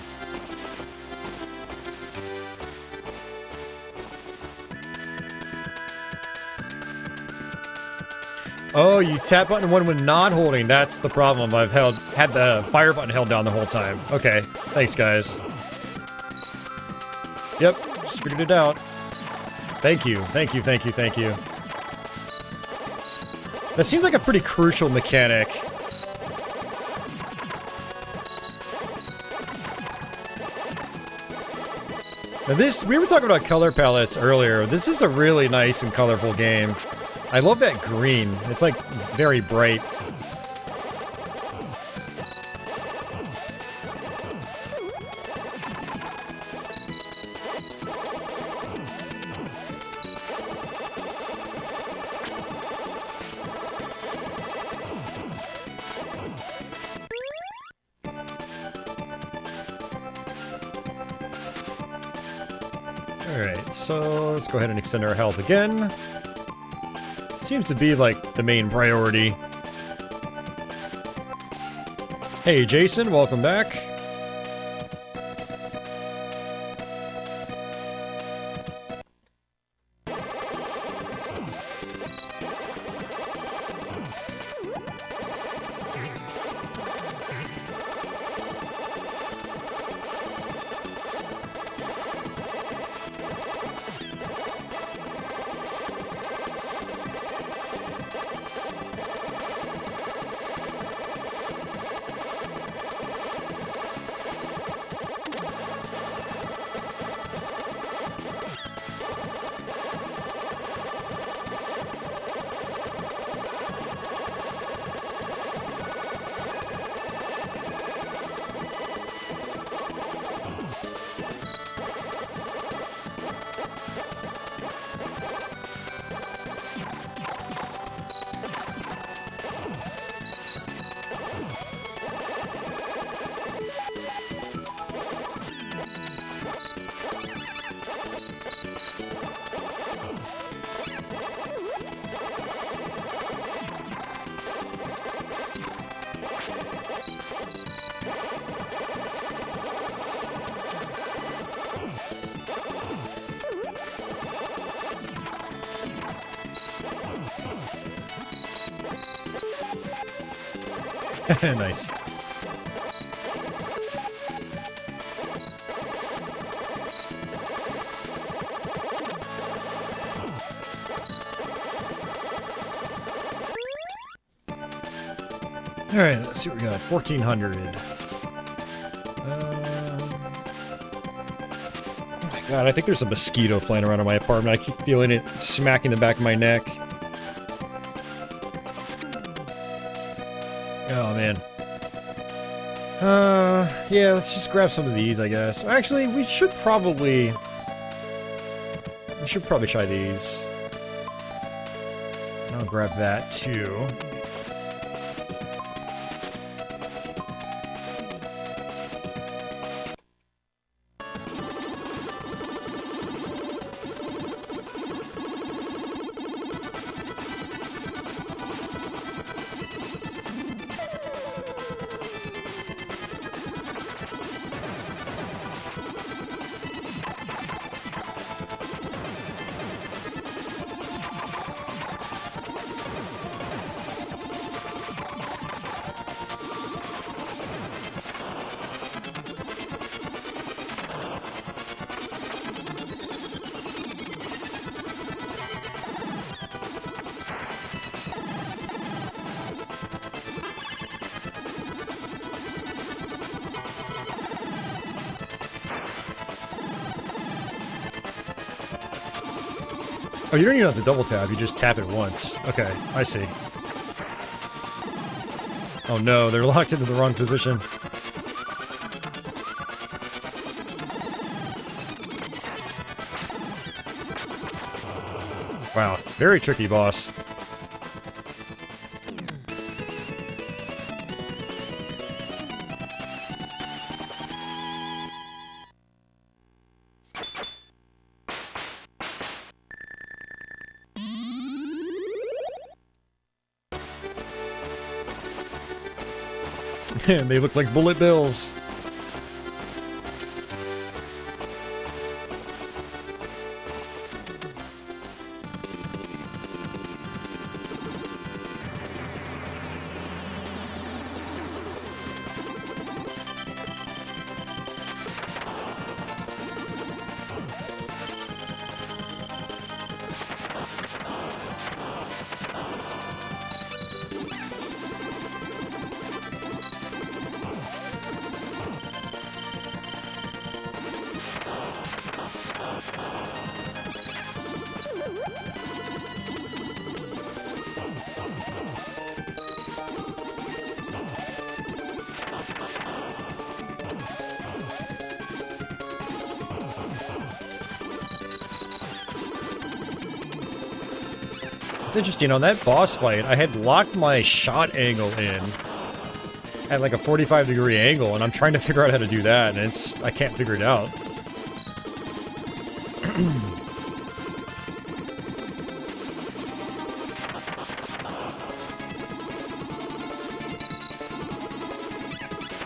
Oh, you tap button one when not holding. That's the problem. I've had the fire button held down the whole time. Okay, thanks, guys. Yep, just figured it out. Thank you, thank you, thank you, thank you. That seems like a pretty crucial mechanic. Now this, we were talking about color palettes earlier. This is a really nice and colorful game. I love that green. It's like very bright. Alright, so let's go ahead and extend our health again. Seems to be, like, the main priority. Hey, Jason, welcome back. Nice. Alright, let's see what we got. 1400. Oh my god, I think there's a mosquito flying around in my apartment. I keep feeling it smacking the back of my neck. Oh man. Yeah, let's just grab some of these, I guess. Actually, we should probably try these. I'll grab that too. Oh, you don't even have to double tap, you just tap it once. Okay, I see. Oh no, they're locked into the wrong position. Wow, very tricky boss. They look like bullet bills. It's interesting, on that boss fight, I had locked my shot angle in at like a 45-degree angle, and I'm trying to figure out how to do that, and I can't figure it out.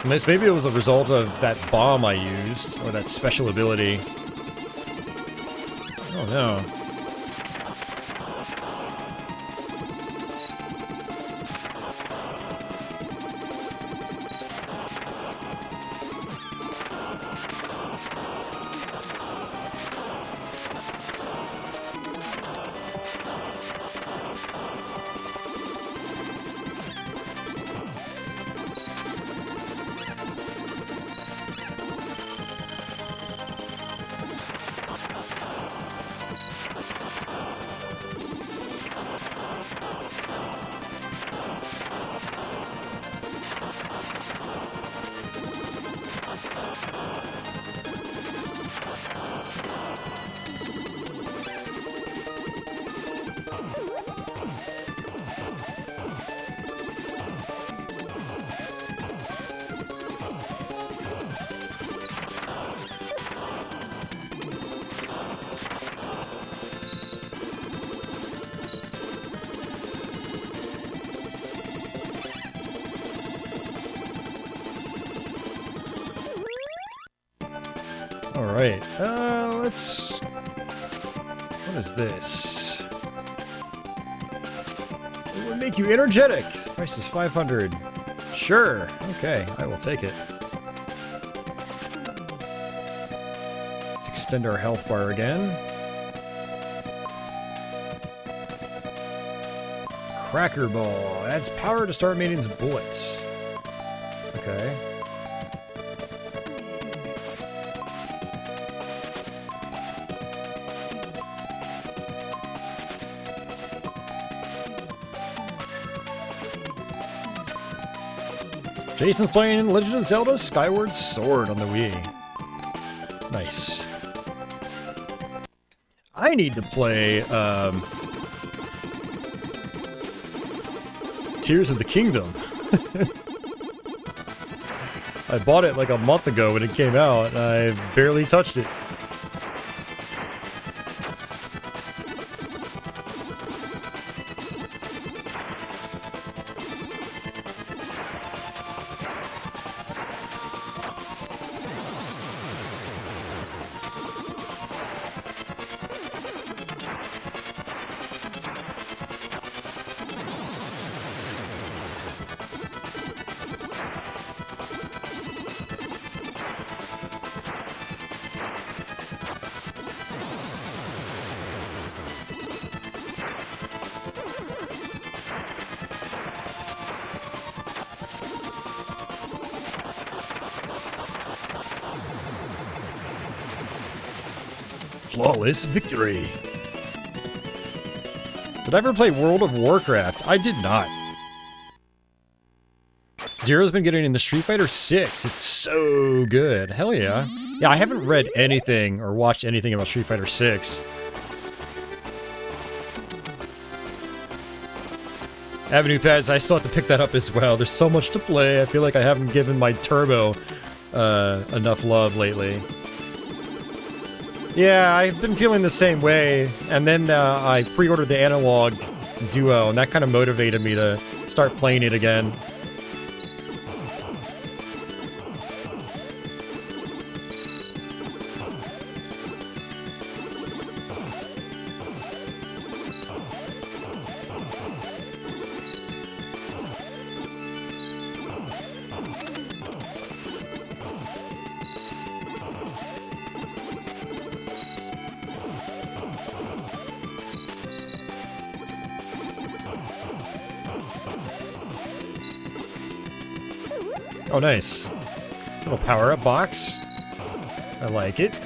Unless maybe it was a result of that bomb I used, or that special ability. Oh no. Alright, let's... What is this? It would make you energetic! Price is 500. Sure. Okay, I will take it. Let's extend our health bar again. Cracker Ball. Adds power to start Maiden's bullets. Okay. Jason's playing Legend of Zelda Skyward Sword on the Wii. Nice. I need to play, Tears of the Kingdom. I bought it like a month ago when it came out, and I barely touched it. Flawless victory. Did I ever play World of Warcraft? I did not. Zero's been getting into Street Fighter 6. It's so good. Hell yeah. Yeah, I haven't read anything or watched anything about Street Fighter 6. Avenue Pads, I still have to pick that up as well. There's so much to play. I feel like I haven't given my Turbo enough love lately. Yeah, I've been feeling the same way, and then I pre-ordered the Analog Duo, and that kind of motivated me to start playing it again. Oh, nice. Little power-up box. I like it.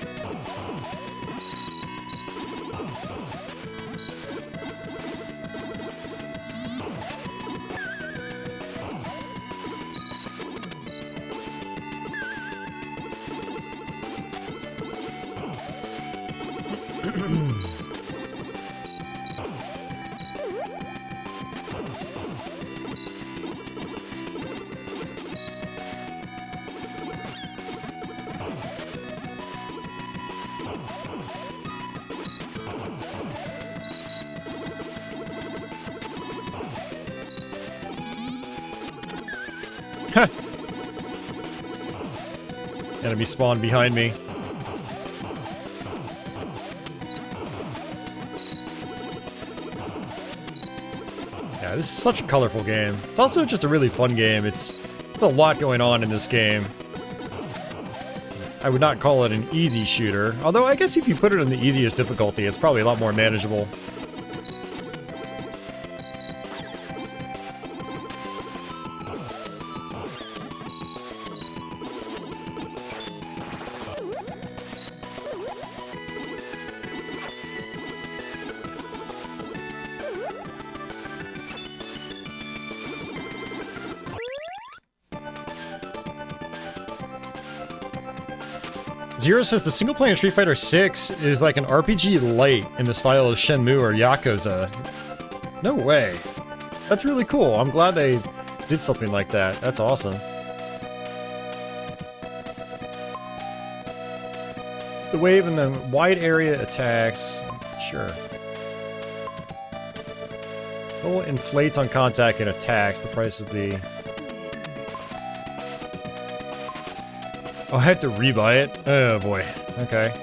Enemy spawned behind me. Yeah, this is such a colorful game. It's also just a really fun game. It's a lot going on in this game. I would not call it an easy shooter, although I guess if you put it in the easiest difficulty, it's probably a lot more manageable. Zero says the single player in Street Fighter 6 is like an RPG light in the style of Shenmue or Yakuza. No way. That's really cool. I'm glad they did something like that. That's awesome. It's the wave and the wide area attacks. Sure. Little inflates on contact and attacks. The price would be... Oh, I had to rebuy it? Oh boy. Okay.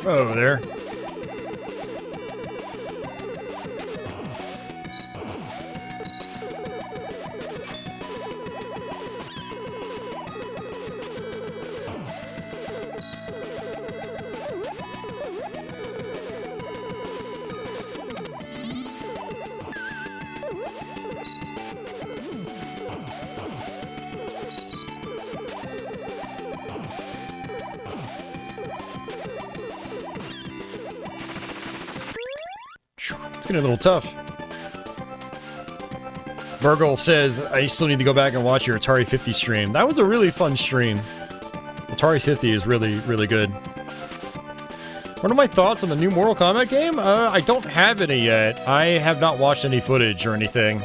Oh, there. It's getting a little tough. Virgil says, I still need to go back and watch your Atari 50 stream. That was a really fun stream. Atari 50 is really, really good. What are my thoughts on the new Mortal Kombat game? I don't have any yet. I have not watched any footage or anything.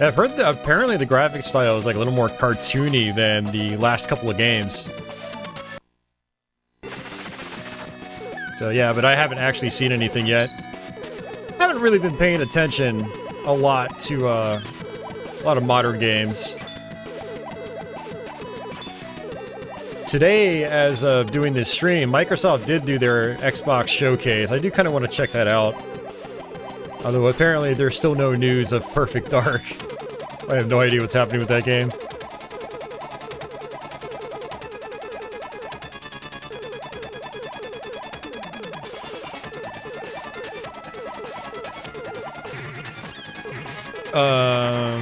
I've heard that apparently the graphic style is like a little more cartoony than the last couple of games. So yeah, but I haven't actually seen anything yet. I haven't really been paying attention a lot to a lot of modern games. Today, as of doing this stream, Microsoft did do their Xbox showcase. I do kind of want to check that out. Although apparently there's still no news of Perfect Dark. I have no idea what's happening with that game.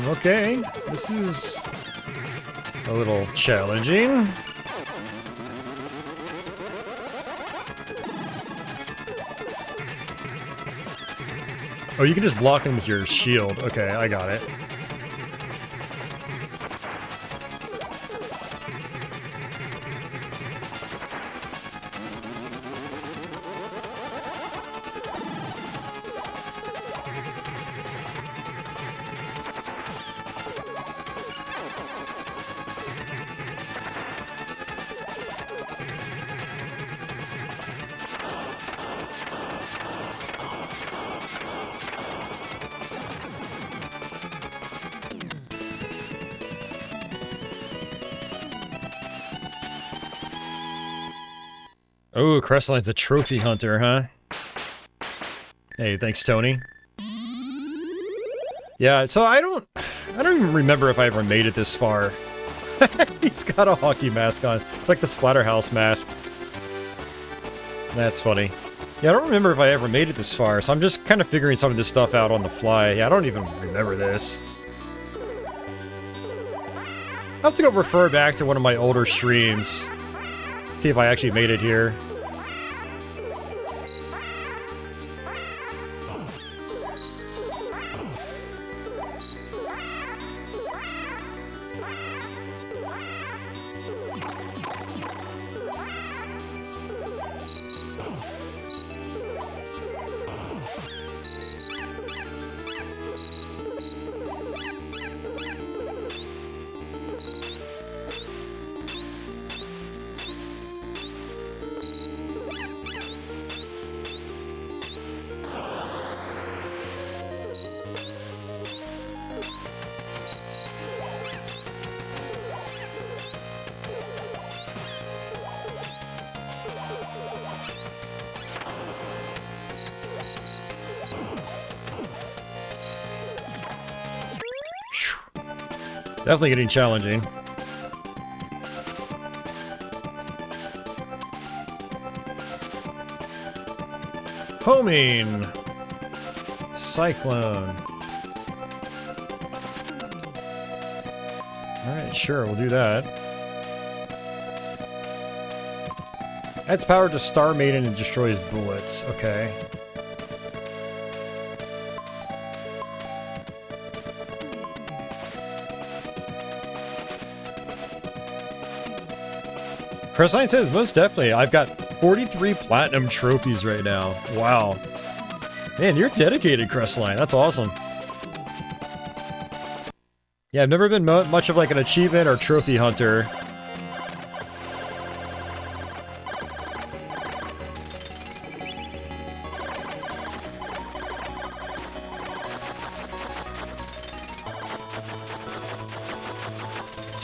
Okay. This is a little challenging. Oh, you can just block him with your shield. Okay, I got it. Oh, Crestline's a trophy hunter, huh? Hey, thanks, Tony. Yeah, so I don't even remember if I ever made it this far. He's got a hockey mask on. It's like the Splatterhouse mask. That's funny. Yeah, I don't remember if I ever made it this far, so I'm just kind of figuring some of this stuff out on the fly. Yeah, I don't even remember this. I'll have to go refer back to one of my older streams. See if I actually made it here. Definitely getting challenging. Homing! Cyclone. Alright, sure, we'll do that. Adds power to Star Maiden and destroys bullets. Okay. Crestline says, most definitely. I've got 43 platinum trophies right now. Wow. Man, you're dedicated, Crestline. That's awesome. Yeah, I've never been much of like an achievement or trophy hunter.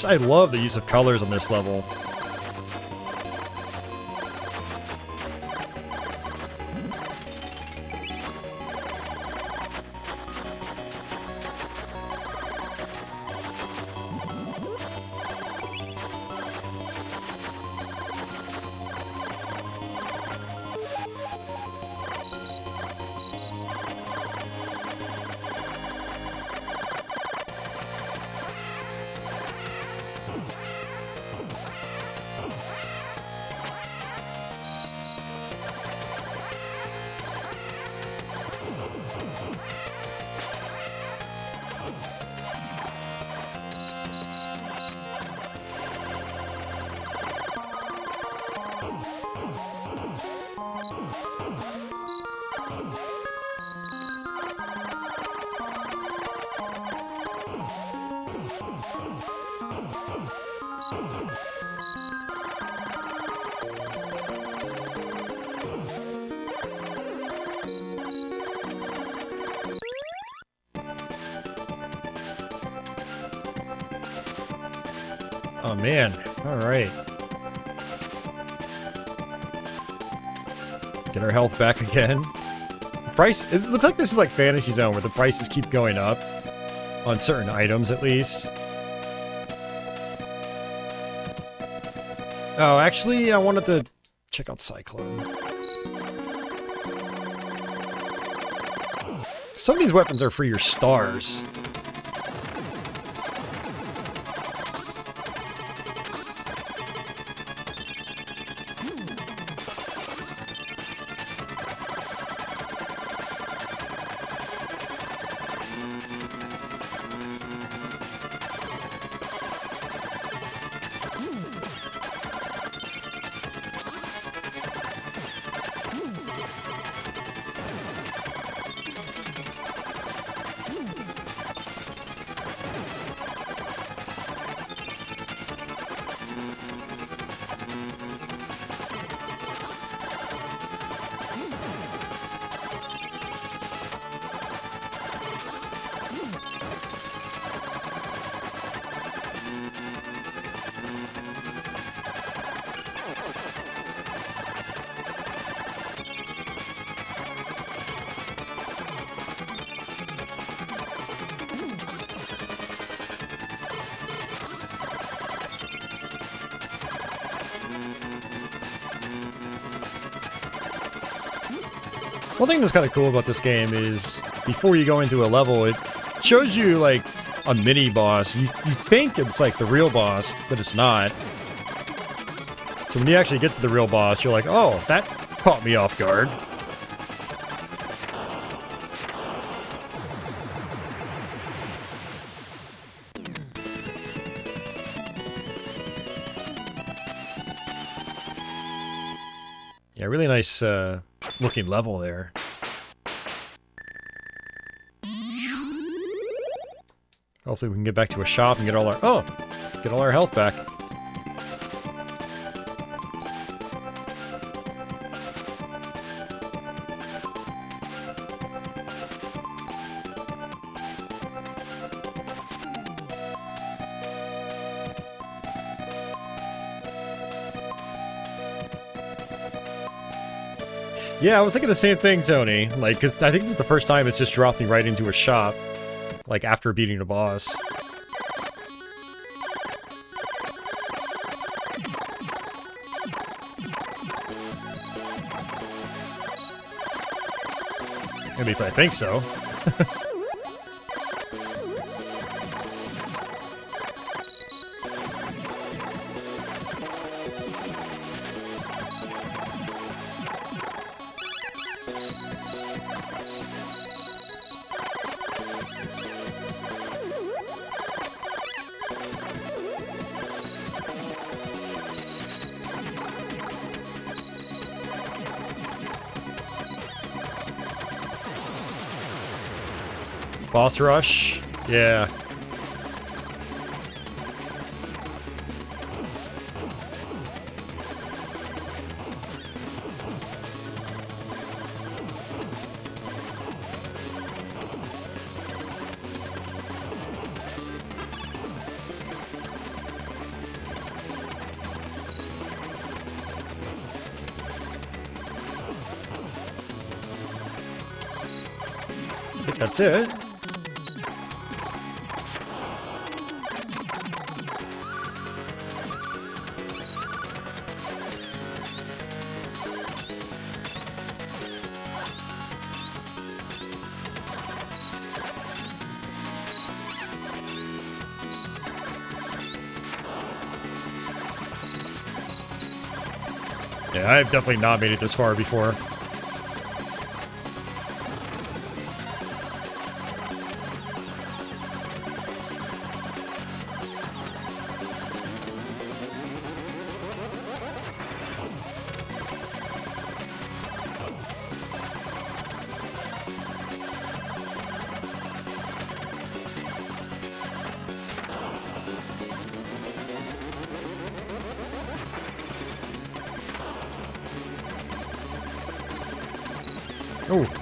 I love the use of colors on this level. Oh man, alright. Get our health back again. Price, it looks like this is like Fantasy Zone where the prices keep going up. On certain items at least. Oh, actually I wanted to check out Cyclone. Some of these weapons are for your stars. One thing that's kind of cool about this game is, before you go into a level, it shows you, like, a mini-boss. You think it's, like, the real boss, but it's not. So when you actually get to the real boss, you're like, oh, that caught me off guard. Yeah, really nice, looking level there. Hopefully we can get back to a shop and get all our health back. Yeah, I was thinking the same thing, Tony. Like, because I think this is the first time it's just dropped me right into a shop. Like, after beating a boss. At least I think so. Boss rush? Yeah. think that's it. Yeah, I've definitely not made it this far before. Oh.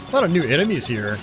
A lot of new enemies here.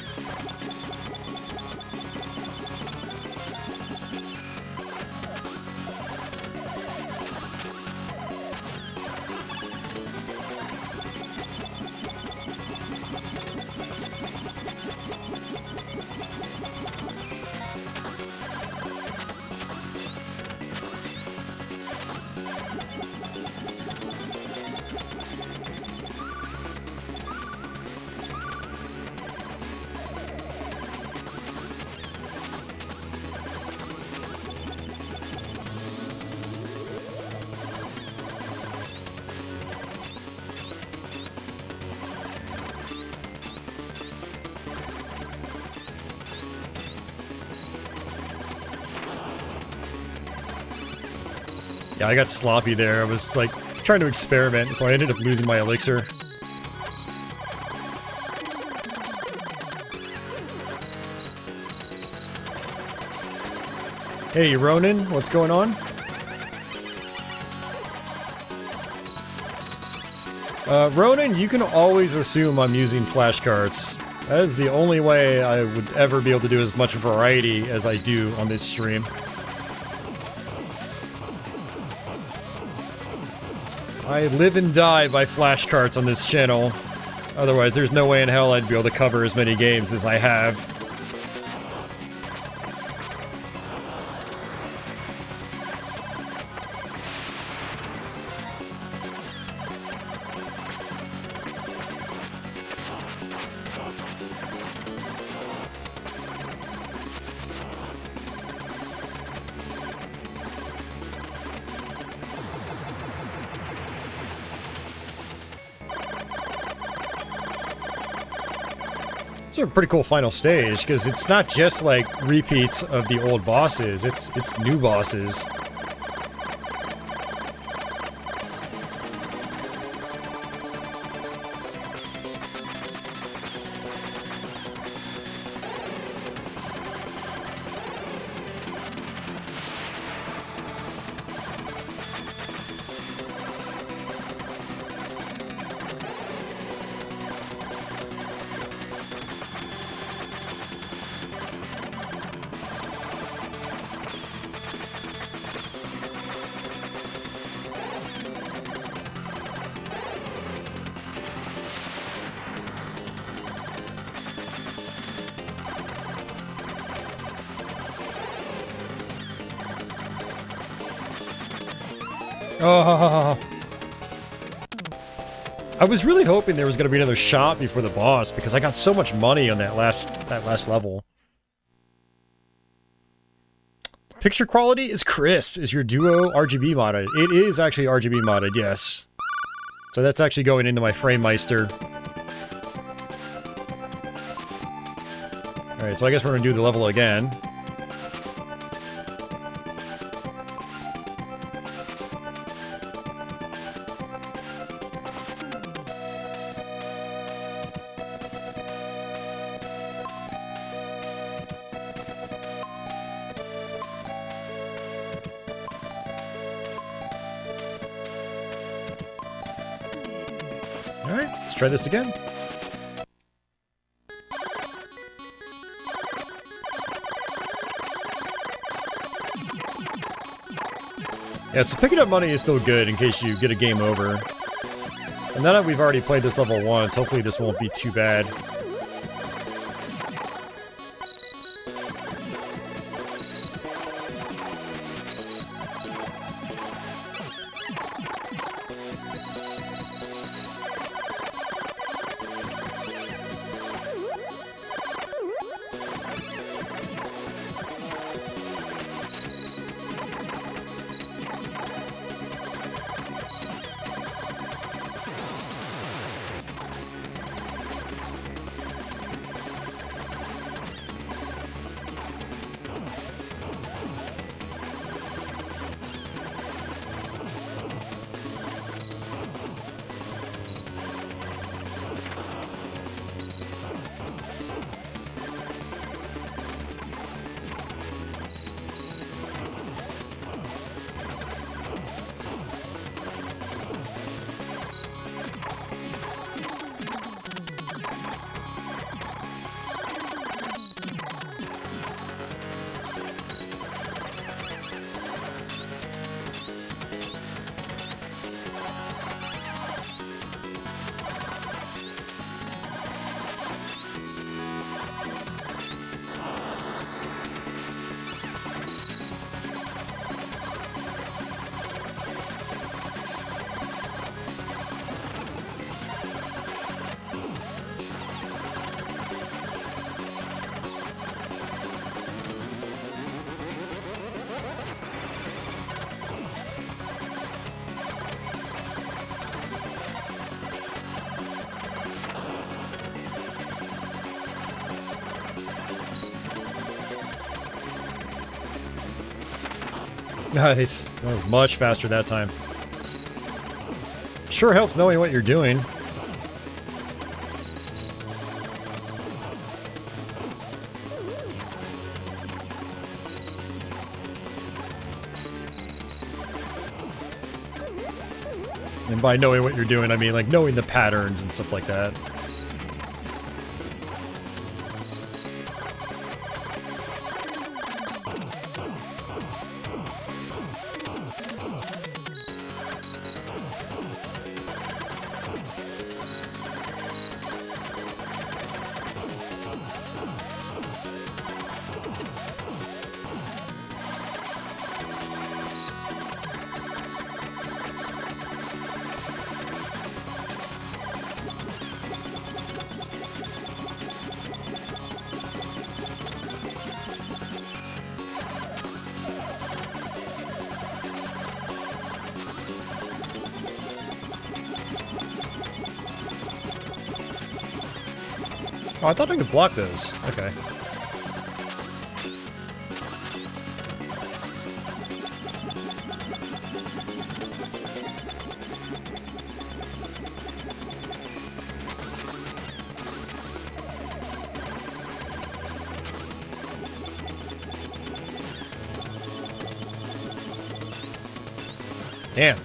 Yeah, I got sloppy there. I was, like, trying to experiment, so I ended up losing my elixir. Hey, Ronin, what's going on? Ronin, you can always assume I'm using flashcards. That is the only way I would ever be able to do as much variety as I do on this stream. I live and die by flashcards on this channel. Otherwise, there's no way in hell I'd be able to cover as many games as I have. It's a pretty cool final stage, because it's not just like repeats of the old bosses, it's new bosses. Oh. I was really hoping there was going to be another shot before the boss, because I got so much money on that last level. Picture quality is crisp. Is your Duo RGB modded? It is actually RGB modded, yes. So that's actually going into my FrameMeister. Alright, so I guess we're gonna do the level again. Alright, let's try this again. Yeah, so picking up money is still good in case you get a game over. And now that we've already played this level once, hopefully this won't be too bad. Nice. That was much faster that time. Sure helps knowing what you're doing. And by knowing what you're doing, I mean like knowing the patterns and stuff like that. Oh, I thought I could block those. Okay. Damn.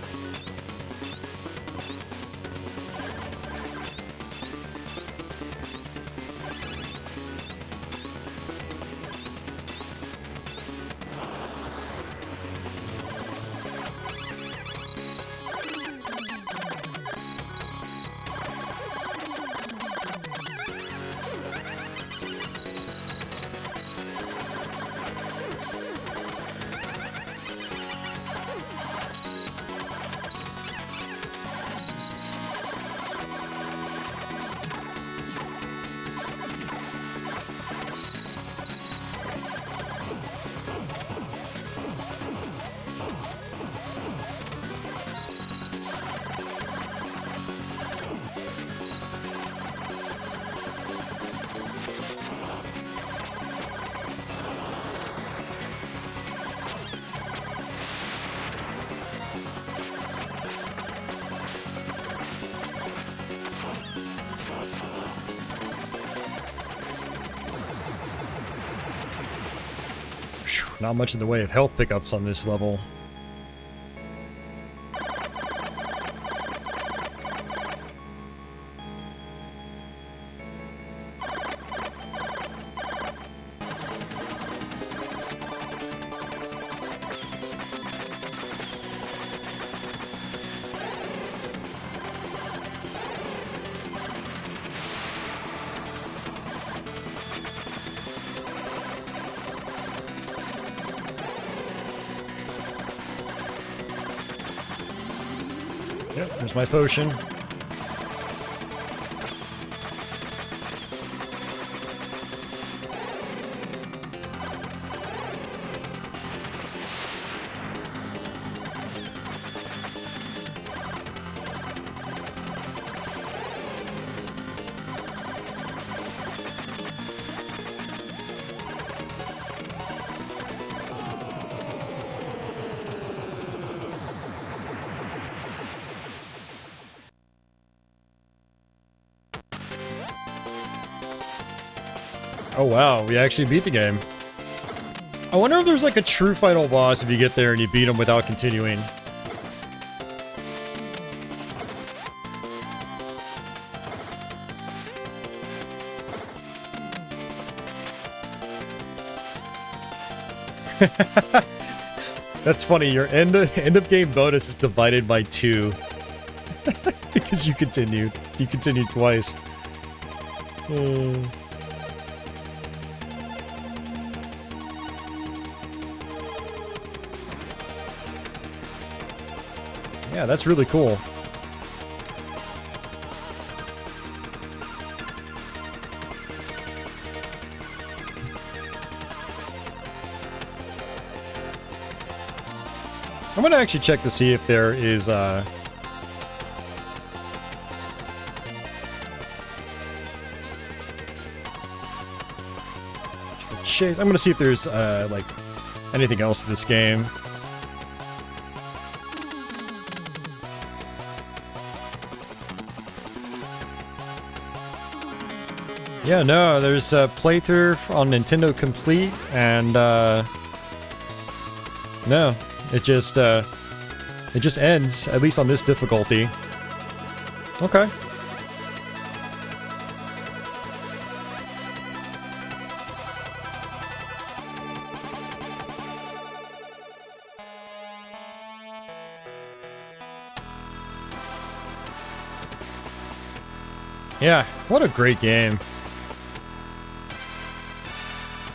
Not much in the way of health pickups on this level. Yep, there's my potion. Oh wow, we actually beat the game. I wonder if there's like a true final boss if you get there and you beat him without continuing. That's funny, your end of game bonus is divided by 2. Because you continued. You continued twice. Yeah, that's really cool. I'm gonna actually check to see if there is, chase. I'm gonna see if there's, like, anything else in this game. Yeah, no, there's a playthrough on Nintendo Complete, and, no, it just ends, at least on this difficulty. Okay. Yeah, what a great game.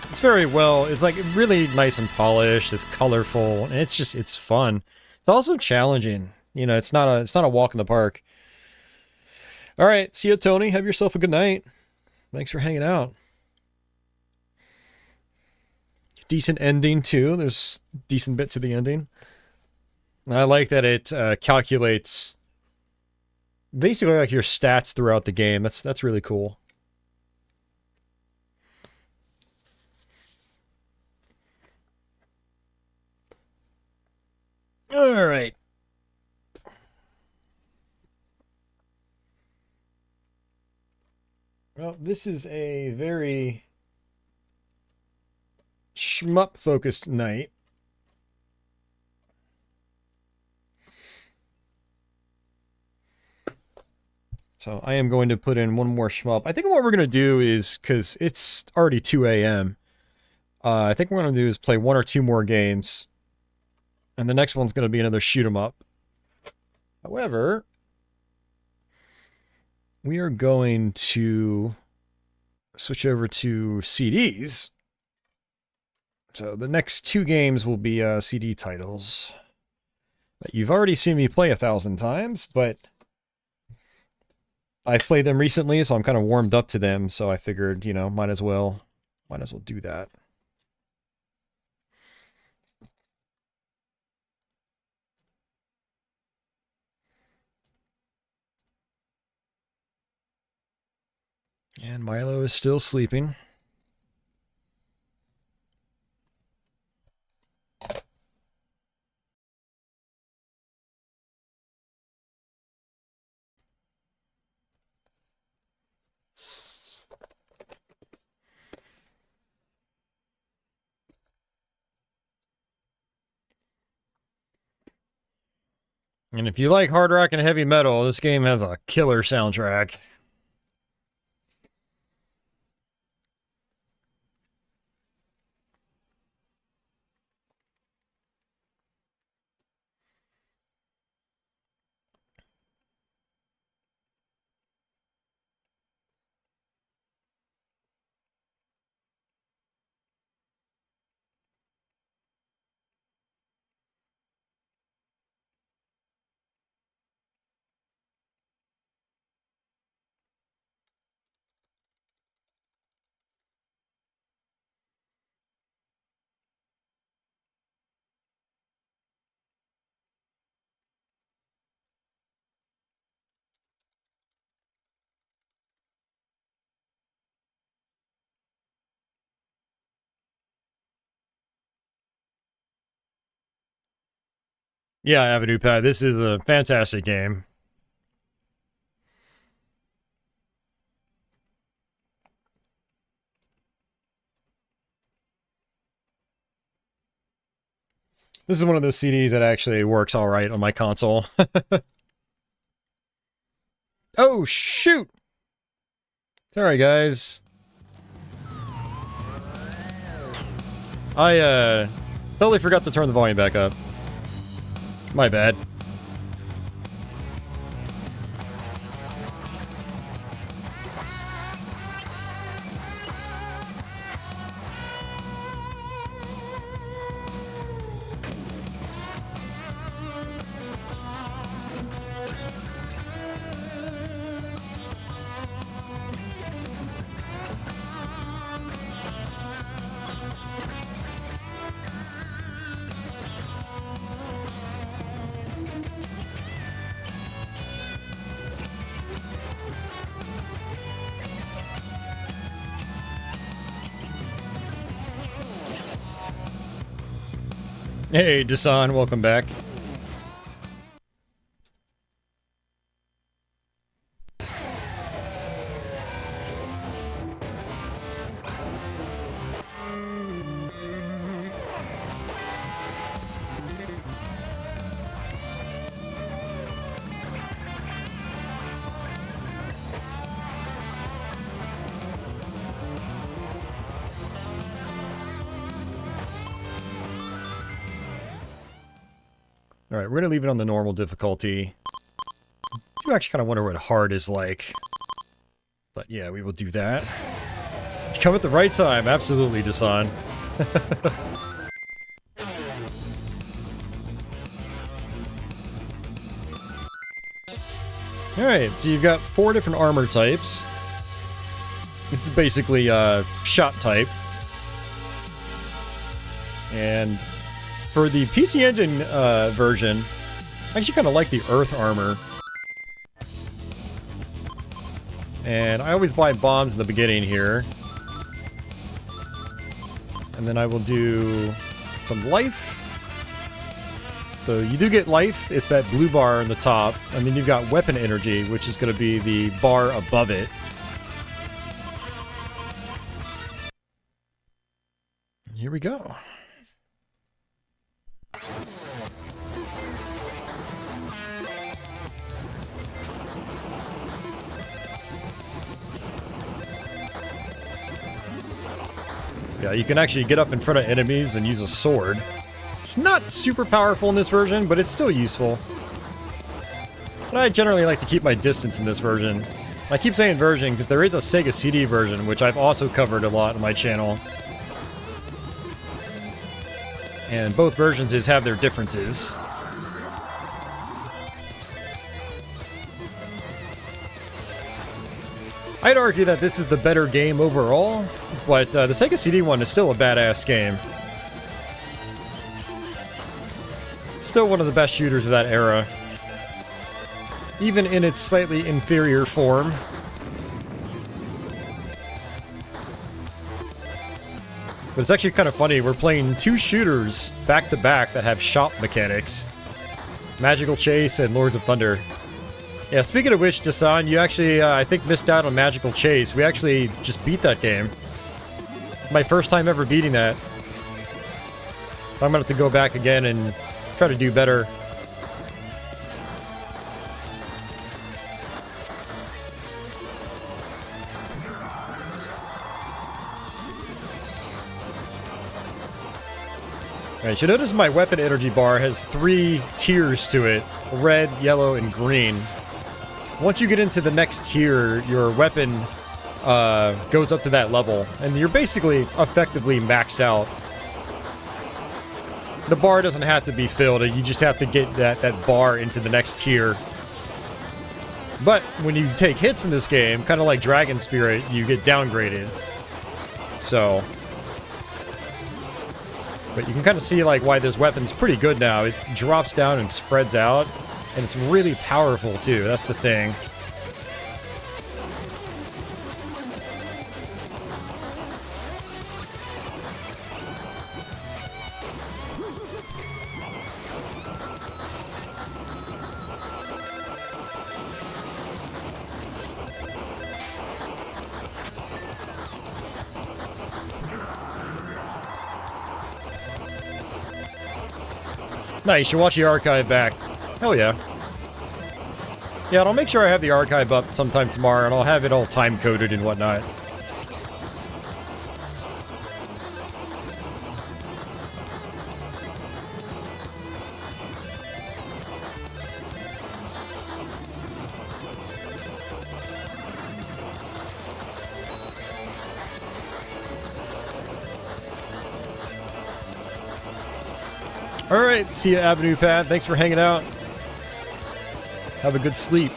It's very well, it's like really nice and polished, it's colorful, and it's fun. It's also challenging. You know, it's not a walk in the park. Alright, see you, Tony. Have yourself a good night. Thanks for hanging out. Decent ending too. There's a decent bit to the ending. I like that it calculates basically like your stats throughout the game. That's really cool. All right. Well, this is a very shmup-focused night. So I am going to put in one more shmup. I think what we're going to do is, because it's already 2 a.m., I think what we're going to do is play 1 or 2 more games. And the next one's going to be another shoot 'em up. However, we are going to switch over to CDs. So the next 2 games will be CD titles that you've already seen me play 1,000 times, but I've played them recently, so I'm kind of warmed up to them, so I figured, you know, might as well do that. And Milo is still sleeping. And if you like hard rock and heavy metal, this game has a killer soundtrack. Yeah, Avenue Pad. This is a fantastic game. This is one of those CDs that actually works all right on my console. Oh, shoot! Sorry, guys. I, totally forgot to turn the volume back up. My bad. Hey, Dasan, welcome back. Alright, we're gonna leave it on the normal difficulty. I do actually kind of wonder what hard is like. But yeah, we will do that. You come at the right time, absolutely, Dasan. Alright, so you've got 4 different armor types. This is basically shot type. And for the PC Engine version, I actually kind of like the Earth armor. And I always buy bombs in the beginning here. And then I will do some life. So you do get life, it's that blue bar on the top. And then you've got weapon energy, which is going to be the bar above it. Here we go. Yeah, you can actually get up in front of enemies and use a sword. It's not super powerful in this version, but it's still useful. But I generally like to keep my distance in this version. I keep saying version because there is a Sega CD version, which I've also covered a lot on my channel. And both versions have their differences. I'd argue that this is the better game overall, but the Sega CD one is still a badass game. Still one of the best shooters of that era. Even in its slightly inferior form. But it's actually kind of funny, we're playing 2 shooters back-to-back that have shop mechanics. Magical Chase and Lords of Thunder. Yeah, speaking of which, Dasan, you actually, I think, missed out on Magical Chase. We actually just beat that game. My first time ever beating that. I'm gonna have to go back again and try to do better. Alright, you notice my weapon energy bar has 3 tiers to it. Red, yellow, and green. Once you get into the next tier, your weapon goes up to that level, and you're basically effectively maxed out. The bar doesn't have to be filled, you just have to get that bar into the next tier. But when you take hits in this game, kind of like Dragon Spirit, you get downgraded. So... But you can kind of see like why this weapon's pretty good now. It drops down and spreads out, and it's really powerful too. That's the thing. No, you should watch the archive back. Hell yeah. Yeah, and I'll make sure I have the archive up sometime tomorrow, and I'll have it all time-coded and whatnot. Alright, see ya, Avenue Pad. Thanks for hanging out. Have a good sleep.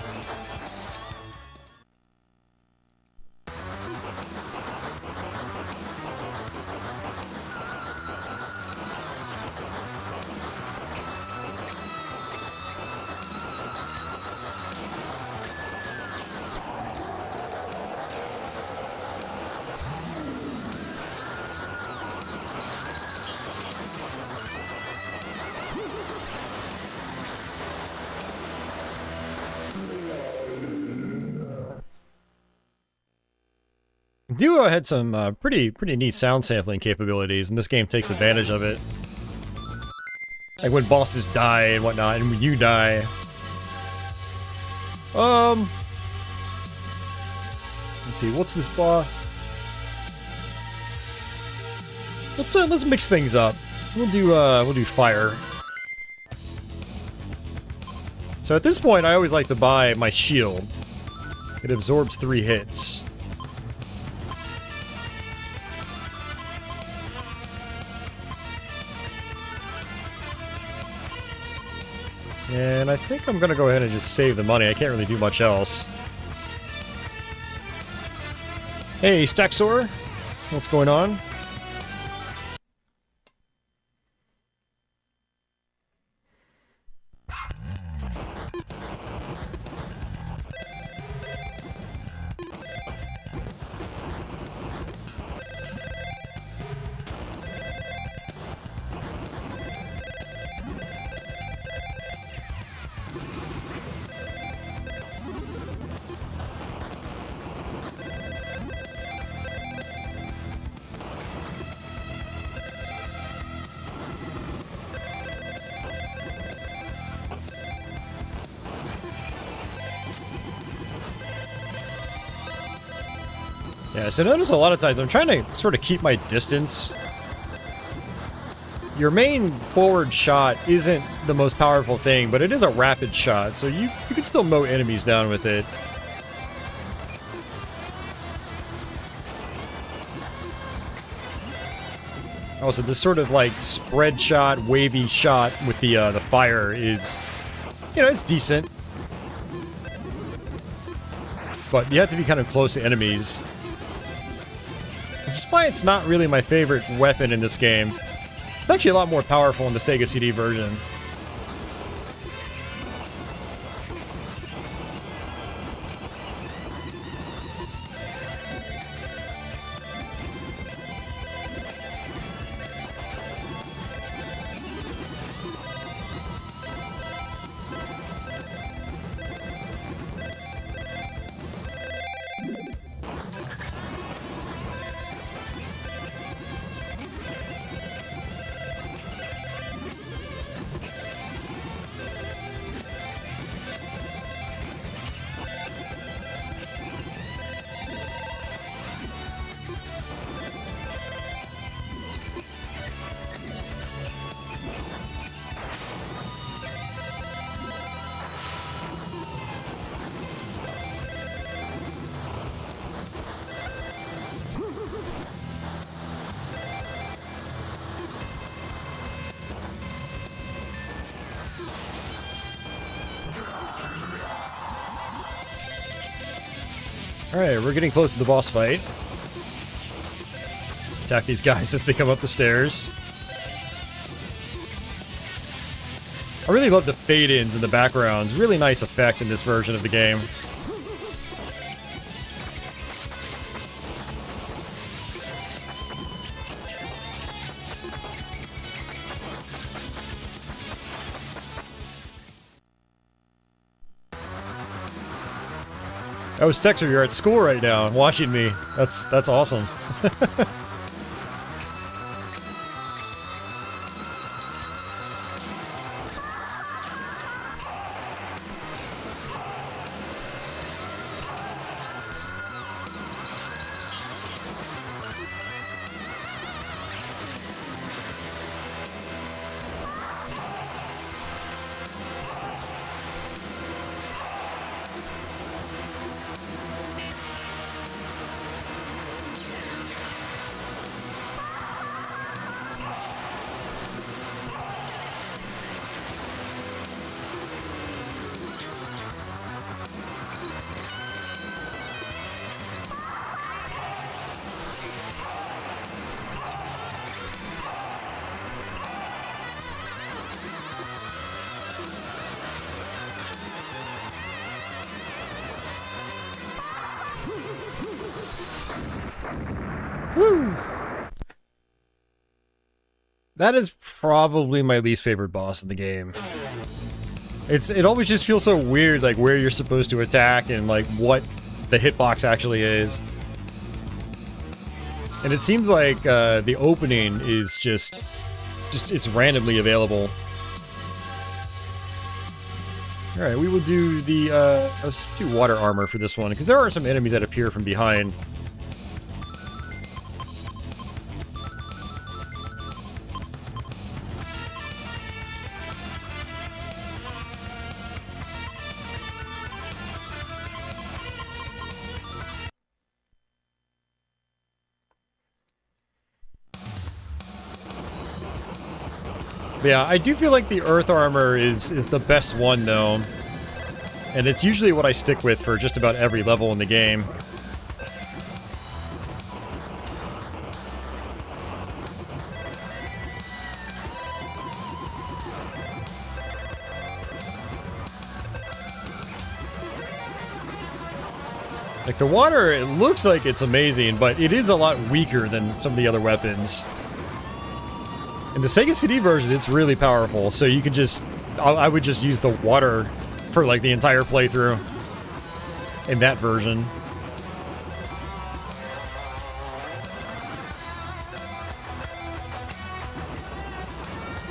Duo had some pretty neat sound sampling capabilities, and this game takes advantage of it. Like when bosses die and whatnot, and when you die. Let's see, what's this boss? Let's mix things up. We'll do fire. So at this point, I always like to buy my shield. It absorbs 3 hits. And I think I'm gonna go ahead and just save the money. I can't really do much else. Hey, Staxor! What's going on? Yeah, so notice a lot of times I'm trying to sort of keep my distance. Your main forward shot isn't the most powerful thing, but it is a rapid shot, so you can still mow enemies down with it. Also, this sort of like spread shot, wavy shot with the fire is, you know, it's decent. But you have to be kind of close to enemies. Which is why it's not really my favorite weapon in this game. It's actually a lot more powerful in the Sega CD version. Alright, we're getting close to the boss fight. Attack these guys as they come up the stairs. I really love the fade-ins in the backgrounds. Really nice effect in this version of the game. Oh, Stexer, you're at school right now and watching me. That's awesome. Woo! That is probably my least favorite boss in the game. It always just feels so weird, like where you're supposed to attack and like what the hitbox actually is. And it seems like the opening is just it's randomly available. Alright, we will do the, let's do water armor for this one, because there are some enemies that appear from behind. Yeah, I do feel like the earth armor is the best one, though. And it's usually what I stick with for just about every level in the game. Like, the water, it looks like it's amazing, but it is a lot weaker than some of the other weapons. In the Sega CD version, it's really powerful, so you can just... I would just use the water for, like, the entire playthrough in that version.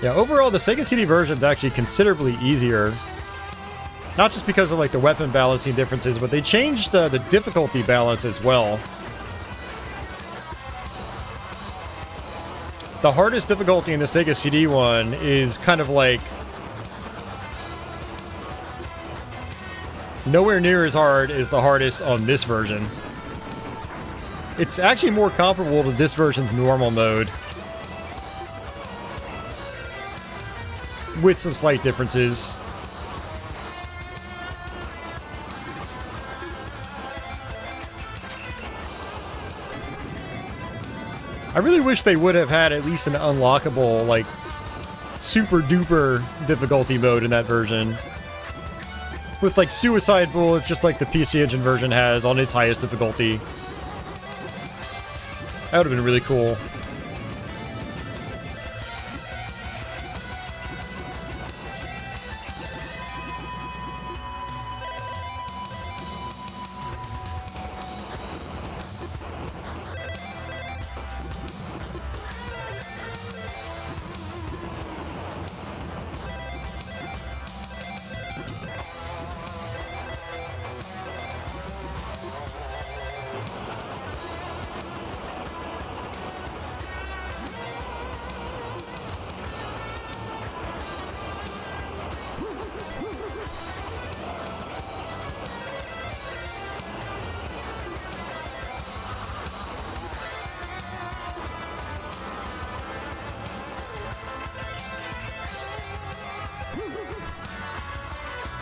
Yeah, overall, the Sega CD version is actually considerably easier. Not just because of, like, the weapon balancing differences, but they changed the difficulty balance as well. The hardest difficulty in the Sega CD one is kind of like nowhere near as hard as the hardest on this version. It's actually more comparable to this version's normal mode, with some slight differences. I really wish they would have had at least an unlockable, like, super duper difficulty mode in that version. With, like, suicide bullets, just like the PC Engine version has on its highest difficulty. That would have been really cool.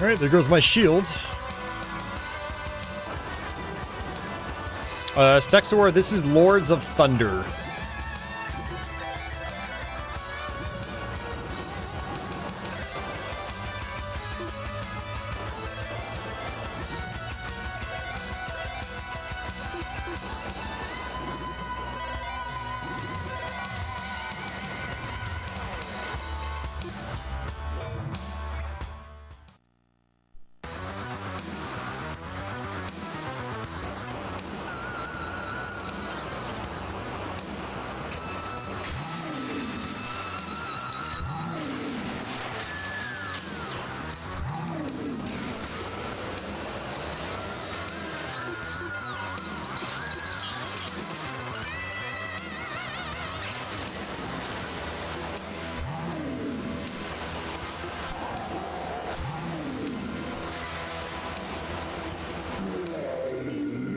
Alright, there goes my shield. Stexor, this is Lords of Thunder.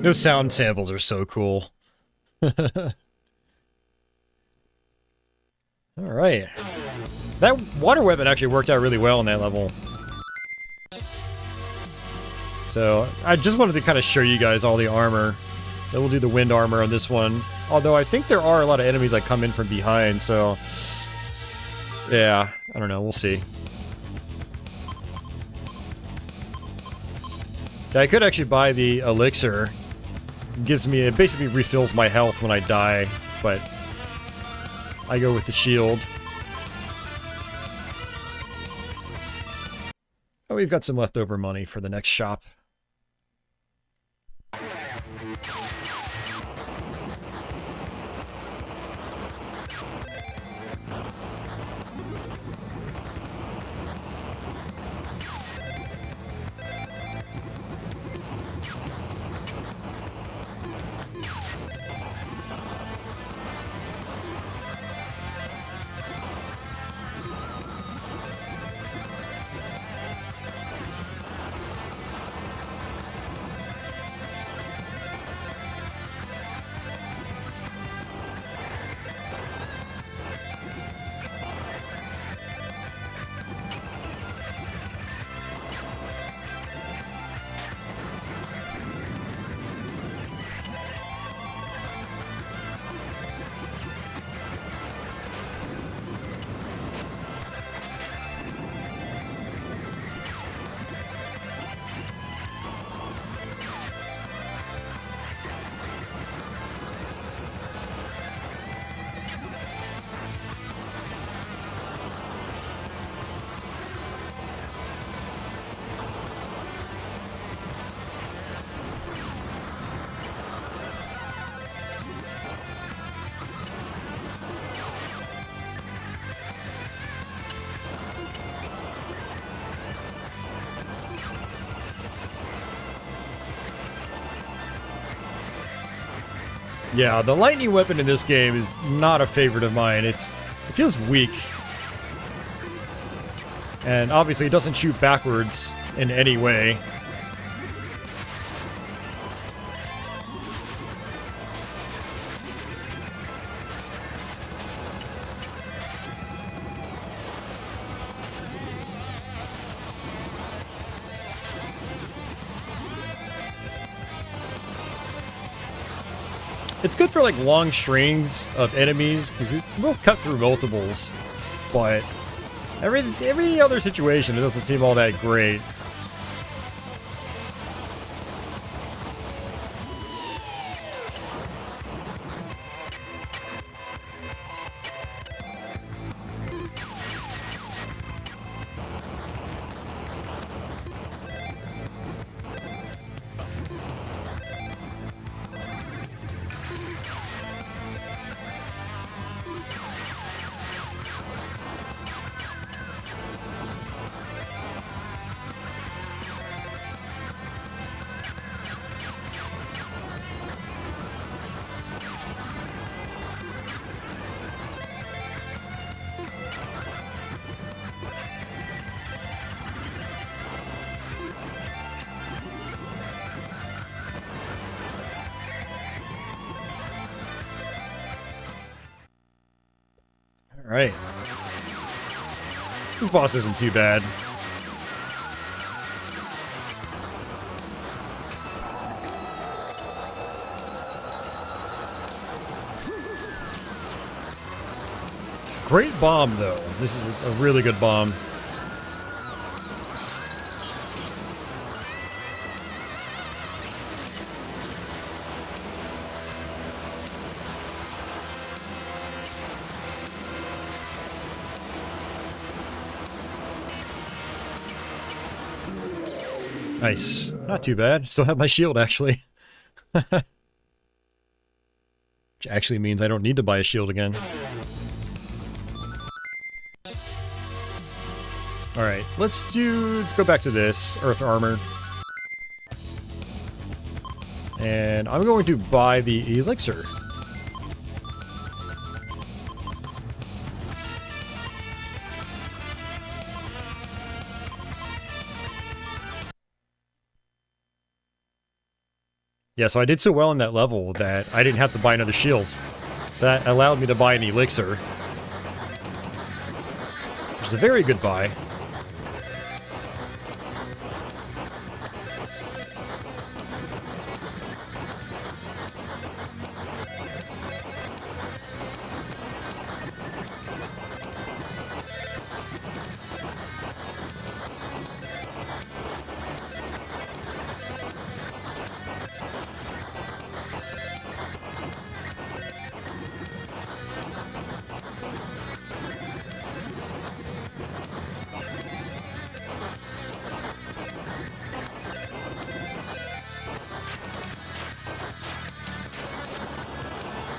Those sound samples are so cool. Alright. That water weapon actually worked out really well in that level. So, I just wanted to kind of show you guys all the armor. Then we'll do the wind armor on this one. Although I think there are a lot of enemies that come in from behind, so... yeah, I don't know, we'll see. Yeah, I could actually buy the elixir. It basically refills my health when I die, but I go with the shield. Oh, we've got some leftover money for the next shop. Yeah, the lightning weapon in this game is not a favorite of mine. It feels weak. And obviously it doesn't shoot backwards in any way. It's good for like long strings of enemies because it will cut through multiples, but every other situation it doesn't seem all that great. Alright. This boss isn't too bad. Great bomb, though. This is a really good bomb. Nice. Not too bad. Still have my shield, actually. Which actually means I don't need to buy a shield again. Alright, let's go back to this. Earth Armor. And I'm going to buy the Elixir. Yeah, so I did so well in that level that I didn't have to buy another shield. So that allowed me to buy an Elixir. Which is a very good buy.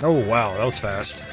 Oh wow, that was fast.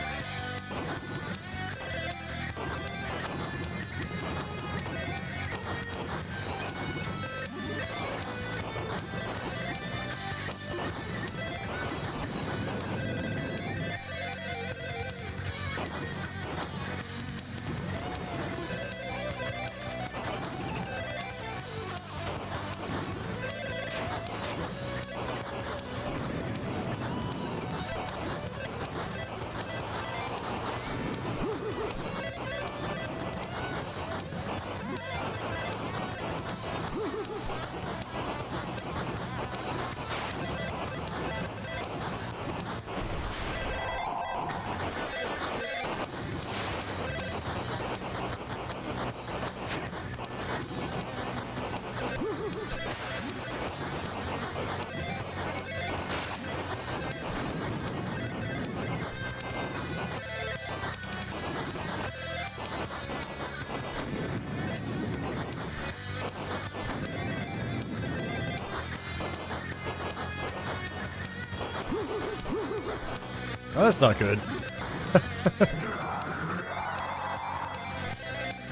Oh, that's not good.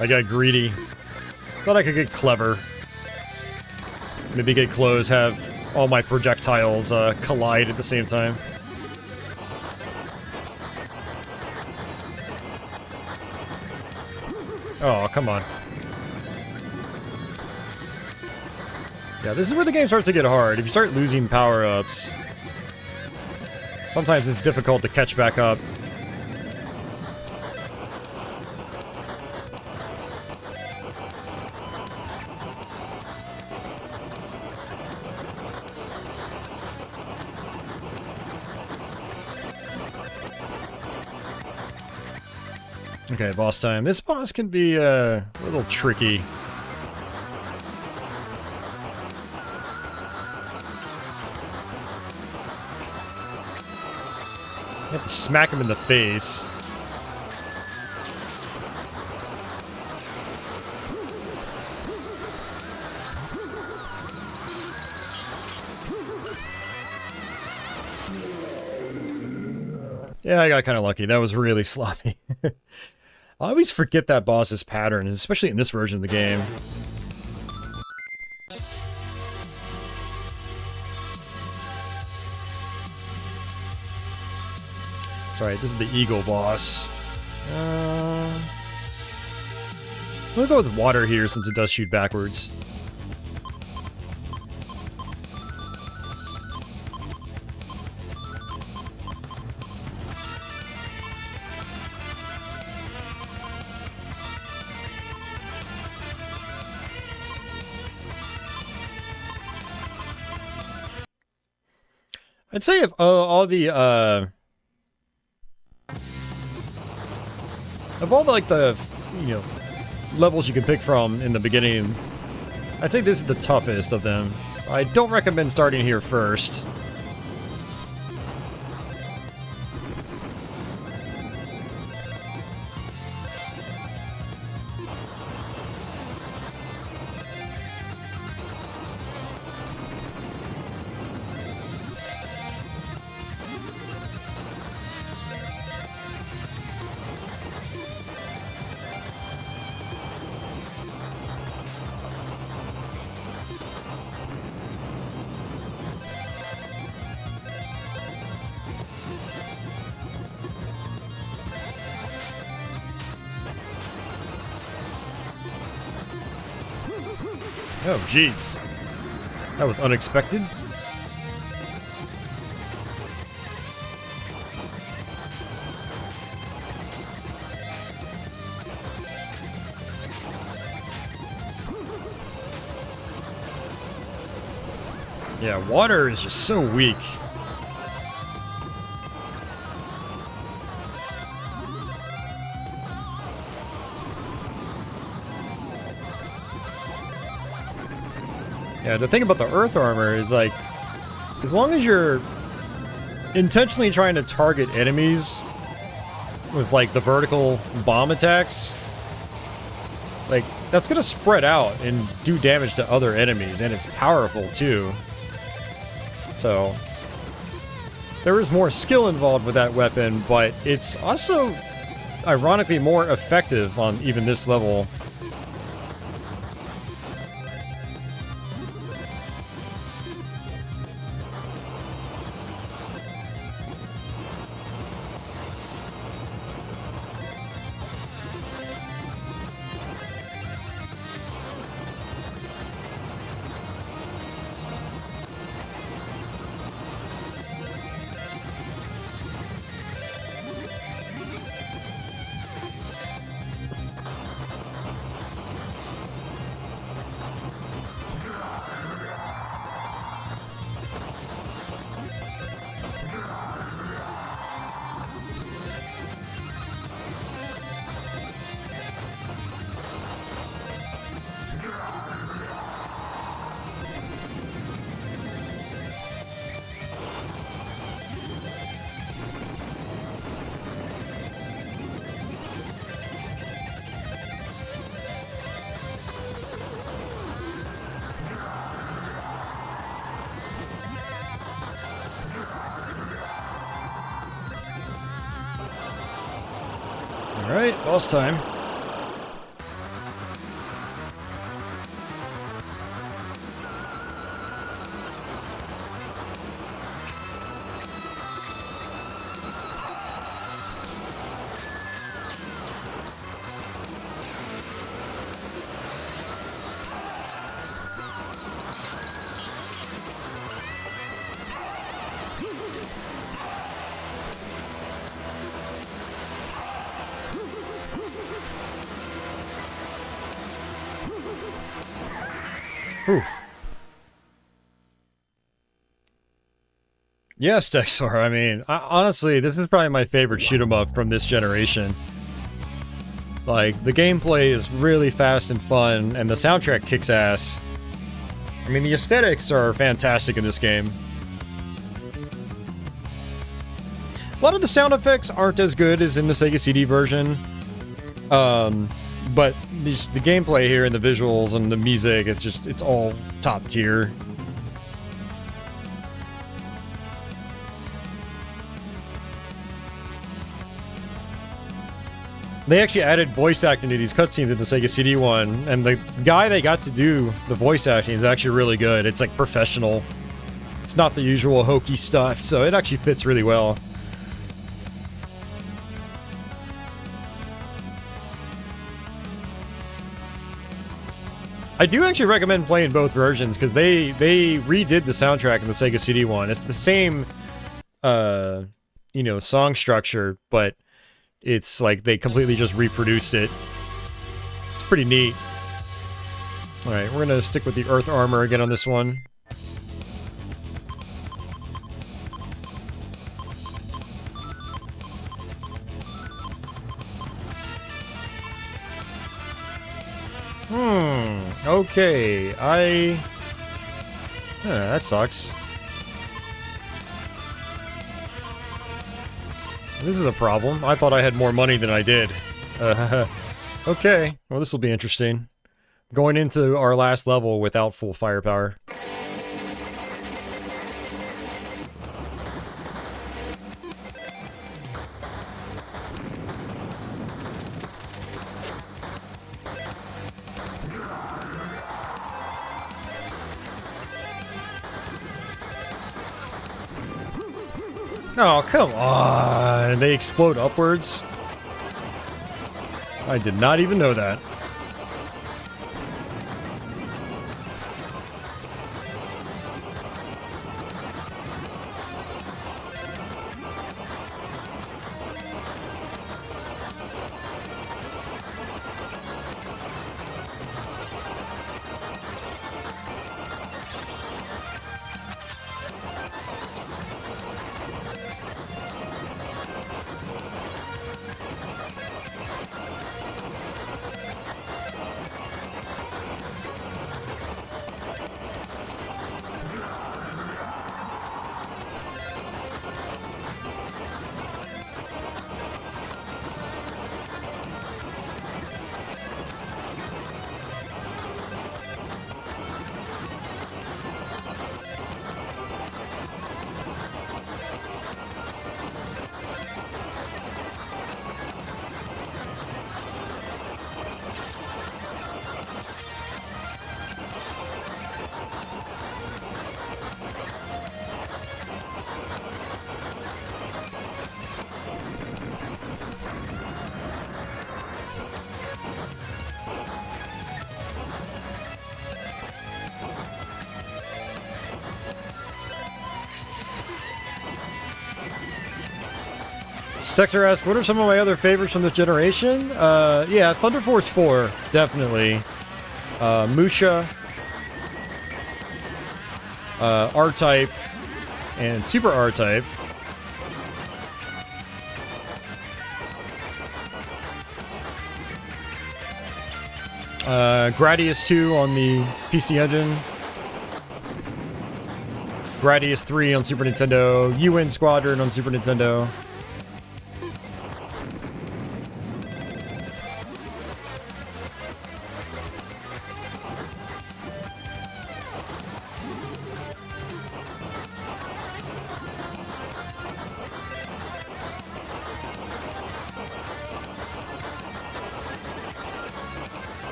I got greedy. Thought I could get clever. Maybe get close, have all my projectiles collide at the same time. Oh, come on. Yeah, this is where the game starts to get hard. If you start losing power-ups, sometimes it's difficult to catch back up. Okay, boss time. This boss can be a little tricky. You have to smack him in the face. Yeah, I got kind of lucky. That was really sloppy. I always forget that boss's pattern, especially in this version of the game. Alright, this is the Eagle boss. We'll go with water here since it does shoot backwards. I'd say if all the Of all the, like, the, you know, levels you can pick from in the beginning, I'd say this is the toughest of them. I don't recommend starting here first. Oh, jeez. That was unexpected. Yeah, water is just so weak. Yeah, the thing about the earth armor is, like, as long as you're intentionally trying to target enemies with, like, the vertical bomb attacks, like, that's gonna spread out and do damage to other enemies, and it's powerful, too. So, there is more skill involved with that weapon, but it's also, ironically, more effective on even this level. Alright, boss time. Whew. Yes, Dexor, I mean, honestly, this is probably my favorite shoot 'em up from this generation. Like, the gameplay is really fast and fun, and the soundtrack kicks ass. I mean, the aesthetics are fantastic in this game. A lot of the sound effects aren't as good as in the Sega CD version. But just the gameplay here and the visuals and the music, it's all top tier. They actually added voice acting to these cutscenes in the Sega CD one, and the guy they got to do the voice acting is actually really good. It's like professional. It's not the usual hokey stuff, so it actually fits really well. I do actually recommend playing both versions, because they redid the soundtrack in the Sega CD one. It's the same, you know, song structure, but it's like they completely just reproduced it. It's pretty neat. Alright, we're gonna stick with the Earth Armor again on this one. Okay, that sucks. This is a problem. I thought I had more money than I did. Okay, well this will be interesting. Going into our last level without full firepower. Oh, come on! They explode upwards? I did not even know that. Sexer asks, what are some of my other favorites from this generation? Yeah, Thunder Force 4, definitely. Musha, R-Type, and Super R-Type. Gradius 2 on the PC Engine. Gradius 3 on Super Nintendo. UN Squadron on Super Nintendo.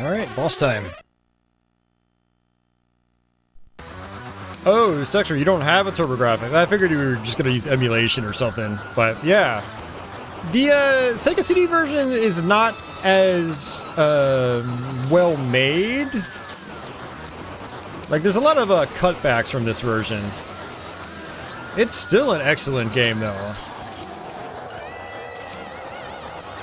Alright, boss time. Oh, Stexer, you don't have a TurboGrafx. I figured you were just gonna use emulation or something, but yeah. The Sega CD version is not as well made. Like, there's a lot of cutbacks from this version. It's still an excellent game, though.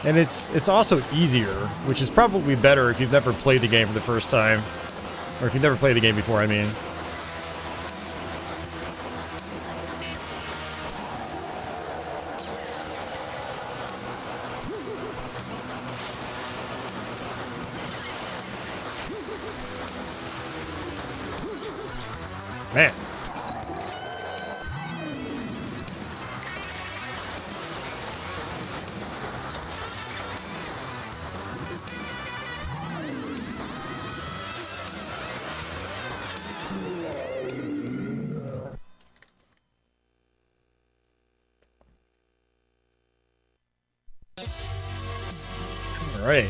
And it's also easier, which is probably better if you've never played the game for the first time. Or if you've never played the game before, I mean. Man. Right.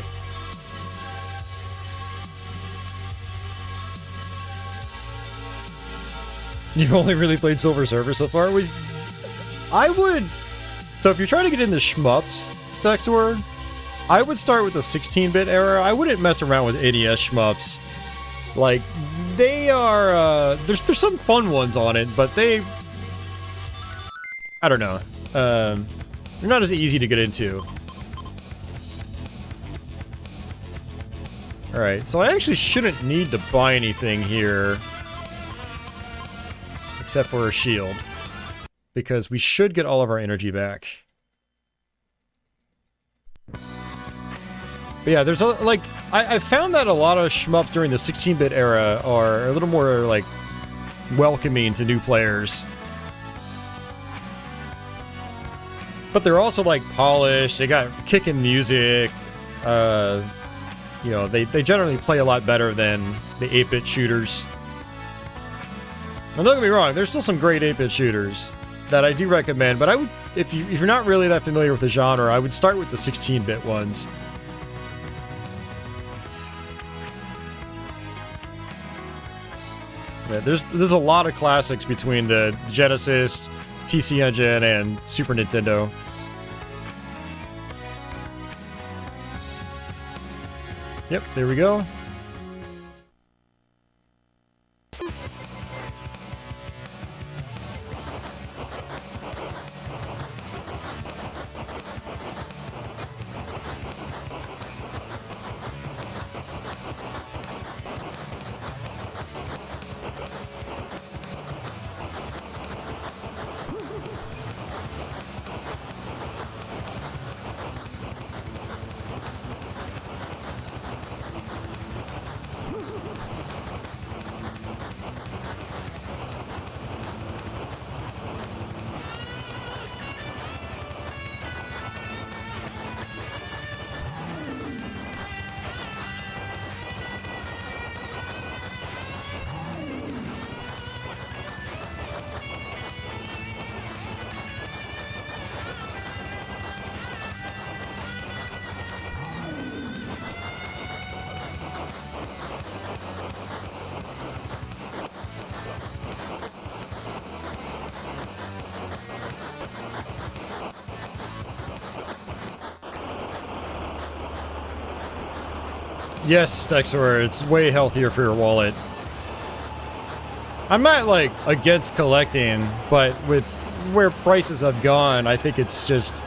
You've only really played Silver Surfer so far? I would... So if you're trying to get into shmups, Stexword, I would start with the 16-bit era. I wouldn't mess around with NES shmups. Like, they are... There's some fun ones on it, but they... I don't know. They're not as easy to get into. Alright, so I actually shouldn't need to buy anything here. Except for a shield. Because we should get all of our energy back. But yeah, there's a, like... I found that a lot of shmups during the 16-bit era are a little more, like, welcoming to new players. But they're also, like, polished, they got kickin' music, you know, they generally play a lot better than the 8-bit shooters. Now, don't get me wrong, there's still some great 8-bit shooters that I do recommend, but I would, if you're not really that familiar with the genre, I would start with the 16-bit ones. Yeah, there's a lot of classics between the Genesis, PC Engine, and Super Nintendo. Yep, there we go. Yes, Stexor, it's way healthier for your wallet. I'm not, like, against collecting, but with where prices have gone, I think it's just...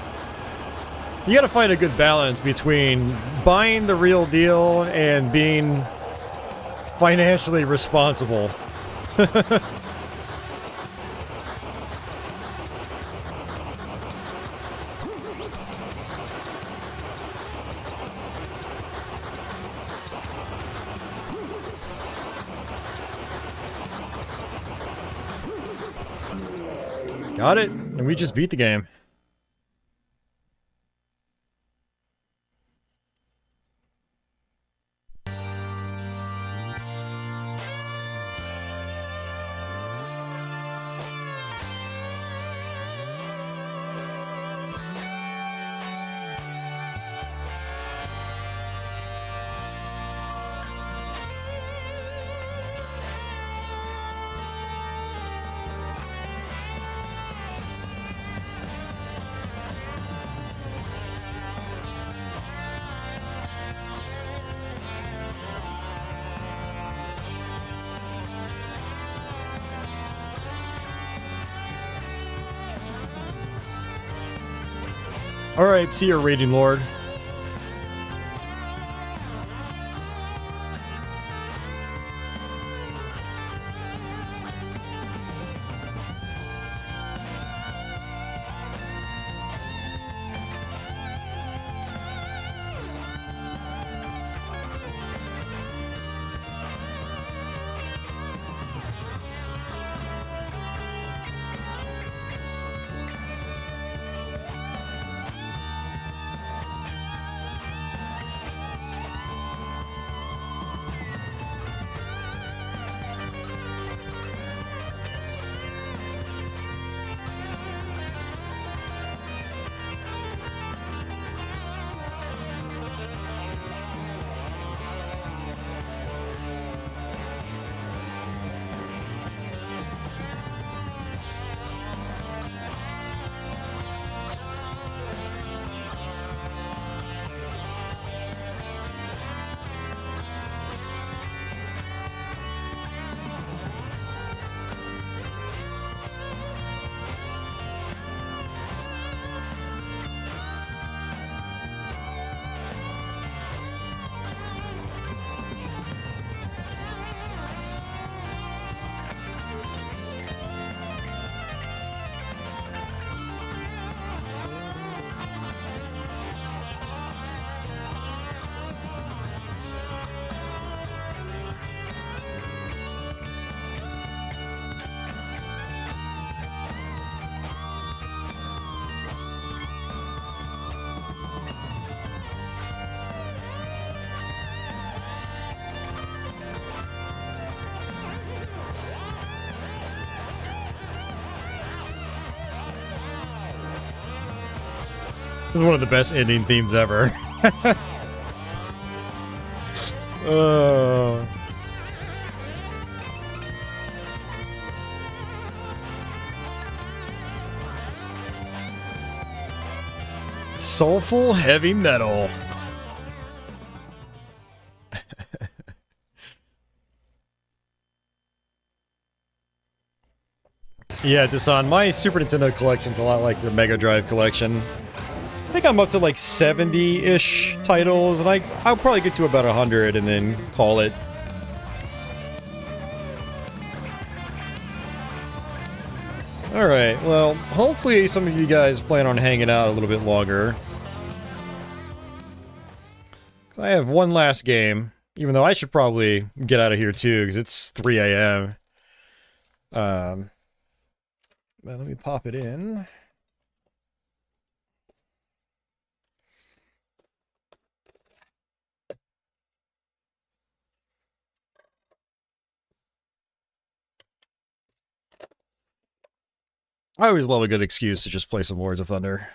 You gotta find a good balance between buying the real deal and being financially responsible. Got it, and we just beat the game. Alright, see you, Raiden Lord. This is one of the best ending themes ever. Oh. Soulful heavy metal. Yeah, Dasan, my Super Nintendo collection's a lot like your Mega Drive collection. I think I'm up to like 70-ish titles, and I'll probably get to about 100 and then call it. Alright, well, hopefully some of you guys plan on hanging out a little bit longer. I have one last game, even though I should probably get out of here too, because it's 3 a.m. Well, let me pop it in. I always love a good excuse to just play some Lords of Thunder.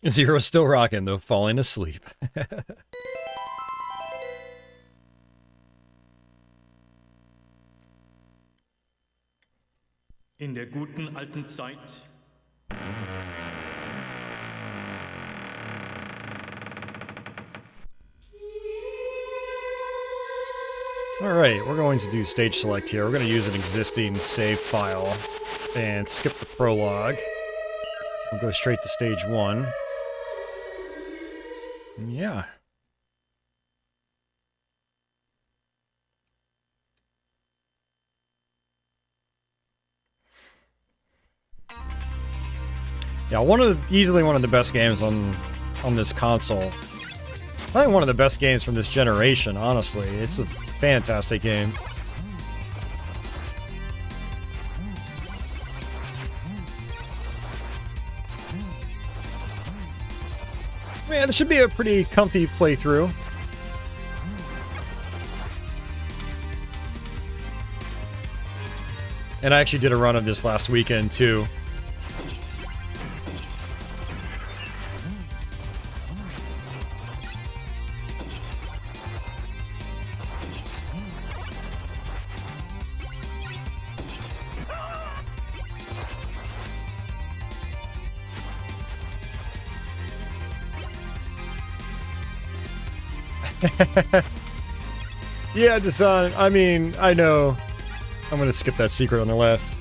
Zero's still rocking, though, falling asleep. In der guten alten Zeit. Alright, we're going to do stage select here. We're going to use an existing save file and skip the prologue. We'll go straight to stage 1. Yeah. Yeah, easily one of the best games on this console. I think one of the best games from this generation, honestly. It's a fantastic game. Man, this should be a pretty comfy playthrough. And I actually did a run of this last weekend, too. Yeah, Dasan, I mean, I know. I'm gonna skip that secret on the left.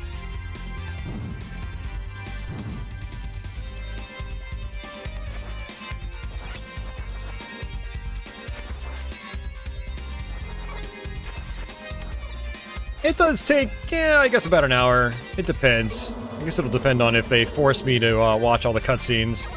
It does take, yeah, I guess about an hour. It depends. I guess it'll depend on if they force me to watch all the cutscenes.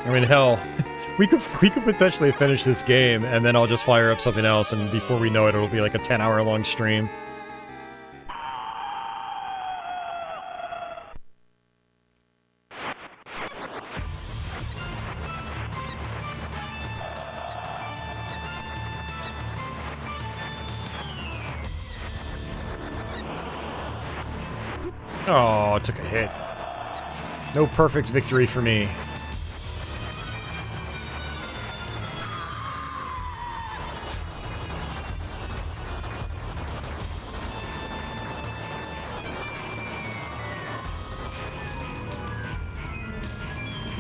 I mean, hell, we could potentially finish this game, and then I'll just fire up something else, and before we know it, it'll be like a 10-hour-long stream. Oh, took a hit. No perfect victory for me.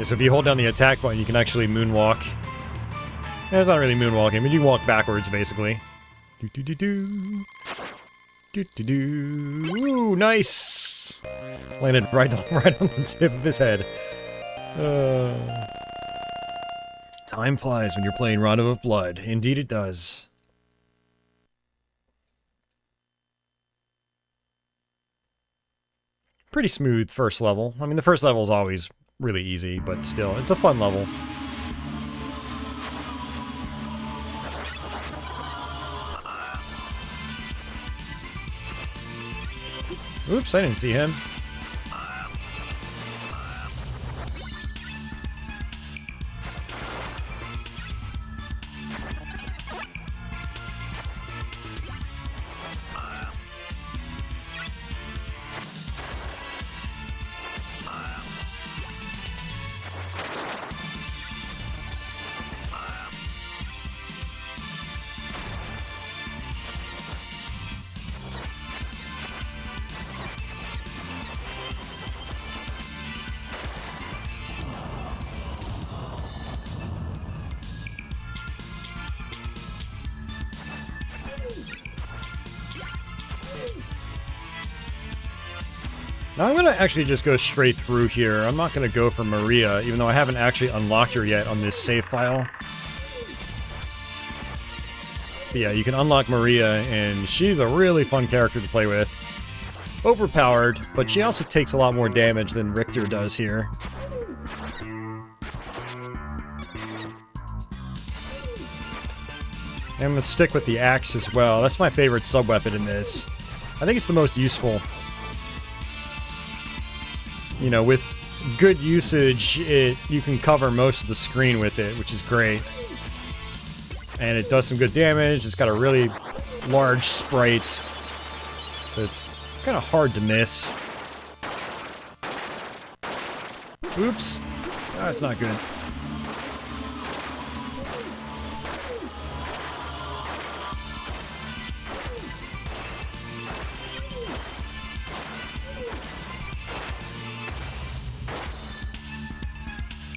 So if you hold down the attack button, you can actually moonwalk. Yeah, it's not really moonwalking, but you can walk backwards, basically. Do-do-do-do. Do-do-do. Ooh, nice! Landed right on the tip of his head. Time flies when you're playing Rondo of Blood. Indeed it does. Pretty smooth first level. I mean, the first level is always really easy, but still, it's a fun level. Oops, I didn't see him. Now I'm going to actually just go straight through here. I'm not going to go for Maria, even though I haven't actually unlocked her yet on this save file. But yeah, you can unlock Maria, and she's a really fun character to play with. Overpowered, but she also takes a lot more damage than Richter does here. And I'm going to stick with the axe as well. That's my favorite sub-weapon in this. I think it's the most useful. You know, with good usage, you can cover most of the screen with it, which is great. And it does some good damage. It's got a really large sprite, so it's kind of hard to miss. Oops. That's not good.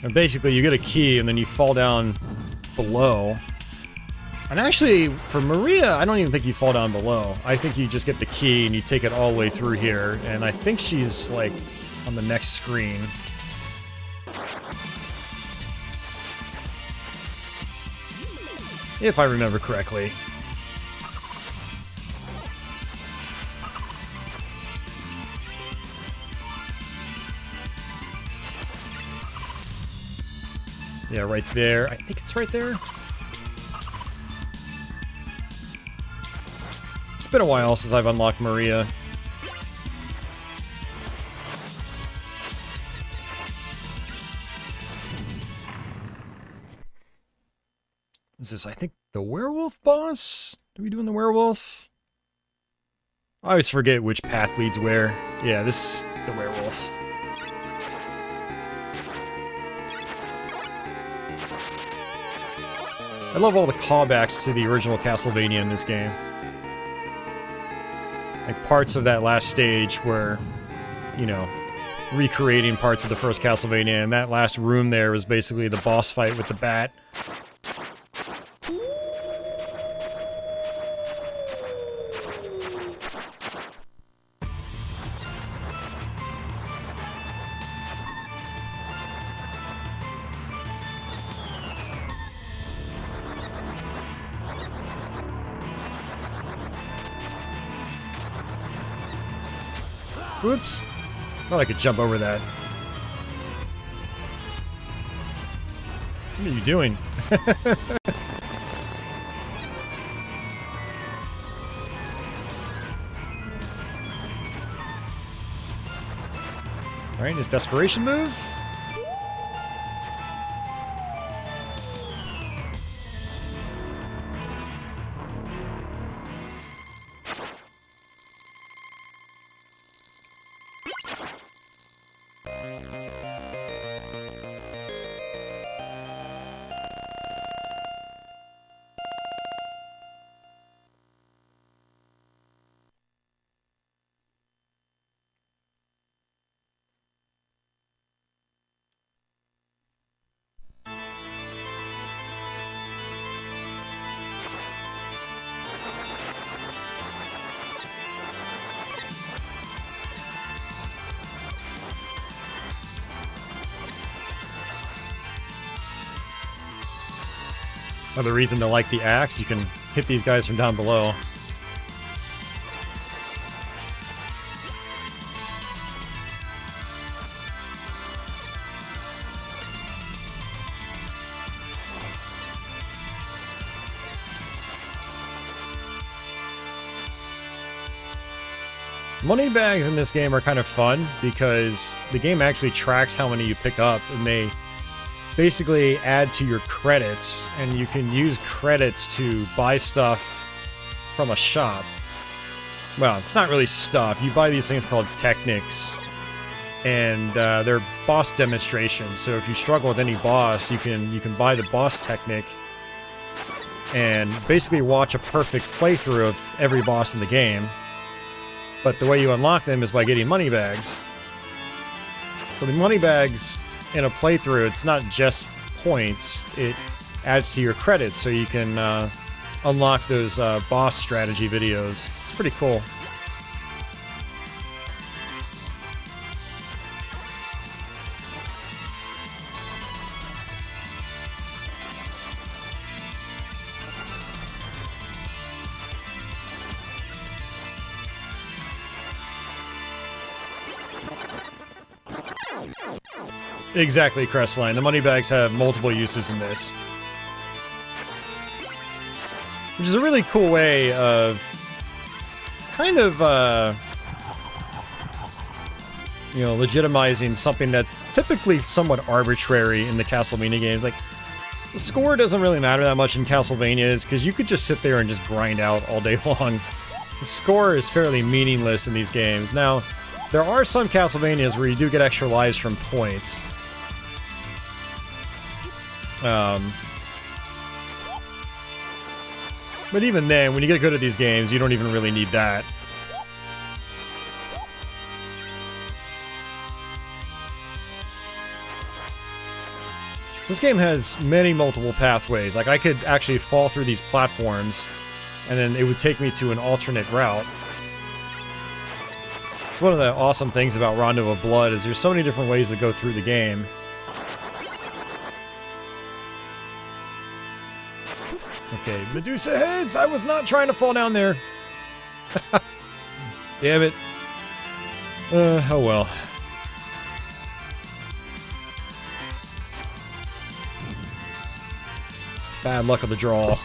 And basically, you get a key, and then you fall down below. And actually, for Maria, I don't even think you fall down below. I think you just get the key, and you take it all the way through here. And I think she's, like, on the next screen. If I remember correctly. Yeah, right there. I think it's right there. It's been a while since I've unlocked Maria. Is this, I think, the werewolf boss? Are we doing the werewolf? I always forget which path leads where. Yeah, this is the werewolf. I love all the callbacks to the original Castlevania in this game. Like parts of that last stage where, you know, recreating parts of the first Castlevania, and that last room there was basically the boss fight with the bat. Whoops. Thought I could jump over that. What are you doing? Alright, his desperation move. Another reason to like the axe, you can hit these guys from down below. Money bags in this game are kind of fun because the game actually tracks how many you pick up, and they basically add to your credits, and you can use credits to buy stuff from a shop. Well, it's not really stuff. You buy these things called technics, and they're boss demonstrations. So if you struggle with any boss, you can buy the boss technic and basically watch a perfect playthrough of every boss in the game. But the way you unlock them is by getting money bags. So the money bags in a playthrough, it's not just points, it adds to your credits, so you can unlock those boss strategy videos. It's pretty cool. Exactly, Crestline. The money bags have multiple uses in this. Which is a really cool way of kind of, you know, legitimizing something that's typically somewhat arbitrary in the Castlevania games. Like, the score doesn't really matter that much in Castlevania, because you could just sit there and just grind out all day long. The score is fairly meaningless in these games. Now, there are some Castlevanias where you do get extra lives from points. But even then, when you get good at these games, you don't even really need that. So this game has many multiple pathways. Like, I could actually fall through these platforms, and then it would take me to an alternate route. One of the awesome things about Rondo of Blood is there's so many different ways to go through the game. Okay, Medusa heads! I was not trying to fall down there! Damn it. Oh well. Bad luck of the draw.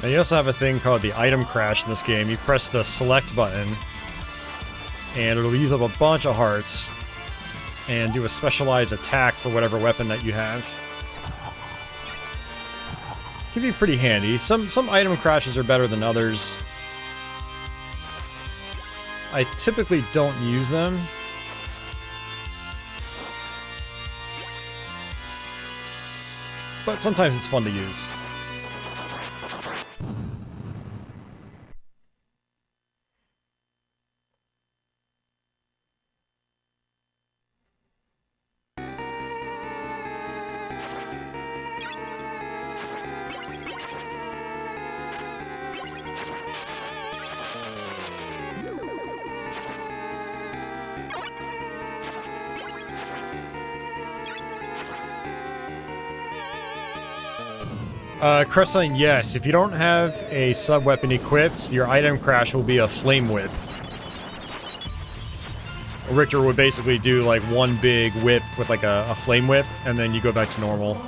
And you also have a thing called the item crash in this game. You press the select button, and it'll use up a bunch of hearts, and do a specialized attack for whatever weapon that you have. Can be pretty handy. Some item crashes are better than others. I typically don't use them. But sometimes it's fun to use. Crestline, yes. If you don't have a sub-weapon equipped, your item crash will be a flame whip. Richter would basically do like one big whip with like a flame whip, and then you go back to normal.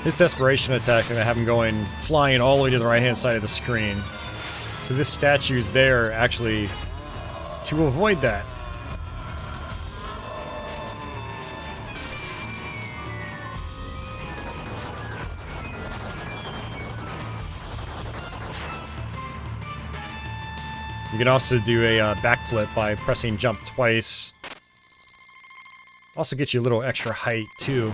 His desperation attack's gonna have him going flying all the way to the right-hand side of the screen. So this statue's there actually to avoid that. You can also do a backflip by pressing jump twice. Also gets you a little extra height too.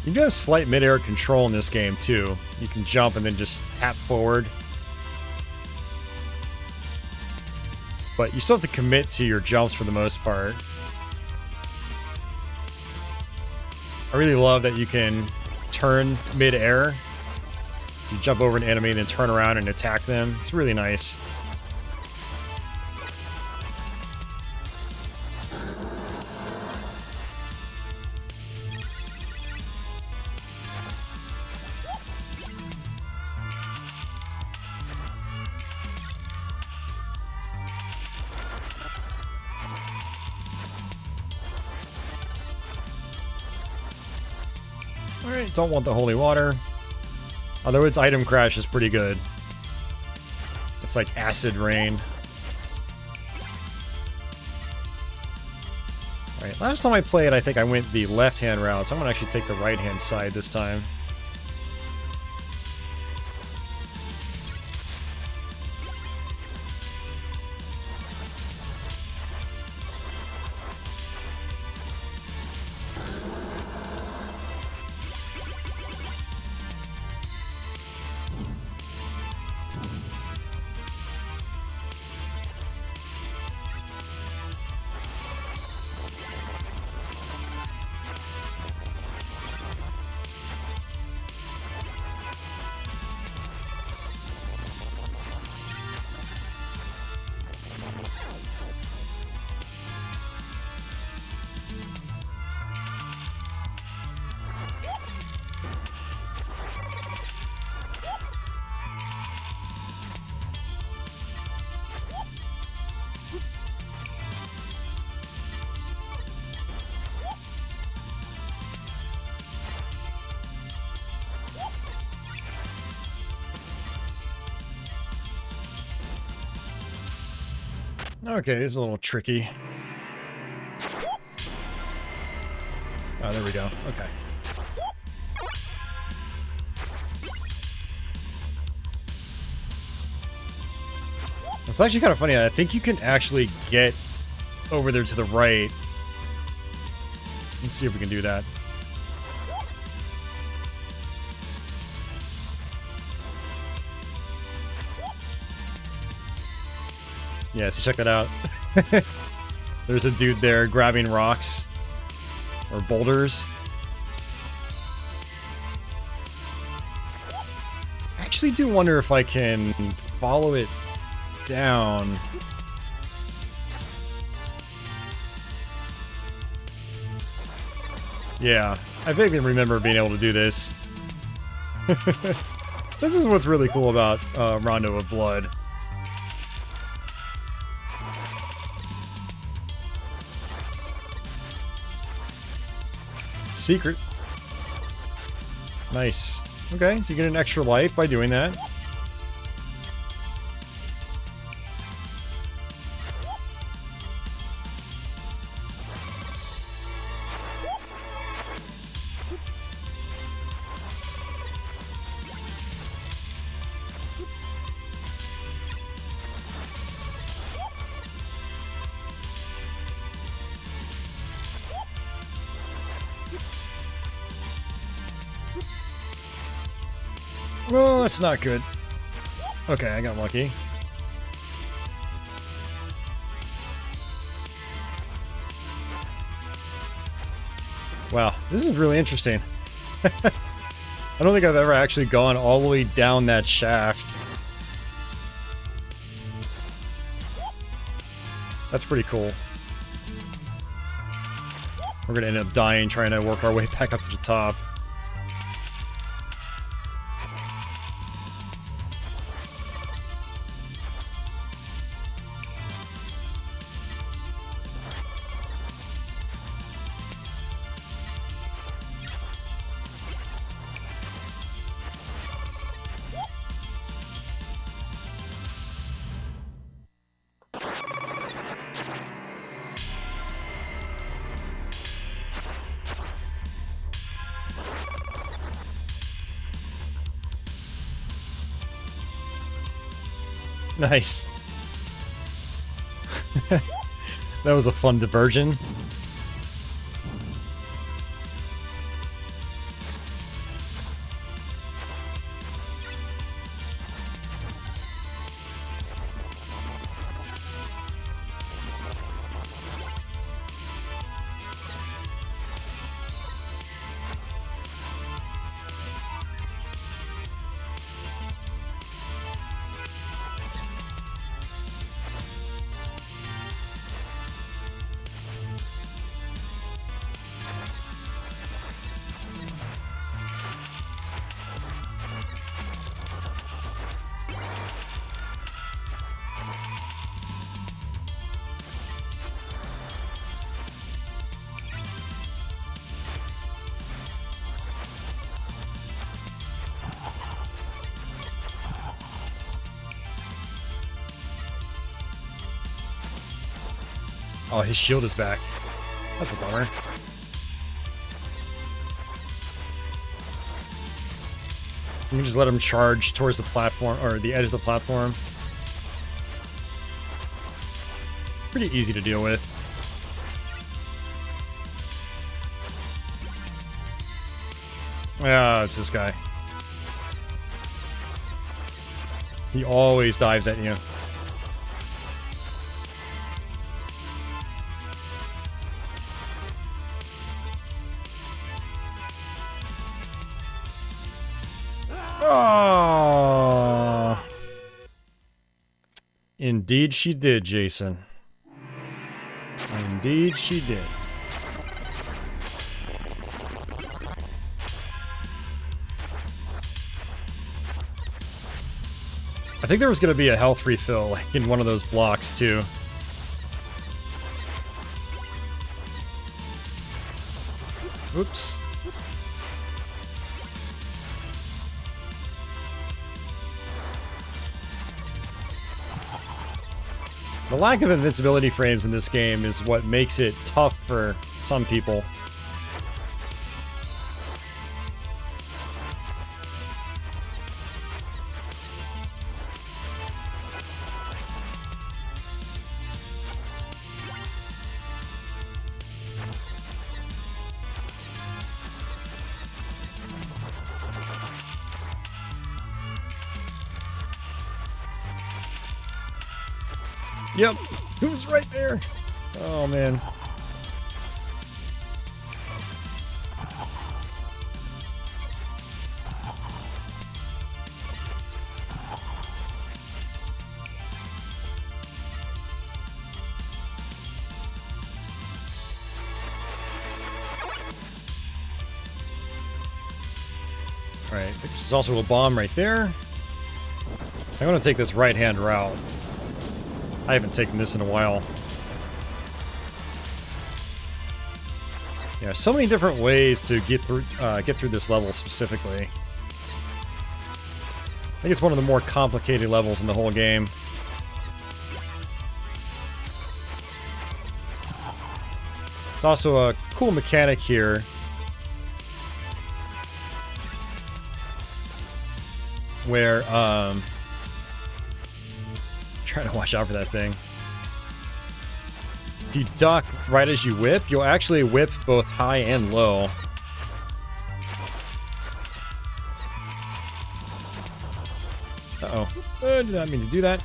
You do have slight mid-air control in this game, too. You can jump and then just tap forward. But you still have to commit to your jumps for the most part. I really love that you can turn mid-air. You jump over an enemy and then turn around and attack them. It's really nice. Alright, don't want the holy water. Although its item crash is pretty good. It's like acid rain. Alright, last time I played, I think I went the left-hand route, so I'm gonna actually take the right-hand side this time. Okay, this is a little tricky. Oh, there we go. Okay. It's actually kind of funny. I think you can actually get over there to the right. Let's see if we can do that. Yeah, so check that out. There's a dude there grabbing rocks. Or boulders. I actually do wonder if I can follow it down. Yeah, I vaguely remember being able to do this. This is what's really cool about Rondo of Blood. Secret. Nice. Okay, so you get an extra life by doing that. Oh, that's not good. Okay, I got lucky. Wow, this is really interesting. I don't think I've ever actually gone all the way down that shaft. That's pretty cool. We're gonna end up dying trying to work our way back up to the top. Nice. That was a fun diversion. Oh, his shield is back. That's a bummer. You can just let him charge towards the platform, or the edge of the platform. Pretty easy to deal with. Ah, it's this guy. He always dives at you. Oh. Indeed she did, Jason. Indeed she did. I think there was going to be a health refill like in one of those blocks too. Oops. The lack of invincibility frames in this game is what makes it tough for some people. Yep, it was right there. Oh, man. Alright, there's also a bomb right there. I'm gonna take this right-hand route. I haven't taken this in a while. Yeah, so many different ways to get through this level specifically. I think it's one of the more complicated levels in the whole game. It's also a cool mechanic here. Where, trying to watch out for that thing. If you duck right as you whip, you'll actually whip both high and low. Did not mean to do that.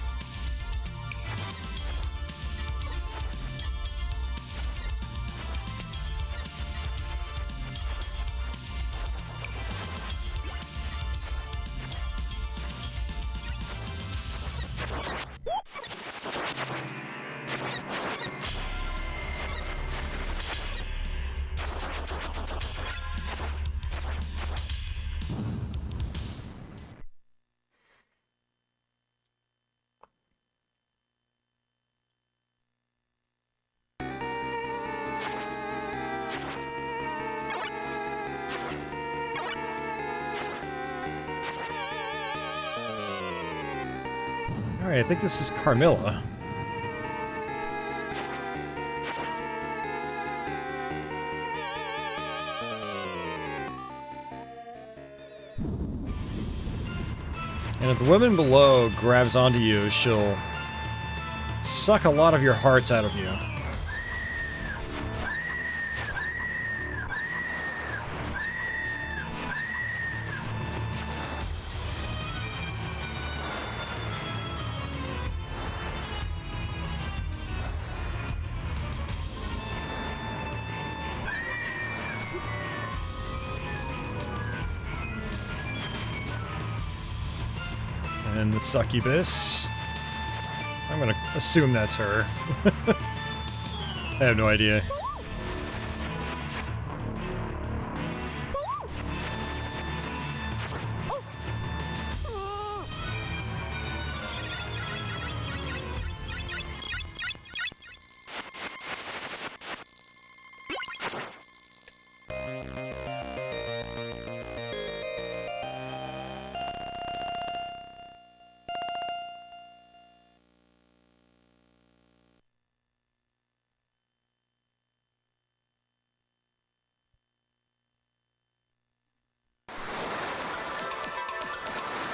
Alright, I think this is Carmilla. And if the woman below grabs onto you, she'll suck a lot of your hearts out of you. And the succubus. I'm gonna assume that's her. I have no idea.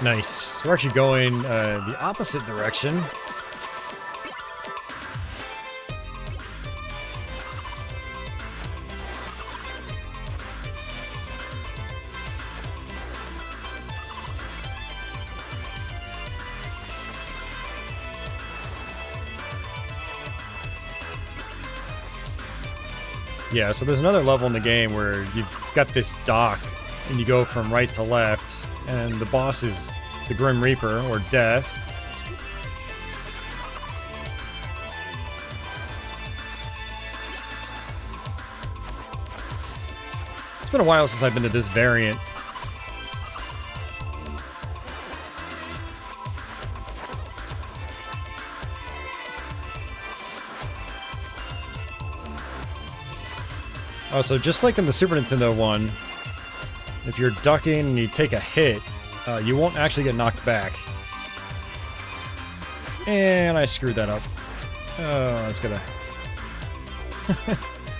Nice. So we're actually going the opposite direction. Yeah, so there's another level in the game where you've got this dock and you go from right to left. And the boss is the Grim Reaper, or Death. It's been a while since I've been to this variant. Oh, so just like in the Super Nintendo one, if you're ducking and you take a hit, you won't actually get knocked back. And I screwed that up. Oh, that's gonna...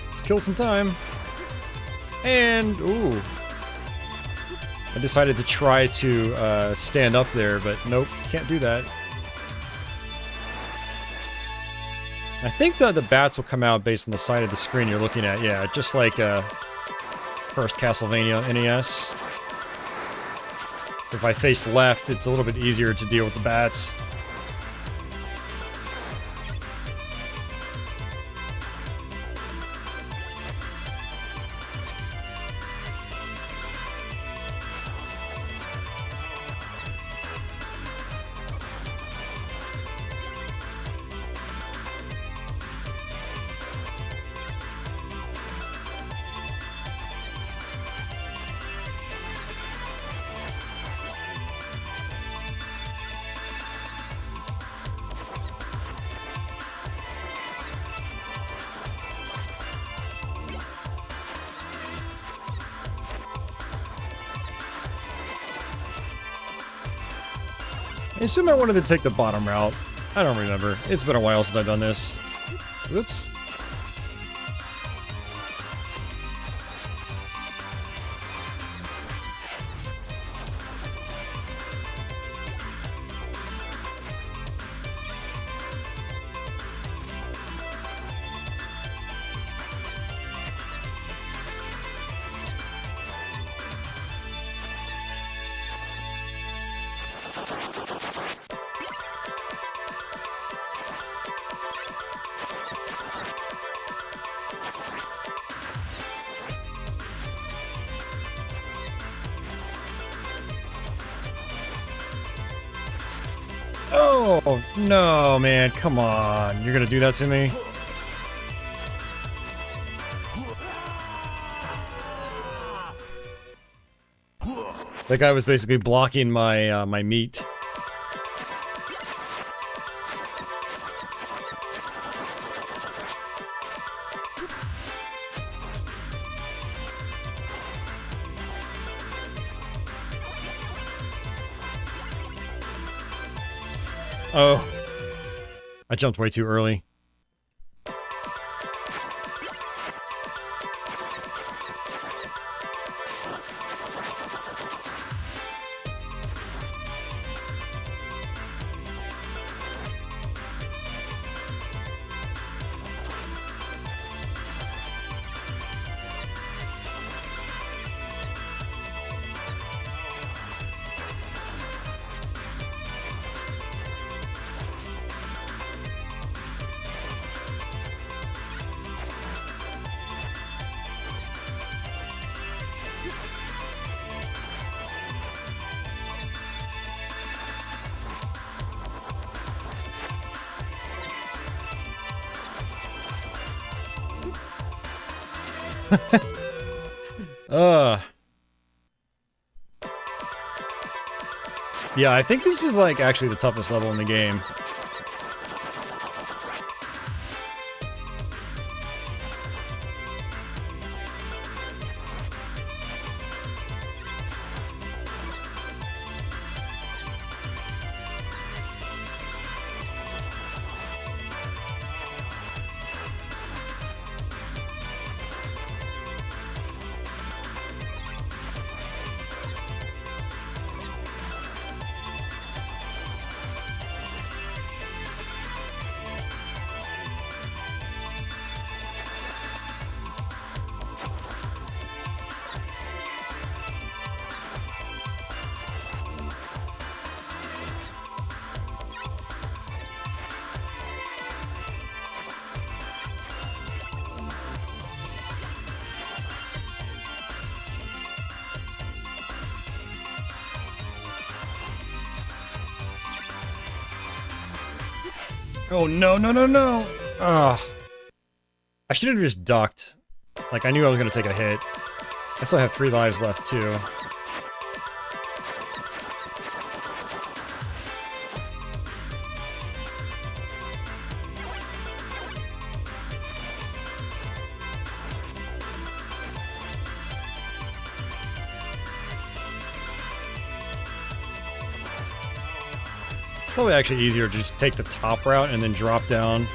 Let's kill some time. And, ooh. I decided to try to stand up there, but nope, can't do that. I think the bats will come out based on the side of the screen you're looking at. Yeah, just like first Castlevania NES. If I face left, it's a little bit easier to deal with the bats. I assume I wanted to take the bottom route. I don't remember. It's been a while since I've done this. Oops. Oh, no, man. Come on. You're gonna do that to me? That guy was basically blocking my, my meat. Oh. I jumped way too early. Yeah, I think this is like actually the toughest level in the game. Oh, no, no, no, no! Ugh. I should have just ducked. Like, I knew I was gonna take a hit. I still have 3 lives left, too. Probably actually easier to just take the top route and then drop down.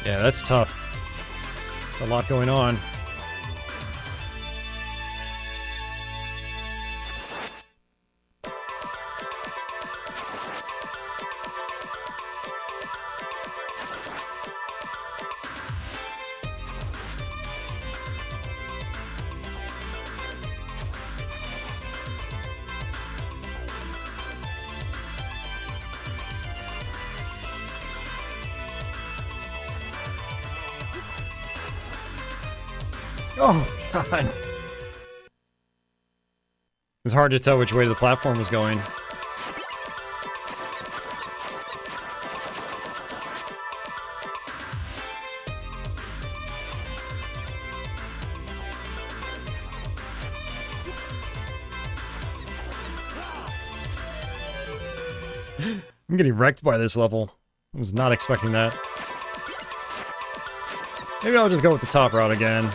Yeah, that's tough. There's a lot going on. Oh, God. It was hard to tell which way the platform was going. I'm getting wrecked by this level. I was not expecting that. Maybe I'll just go with the top route again.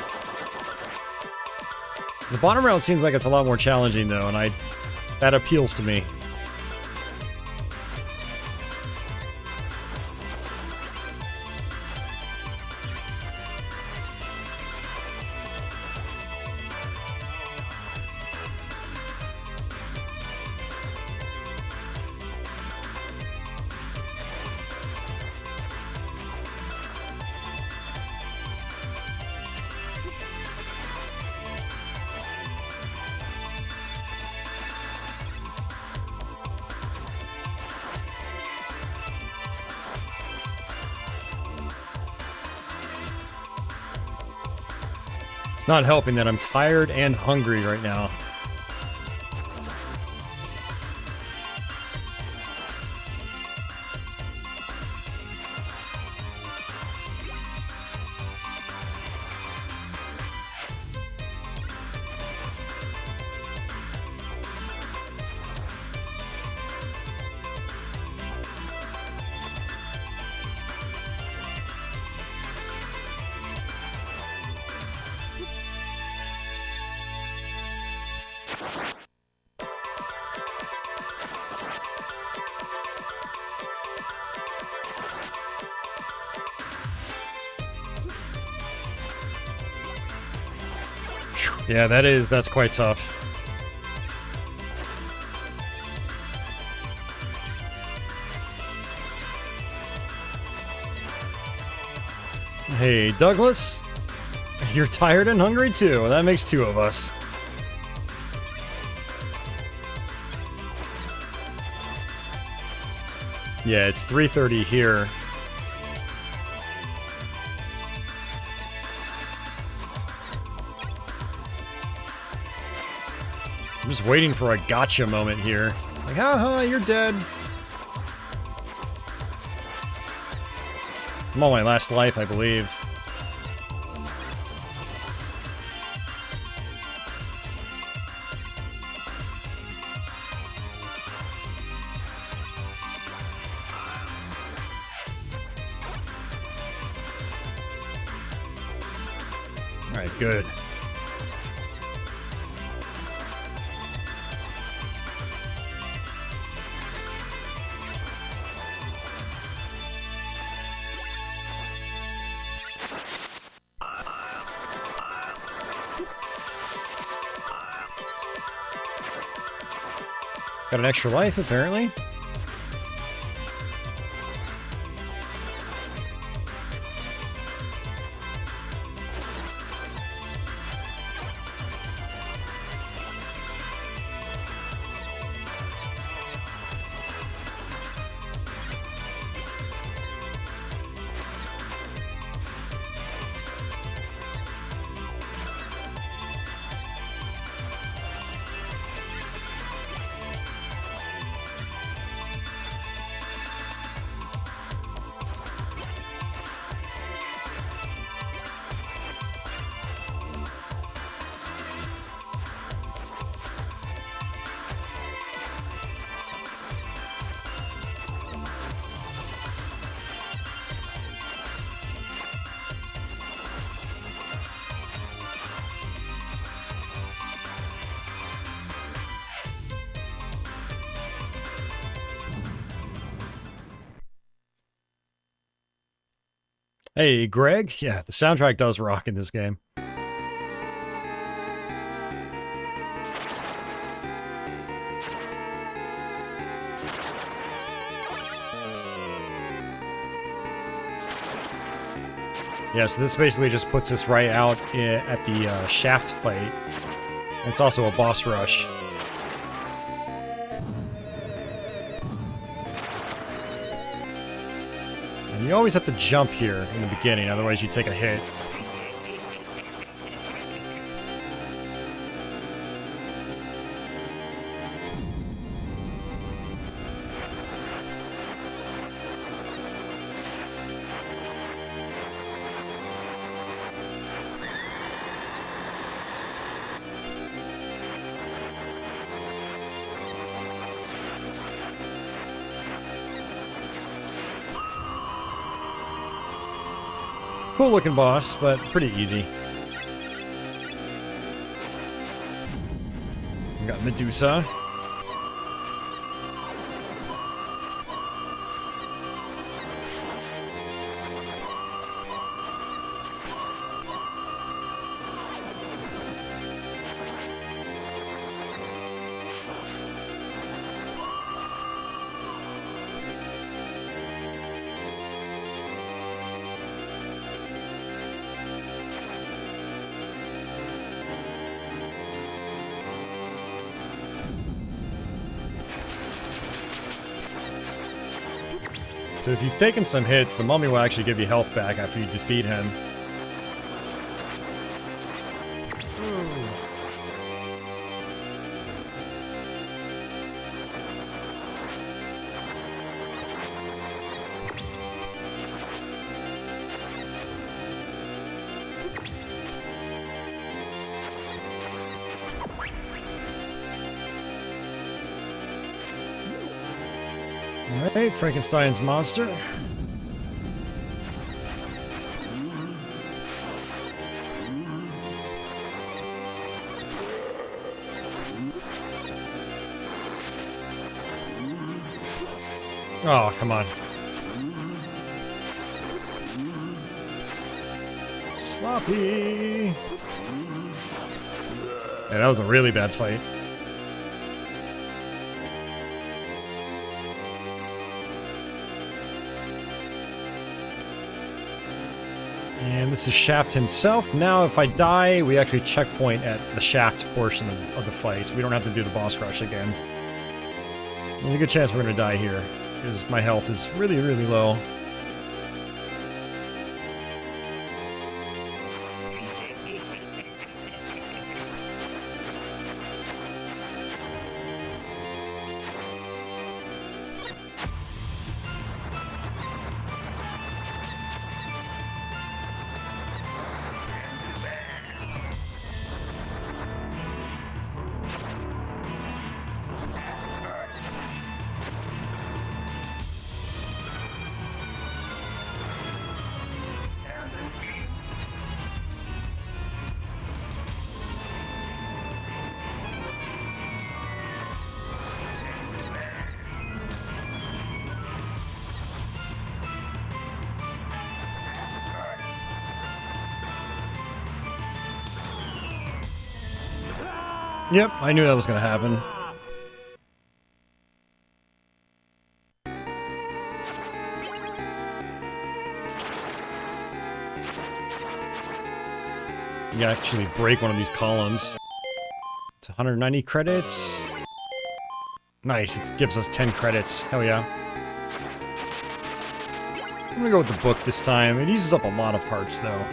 The bottom route seems like it's a lot more challenging, though, and I That appeals to me. It's not helping that I'm tired and hungry right now. Yeah, that's quite tough. Hey, Douglas, you're tired and hungry too. That makes two of us. Yeah, it's 3:30 here. I'm just waiting for a gotcha moment here. Like, haha, you're dead. I'm on my last life, I believe. Alright, good. Got an extra life, apparently. Hey, Greg? Yeah, the soundtrack does rock in this game. Yeah, so this basically just puts us right out at the shaft fight. It's also a boss rush. And you always have to jump here in the beginning, otherwise you take a hit. Cool looking boss, but pretty easy. We got Medusa. So if you've taken some hits, the mummy will actually give you health back after you defeat him. Alright, Frankenstein's monster. Oh, come on. Sloppy! Yeah, that was a really bad fight. And this is Shaft himself. Now, if I die, we actually checkpoint at the Shaft portion of the fight, so we don't have to do the boss rush again. There's a good chance we're going to die here, because my health is really, really low. Yep, I knew that was going to happen. You can actually break one of these columns. It's 190 credits. Nice, it gives us 10 credits. Hell yeah. I'm gonna go with the book this time. It uses up a lot of hearts, though.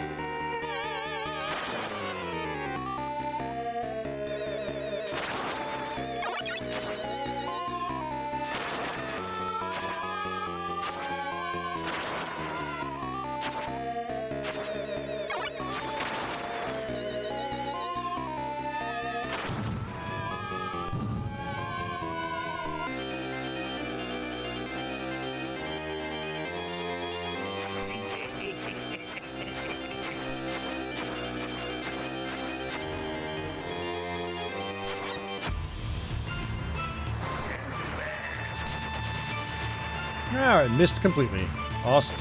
Alright, missed completely. Awesome.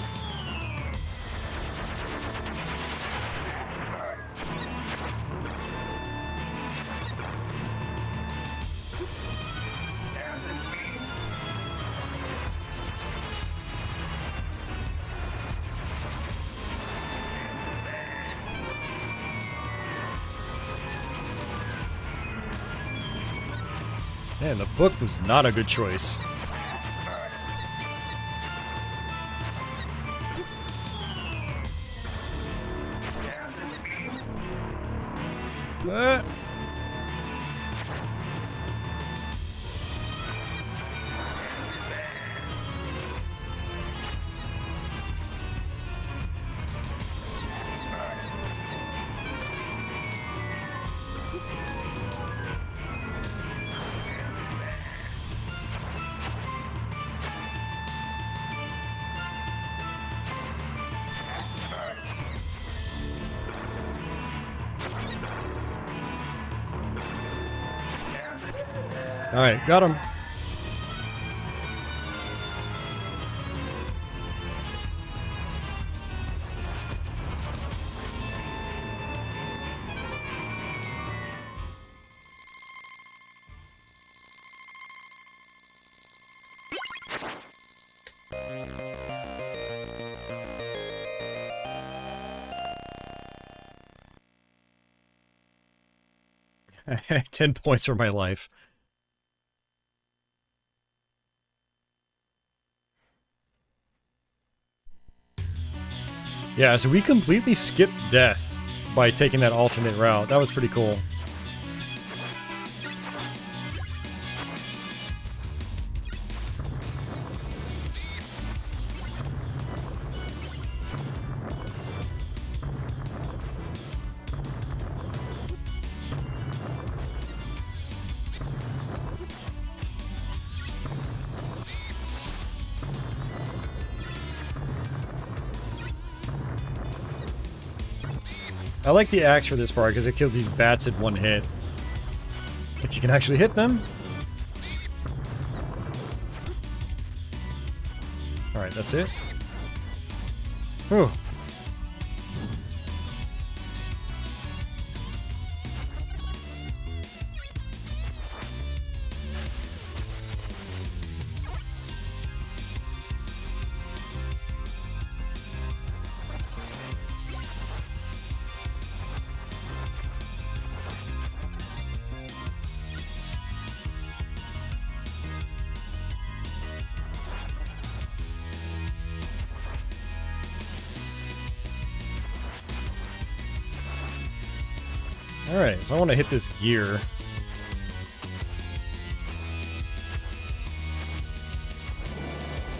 Man, the book was not a good choice. Alright, got him. Ten points for my life. Yeah, so we completely skipped death by taking that alternate route. That was pretty cool. I like the axe for this part because it kills these bats in one hit. If you can actually hit them. Alright, that's it. Whew. Alright, so I want to hit this gear.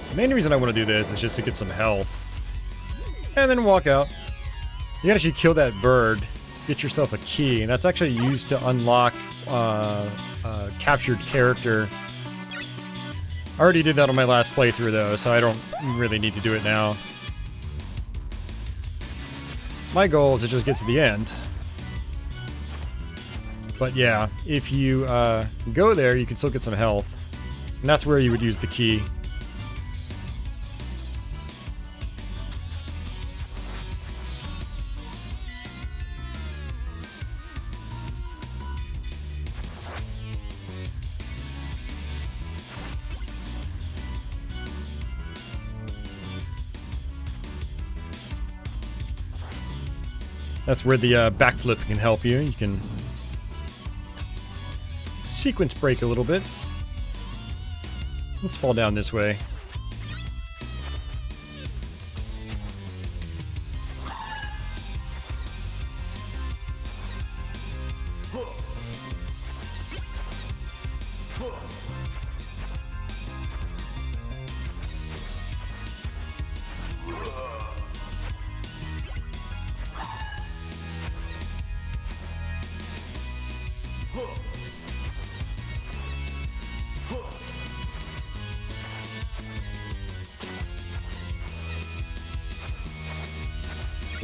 The main reason I want to do this is just to get some health. And then walk out. You can actually kill that bird, get yourself a key, and that's actually used to unlock captured character. I already did that on my last playthrough though, so I don't really need to do it now. My goal is to just get to the end. But yeah, if you go there, you can still get some health. And that's where you would use the key. That's where the backflip can help you. You can sequence break a little bit. Let's fall down this way.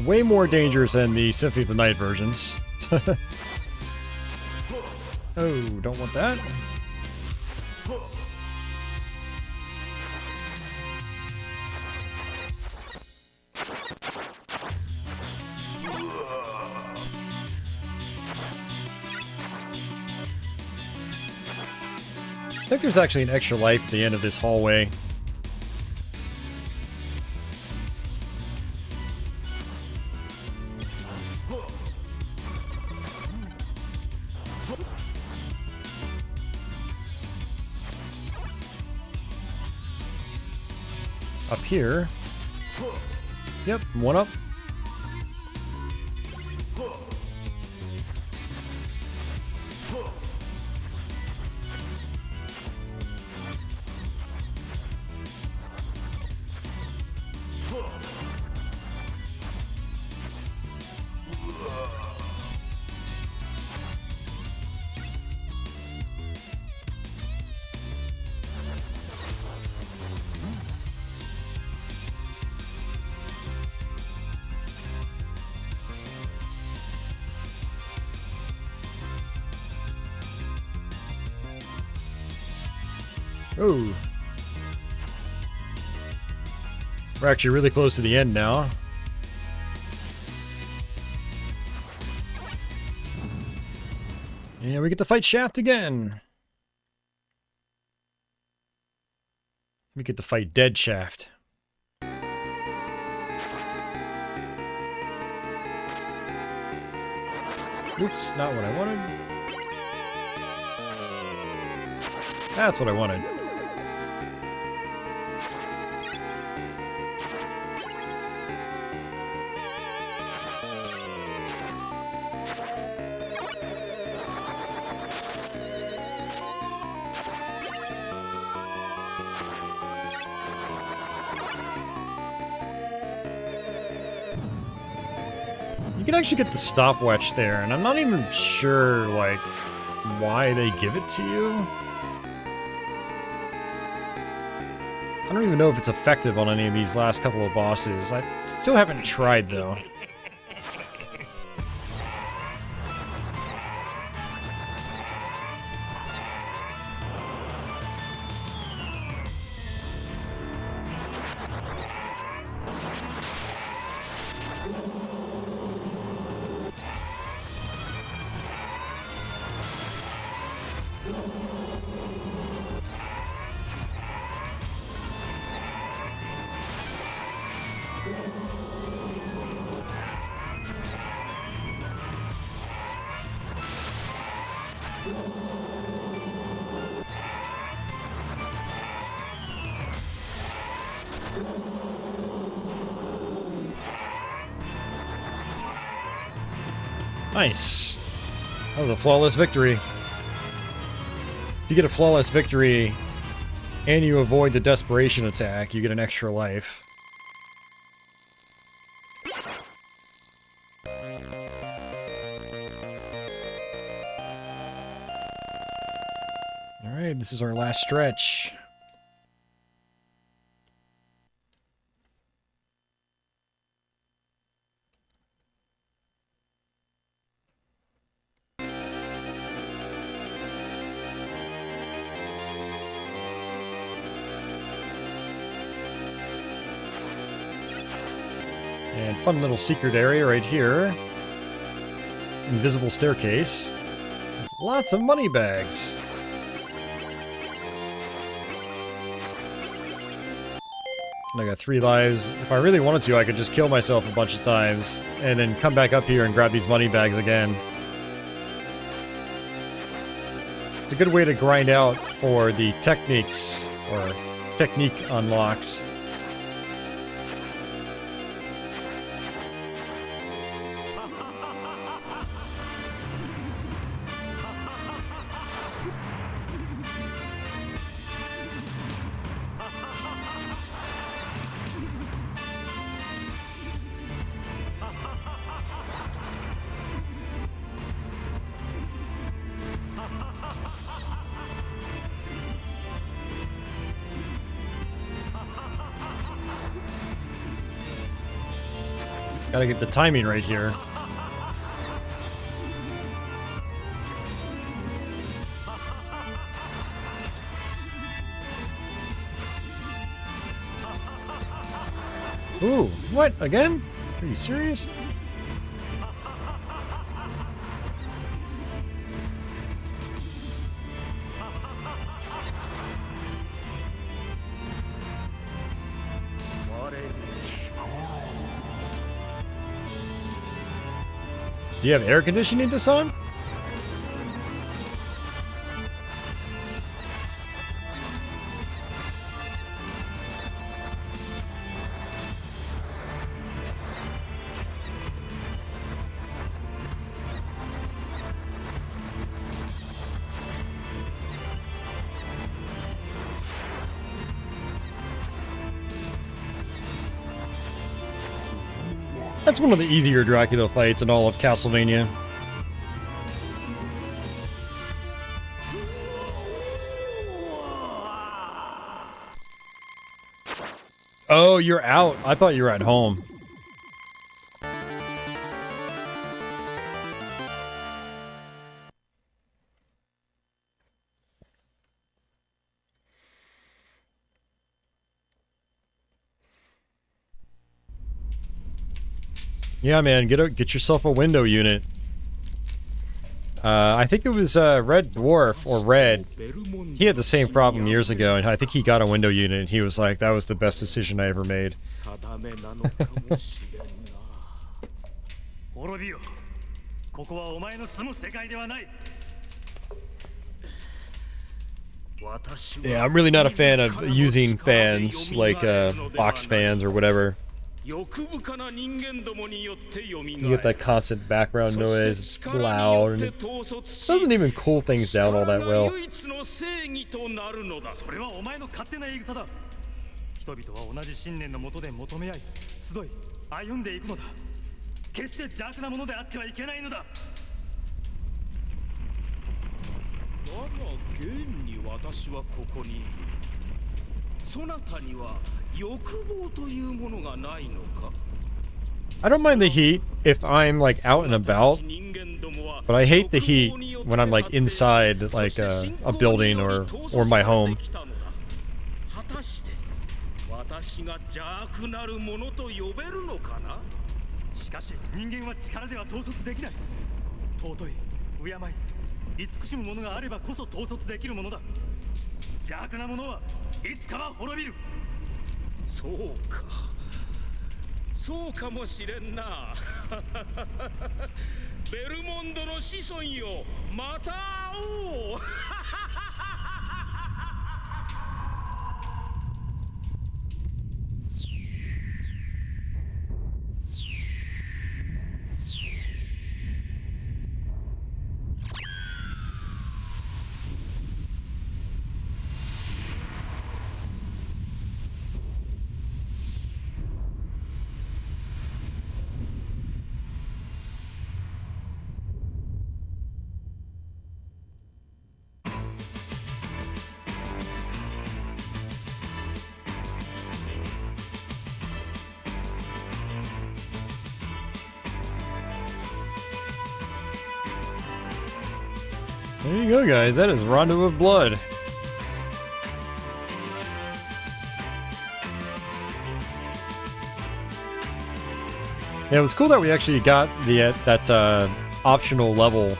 Way more dangerous than the Symphony of the Night versions. Oh, don't want that. I think there's actually an extra life at the end of this hallway. Up here. Yep, one up. Oh. We're actually really close to the end now. And we get to fight Shaft again. We get to fight Dead Shaft. Oops, not what I wanted. That's what I wanted. can actually get the stopwatch there, and I'm not even sure, like, why they give it to you. I don't even know if it's effective on any of these last couple of bosses. I still haven't tried, though. Nice. That was a flawless victory. If you get a flawless victory and you avoid the desperation attack, you get an extra life. Alright, this is our last stretch. And fun little secret area right here. Invisible staircase. With lots of money bags. And I got 3 lives. If I really wanted to, I could just kill myself a bunch of times and then come back up here and grab these money bags again. It's a good way to grind out for the techniques or technique unlocks. Gotta get the timing right here. Ooh, what? Again? Are you serious? Do you have air conditioning this on? That's one of the easier Dracula fights in all of Castlevania. Oh, you're out. I thought you were at home. Yeah, man, get yourself a window unit. I think it was Red Dwarf or Red. He had the same problem years ago, and I think he got a window unit, and he was like, "That was the best decision I ever made." Yeah, I'm really not a fan of using fans like box fans or whatever. You get that constant background noise, it's loud, and it doesn't even cool things down all that well. 決して邪悪なものであってはいけないのだ。だが現に私はここにいる。そなたには欲望というものがないのか。 I don't mind the heat if I'm like out and about, but I hate the heat when I'm like inside like a building or my home. 果たして私が邪悪なるものと呼べるのかな。しかし人間は力では統率できない。尊い、敬い、慈しむものがあればこそ統率できるものだ。邪悪なものはいつかは滅びる。そうか、そうかもしれんな。ベルモンドの子孫よ、また会おう。There you go, guys. That is Rondo of Blood. Yeah, it was cool that we actually got the that optional level.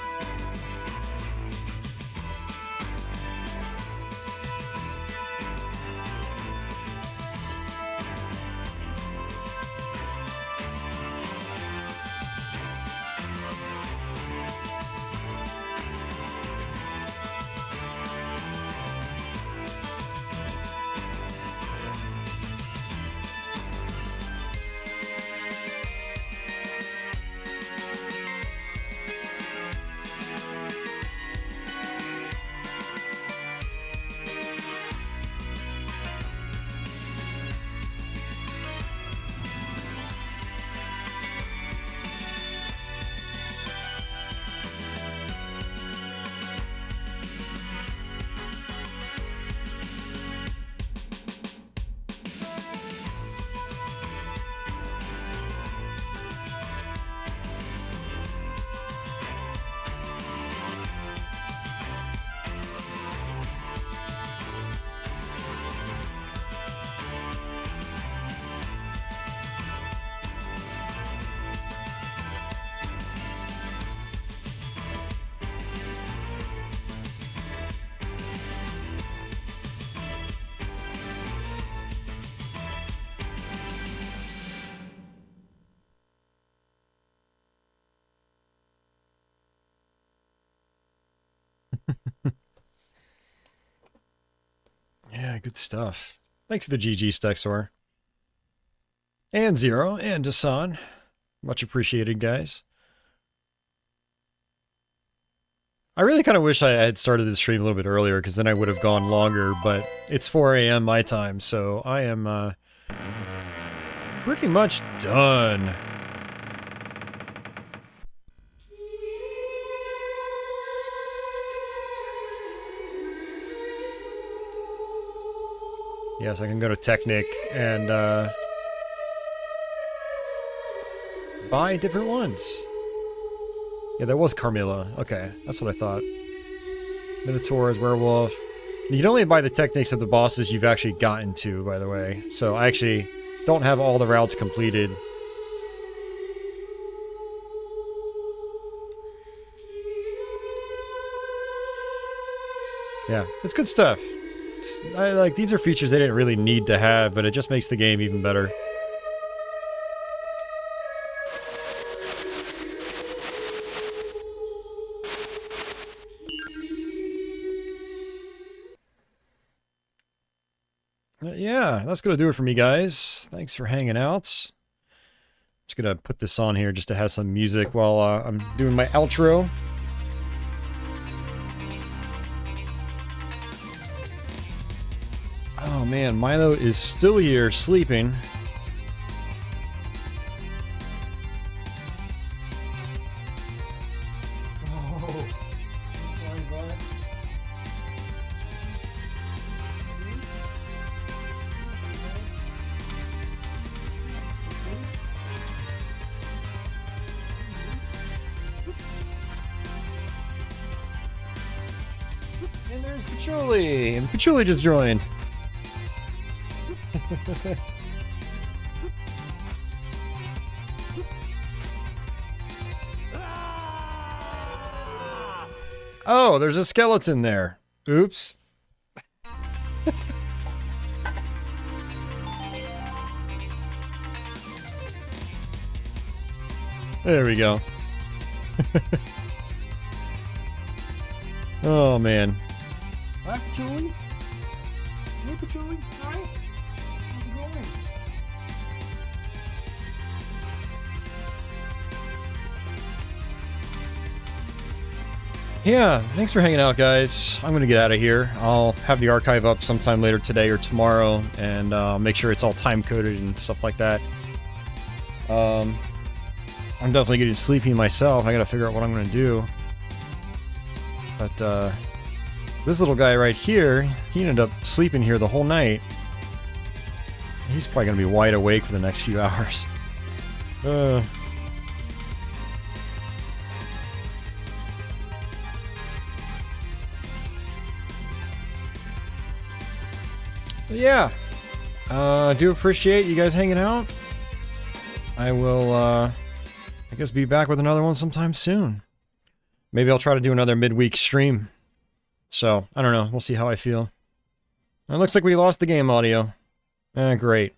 Yeah, good stuff. Thanks for the GG, Stexor. And Zero, and Dasan. Much appreciated, guys. I really kind of wish I had started this stream a little bit earlier, because then I would have gone longer, but it's 4 a.m. my time, so I am pretty much done. Yes, I can go to Technic and buy different ones. Yeah, that was Carmilla. Okay, that's what I thought. Minotaurs, Werewolf. You can only buy the techniques of the bosses you've actually gotten to, by the way. So I actually don't have all the routes completed. Yeah, it's good stuff. Like, these are features they didn't really need to have, but it just makes the game even better. Yeah, that's gonna do it for me, guys. Thanks for hanging out. Just gonna put this on here just to have some music while I'm doing my outro. Oh man, Milo is still here, sleeping. There's Patchouli! And Patchouli just joined. Oh, there's a skeleton there. Oops. There we go. Oh, man. Hi, Patchouli. Hey, Patchouli. Hi. How's it going? Yeah, thanks for hanging out, guys. I'm gonna get out of here. I'll have the archive up sometime later today or tomorrow, and make sure it's all time-coded and stuff like that. I'm definitely getting sleepy myself. I gotta figure out what I'm gonna do. But, this little guy right here, he ended up sleeping here the whole night. He's probably gonna be wide awake for the next few hours. But yeah, I do appreciate you guys hanging out. I will, I guess be back with another one sometime soon. Maybe I'll try to do another midweek stream. So, I don't know. We'll see how I feel. It looks like we lost the game audio. Great.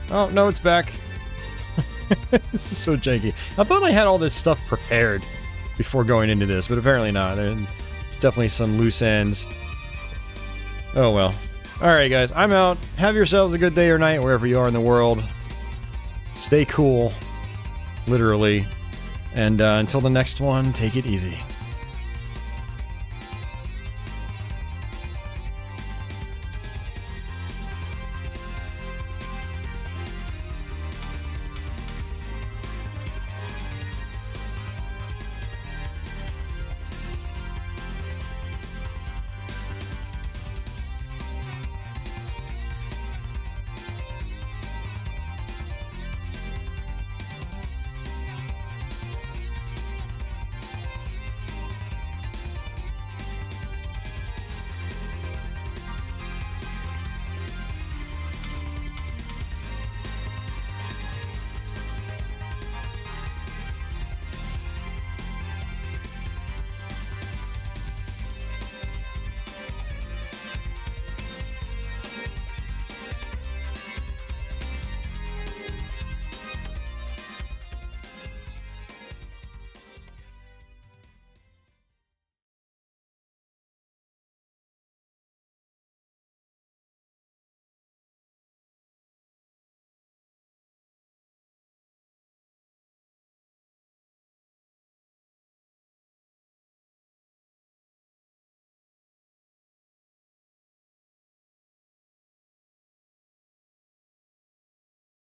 Oh, no, it's back. This is so janky. I thought I had all this stuff prepared before going into this, but apparently not. There's definitely some loose ends. Oh, well. Alright, guys. I'm out. Have yourselves a good day or night wherever you are in the world. Stay cool. Literally. And until the next one, take it easy.